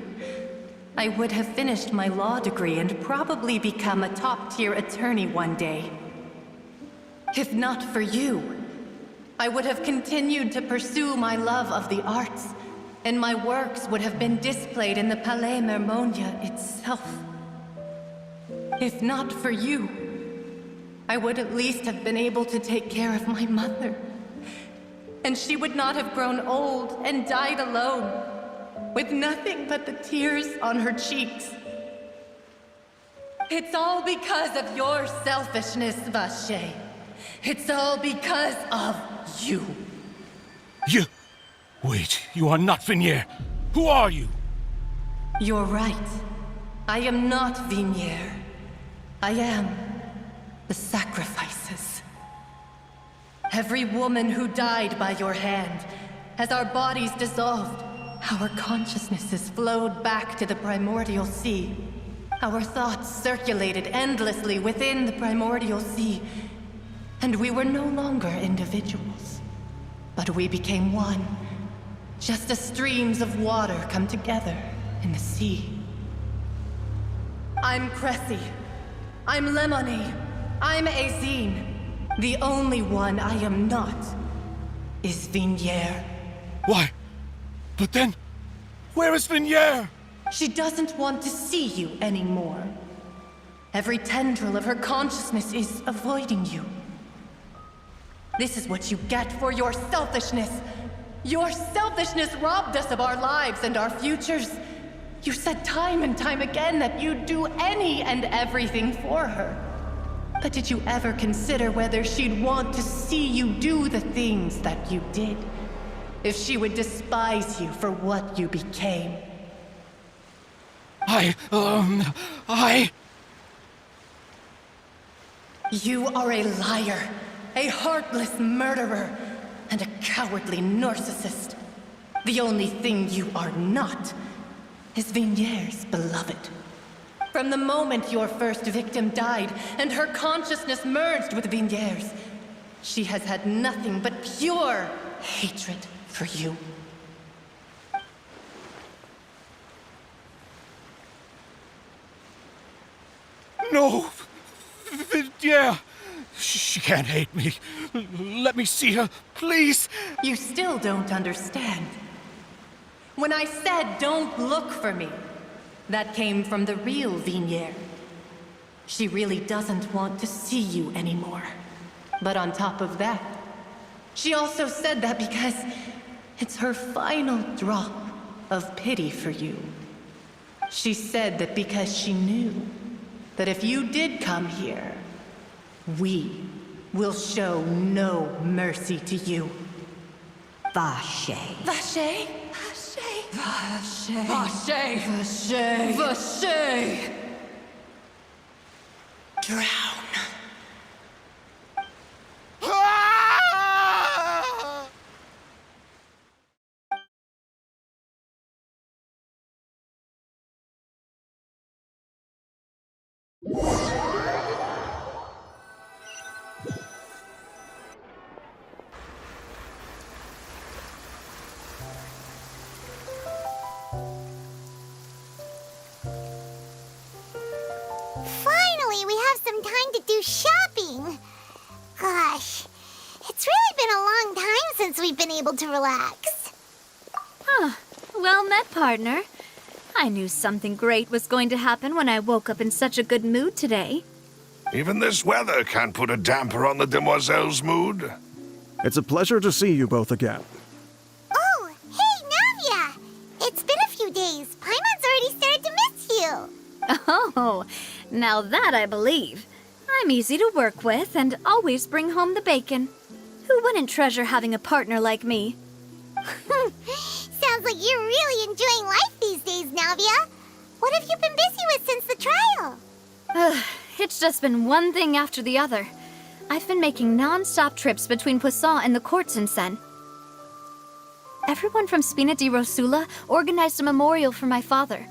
I would have finished my law degree and probably become a top-tier attorney one day. If not for you, I would have continued to pursue my love of the arts, and my works would have been displayed in the Palais Mermonia itself. If not for you, I would at least have been able to take care of my mother. And she would not have grown old and died alone, with nothing but the tears on her cheeks. It's all because of your selfishness, Vacher. It's all because of you. You... Wait, you are not Vignier. Who are you? You're right. I am not Vignier. I am the sacrifices. Every woman who died by your hand, as our bodies dissolved, our consciousnesses flowed back to the primordial sea. Our thoughts circulated endlessly within the primordial sea, and we were no longer individuals, but we became one, just as streams of water come together in the sea. I'm Cressy. I'm Lemony. I'm Azine. The only one I am not is Vignier. Why? But then, where is Vignier? She doesn't want to see you anymore. Every tendril of her consciousness is avoiding you. This is what you get for your selfishness. Your selfishness robbed us of our lives and our futures. You said time and time again that you'd do any and everything for her. But did you ever consider whether she'd want to see you do the things that you did? If she would despise you for what you became? You are a liar, a heartless murderer, and a cowardly narcissist. The only thing you are not is Vignier's beloved. From the moment your first victim died and her consciousness merged with Vignier's, she has had nothing but pure hatred for you. No! Yeah! She can't hate me. Let me see her, please! You still don't understand. When I said don't look for me, that came from the real Vignier. She really doesn't want to see you anymore. But on top of that, she also said that because it's her final drop of pity for you. She said that because she knew that if you did come here, we will show no mercy to you. Vacher. Vacher? Vacher. Vacher. Vacher. Vacher. Drown. do shopping. Gosh, it's really been a long time since we've been able to relax. Huh. Well met, partner. I knew something great was going to happen when I woke up in such a good mood today. Even this weather can't put a damper on the demoiselle's mood. It's a pleasure to see you both again. Oh, hey, Navia! It's been a few days. Paimon's already started to miss you. Oh, now that I believe. I'm easy to work with and always bring home the bacon. Who wouldn't treasure having a partner like me? Sounds like you're really enjoying life these days, Navia. What have you been busy with since the trial? It's just been one thing after the other. I've been making non-stop trips between Poisson and the court since then. Everyone from Spina di Rosula organized a memorial for my father.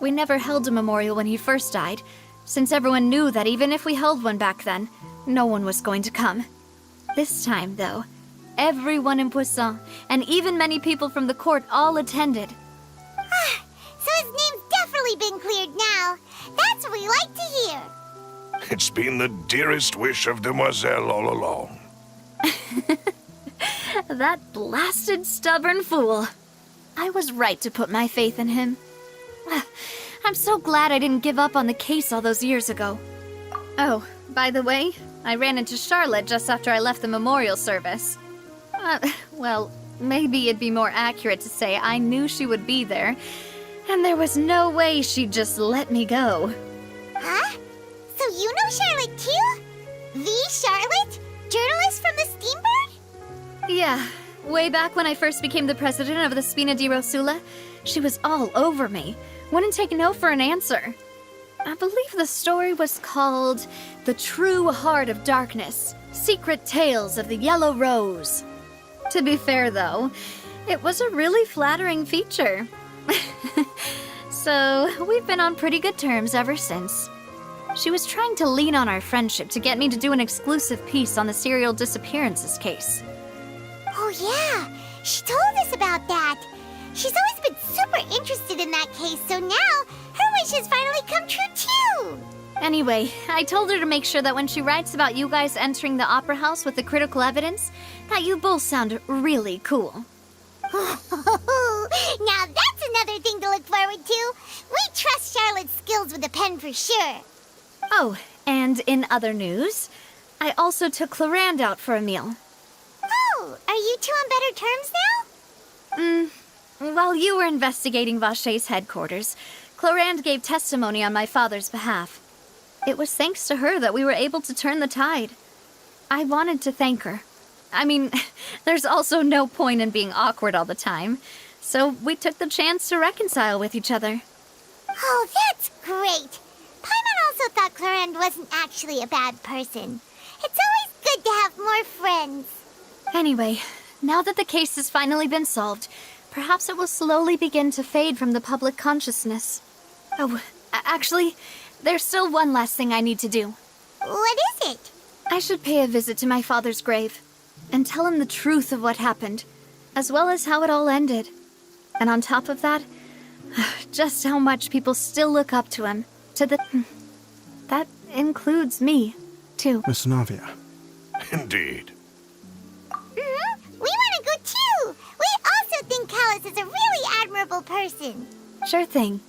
We never held a memorial when he first died, since everyone knew that even if we held one back then, no one was going to come. This time, though, everyone in Poisson, and even many people from the court, all attended. So his name's definitely been cleared now. That's what we like to hear. It's been the dearest wish of Demoiselle all along. That blasted stubborn fool. I was right to put my faith in him. I'm so glad I didn't give up on the case all those years ago. Oh, by the way, I ran into Charlotte just after I left the memorial service. Well, maybe it'd be more accurate to say I knew she would be there, and there was no way she'd just let me go. Huh? So you know Charlotte too? The Charlotte? Journalist from the Steambird? Yeah, way back when I first became the president of the Spina di Rosula, she was all over me. Wouldn't take no for an answer. I believe the story was called The True Heart of Darkness, Secret Tales of the Yellow Rose. To be fair, though, it was a really flattering feature. So, we've been on pretty good terms ever since. She was trying to lean on our friendship to get me to do an exclusive piece on the serial disappearances case. Oh yeah, she told us about that. She's always been super interested in that case, so now her wish has finally come true too. Anyway, I told her to make sure that when she writes about you guys entering the opera house with the critical evidence, that you both sound really cool. Now that's another thing to look forward to. We trust Charlotte's skills with a pen for sure. Oh, and in other news, I also took Clorand out for a meal. Oh, are you two on better terms now? While you were investigating Vaché's headquarters, Clorand gave testimony on my father's behalf. It was thanks to her that we were able to turn the tide. I wanted to thank her. I mean, there's also no point in being awkward all the time, so we took the chance to reconcile with each other. Oh, that's great. Paimon also thought Clorand wasn't actually a bad person. It's always good to have more friends. Anyway, now that the case has finally been solved, perhaps it will slowly begin to fade from the public consciousness. Oh, actually, there's still one last thing I need to do. What is it? I should pay a visit to my father's grave and tell him the truth of what happened, as well as how it all ended. And on top of that, just how much people still look up to him. That includes me, too. Miss Navia. Indeed. We want to go too! We also think Callus is a really admirable person. Sure thing.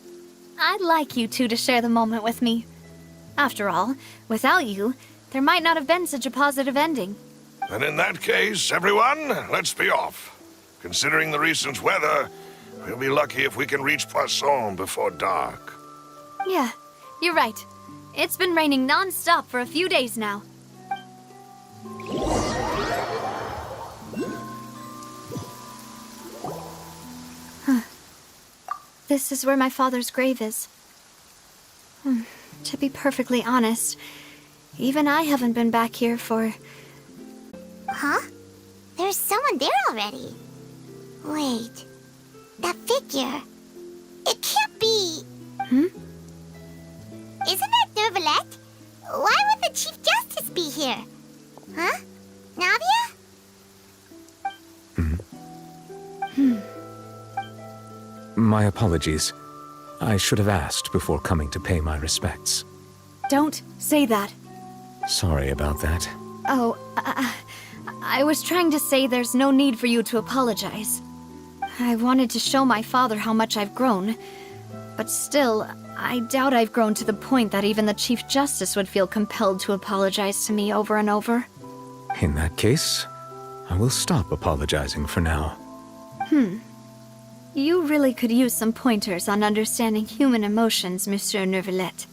I'd like you two to share the moment with me. After all, without you, there might not have been such a positive ending. And in that case, everyone, let's be off. Considering the recent weather, we'll be lucky if we can reach Poisson before dark. Yeah, you're right. It's been raining non-stop for a few days now. This is where my father's grave is. To be perfectly honest, even I haven't been back here for... Huh? There's someone there already. Wait. That figure. It can't be... Isn't that Nervalette? Why would the Chief Justice be here? Huh? Navia? My apologies. I should have asked before coming to pay my respects. Don't say that. Sorry about that. Oh, I was trying to say there's no need for you to apologize. I wanted to show my father how much I've grown, but still, I doubt I've grown to the point that even the Chief Justice would feel compelled to apologize to me over and over. In that case, I will stop apologizing for now. You really could use some pointers on understanding human emotions, Monsieur Neuvillette.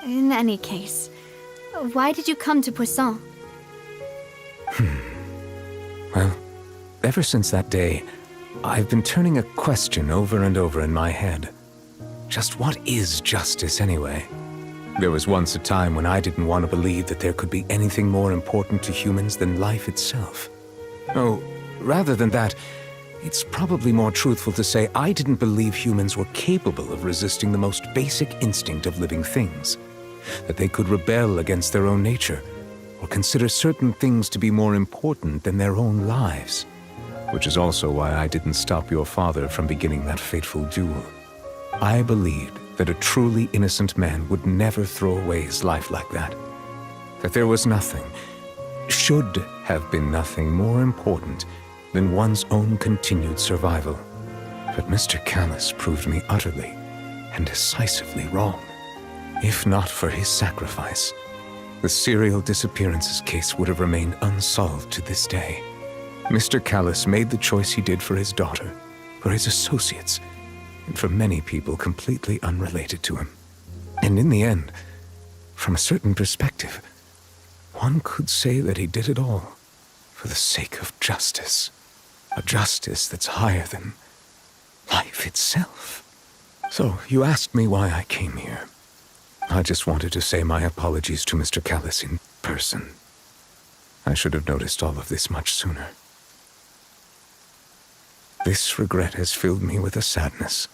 In any case, why did you come to Poisson? Well, ever since that day, I've been turning a question over and over in my head. Just what is justice anyway? There was once a time when I didn't want to believe that there could be anything more important to humans than life itself. Oh, rather than that, it's probably more truthful to say I didn't believe humans were capable of resisting the most basic instinct of living things. That they could rebel against their own nature, or consider certain things to be more important than their own lives. Which is also why I didn't stop your father from beginning that fateful duel. I believed that a truly innocent man would never throw away his life like that. That there was nothing, should have been nothing more important than one's own continued survival. But Mr. Callus proved me utterly and decisively wrong. If not for his sacrifice, the serial disappearances case would have remained unsolved to this day. Mr. Callus made the choice he did for his daughter, for his associates, and for many people completely unrelated to him. And in the end, from a certain perspective, one could say that he did it all for the sake of justice. A justice that's higher than life itself. So, you asked me why I came here. I just wanted to say my apologies to Mr. Callus in person. I should have noticed all of this much sooner. This regret has filled me with a sadness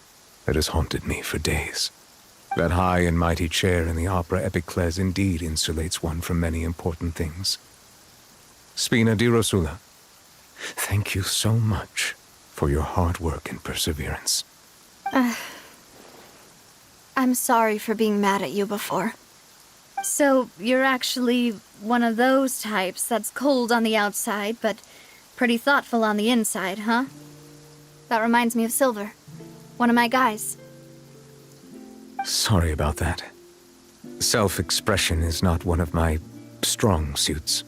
that has haunted me for days. That high and mighty chair in the Opera Epiclese indeed insulates one from many important things. Spina di Rosula, thank you so much for your hard work and perseverance. I'm sorry for being mad at you before. So, you're actually one of those types that's cold on the outside, but pretty thoughtful on the inside, huh? That reminds me of Silver, one of my guys. Sorry about that. Self-expression is not one of my strong suits.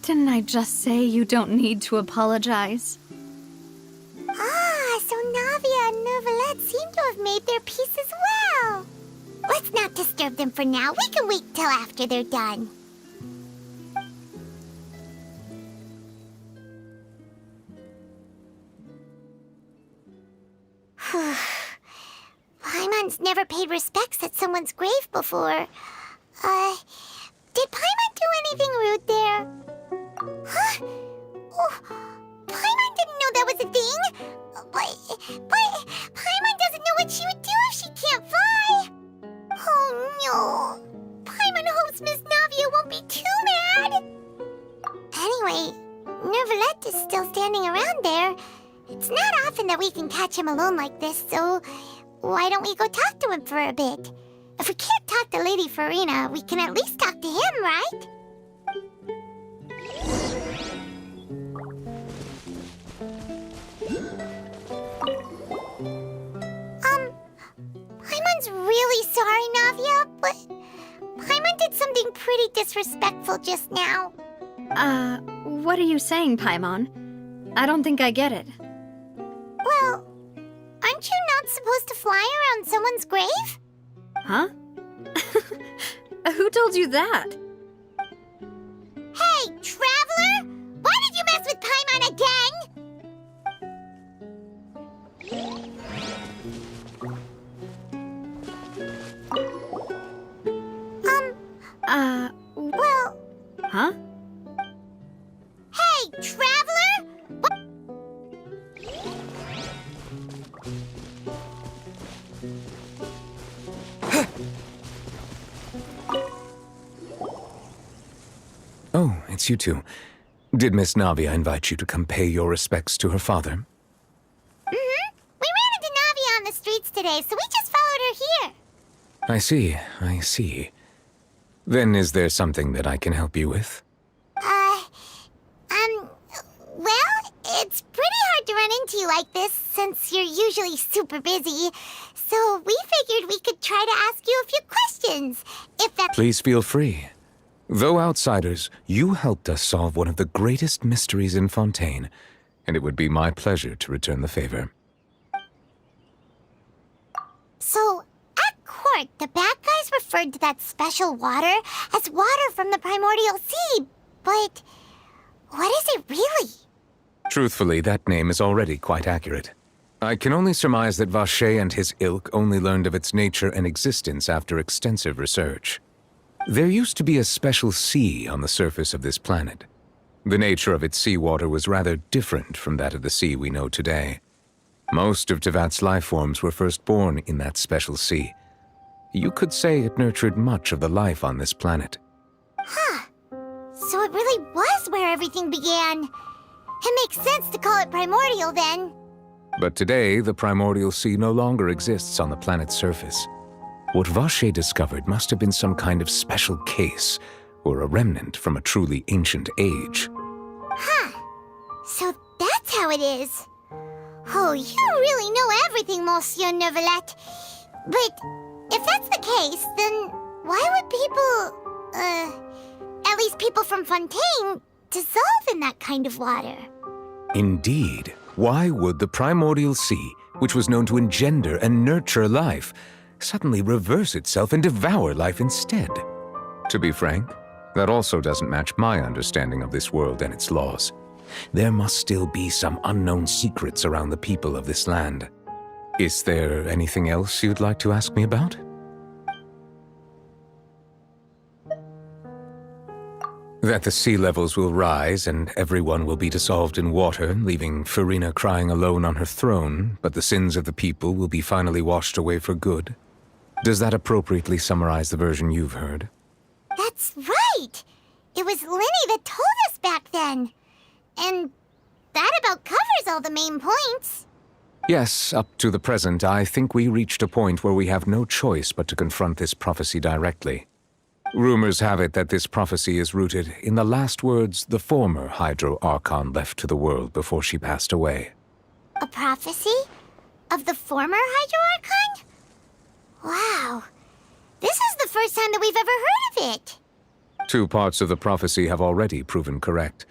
Didn't I just say you don't need to apologize? So Navia and Neuvillette seem to have made their peace as well. Let's not disturb them for now. We can wait till after they're done. Paimon's never paid respects at someone's grave before. Did Paimon do anything rude there? Huh? Oh, Paimon didn't know that was a thing. But Paimon doesn't know what she would do if she can't fly. Oh no. Paimon hopes Miss Navia won't be too mad. Anyway, Neuvillette is still standing around there. It's not often that we can catch him alone like this, so why don't we go talk to him for a bit? If we can't talk to Lady Farina, we can at least talk to him, right? Paimon's really sorry, Navia, but Paimon did something pretty disrespectful just now. What are you saying, Paimon? I don't think I get it. Well, aren't you not supposed to fly around someone's grave? Huh? Who told you that? Hey, Traveler! Why did you mess with Paimon again? Well... Huh? Hey, Traveler! Oh, it's you two. Did Miss Navia invite you to come pay your respects to her father? Mm-hmm. We ran into Navia on the streets today, so we just followed her here. I see. Then is there something that I can help you with? Well, it's pretty hard to run into you like this since you're usually super busy. So we figured we could try to ask you a few questions, if that— Please feel free. Though outsiders, you helped us solve one of the greatest mysteries in Fontaine, and it would be my pleasure to return the favor. So, at court, the bad guys referred to that special water as water from the primordial sea, but what is it really? Truthfully, that name is already quite accurate. I can only surmise that Vacher and his ilk only learned of its nature and existence after extensive research. There used to be a special sea on the surface of this planet. The nature of its seawater was rather different from that of the sea we know today. Most of Tevat's life forms were first born in that special sea. You could say it nurtured much of the life on this planet. Huh. So it really was where everything began. It makes sense to call it primordial then. But today, the primordial sea no longer exists on the planet's surface. What Vacher discovered must have been some kind of special case, or a remnant from a truly ancient age. Huh. So that's how it is. Oh, you really know everything, Monsieur Neuvillette. But if that's the case, then why would people, at least people from Fontaine, dissolve in that kind of water? Indeed. Why would the primordial sea, which was known to engender and nurture life, suddenly reverse itself and devour life instead? To be frank, that also doesn't match my understanding of this world and its laws. There must still be some unknown secrets around the people of this land. Is there anything else you'd like to ask me about? That the sea levels will rise and everyone will be dissolved in water, leaving Farina crying alone on her throne, but the sins of the people will be finally washed away for good. Does that appropriately summarize the version you've heard? That's right! It was Linny that told us back then. And that about covers all the main points. Yes, up to the present, I think we reached a point where we have no choice but to confront this prophecy directly. Rumors have it that this prophecy is rooted in the last words the former Hydro Archon left to the world before she passed away. A prophecy? Of the former Hydro Archon? Wow. This is the first time that we've ever heard of it. 2 parts of the prophecy have already proven correct.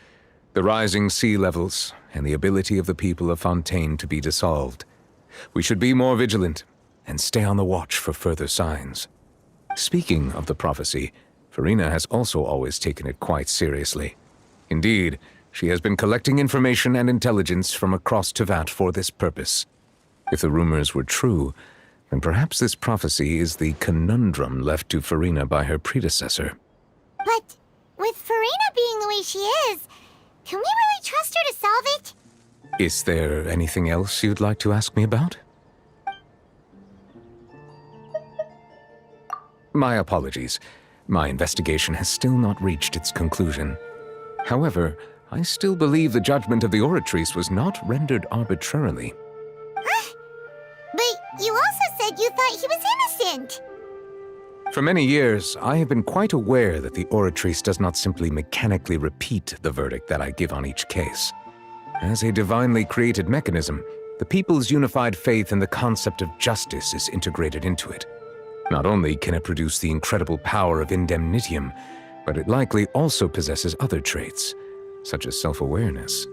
The rising sea levels and the ability of the people of Fontaine to be dissolved. We should be more vigilant and stay on the watch for further signs. Speaking of the prophecy, Farina has also always taken it quite seriously. Indeed, she has been collecting information and intelligence from across Tevat for this purpose. If the rumors were true, then perhaps this prophecy is the conundrum left to Farina by her predecessor. But with Farina being the way she is, can we really trust her to solve it? Is there anything else you'd like to ask me about? My apologies. My investigation has still not reached its conclusion. However, I still believe the judgment of the Oratrice was not rendered arbitrarily. Huh? But you also said you thought he was innocent. For many years, I have been quite aware that the Oratrice does not simply mechanically repeat the verdict that I give on each case. As a divinely created mechanism, the people's unified faith in the concept of justice is integrated into it. Not only can it produce the incredible power of indemnitium, but it likely also possesses other traits, such as self-awareness.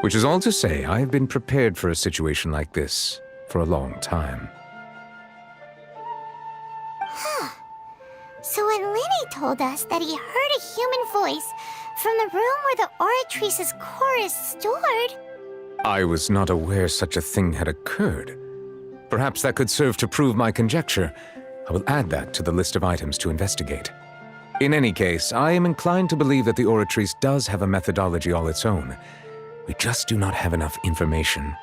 Which is all to say, I have been prepared for a situation like this for a long time. Huh. So when Linny told us that he heard a human voice from the room where the Oratrice's core is stored... I was not aware such a thing had occurred. Perhaps that could serve to prove my conjecture. I will add that to the list of items to investigate. In any case, I am inclined to believe that the Oratrice does have a methodology all its own. We just do not have enough information.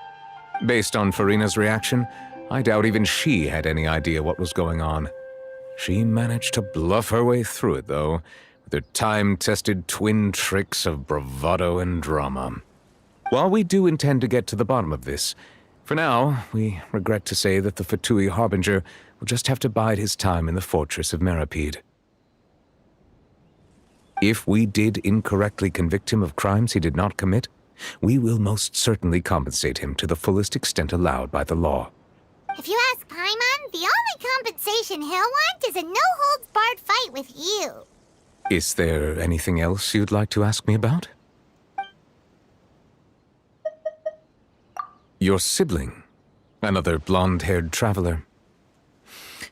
Based on Farina's reaction, I doubt even she had any idea what was going on. She managed to bluff her way through it, though, with her time-tested twin tricks of bravado and drama. While we do intend to get to the bottom of this, for now, we regret to say that the Fatui Harbinger will just have to bide his time in the fortress of Meripede. If we did incorrectly convict him of crimes he did not commit, we will most certainly compensate him to the fullest extent allowed by the law. If you ask Paimon, the only compensation he'll want is a no-holds-barred fight with you. Is there anything else you'd like to ask me about? Your sibling, another blonde-haired traveler.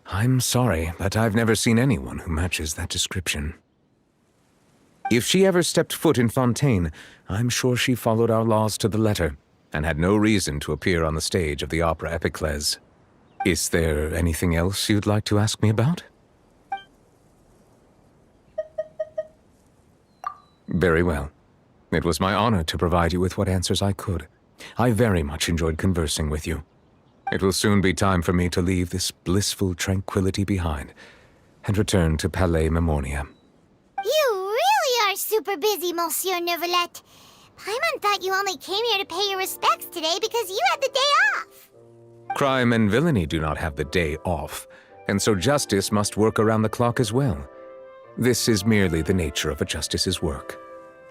I'm sorry, but I've never seen anyone who matches that description. If she ever stepped foot in Fontaine, I'm sure she followed our laws to the letter, and had no reason to appear on the stage of the opera Epiclese. Is there anything else you'd like to ask me about? Very well. It was my honor to provide you with what answers I could. I very much enjoyed conversing with you. It will soon be time for me to leave this blissful tranquility behind and return to Palais Memornia. You really are super busy, Monsieur Neuvillette. Paimon thought you only came here to pay your respects today because you had the day off. Crime and villainy do not have the day off, and so justice must work around the clock as well. This is merely the nature of a justice's work.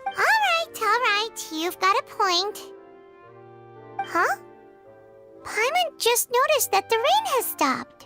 All right, you've got a point. Huh? Paimon just noticed that the rain has stopped.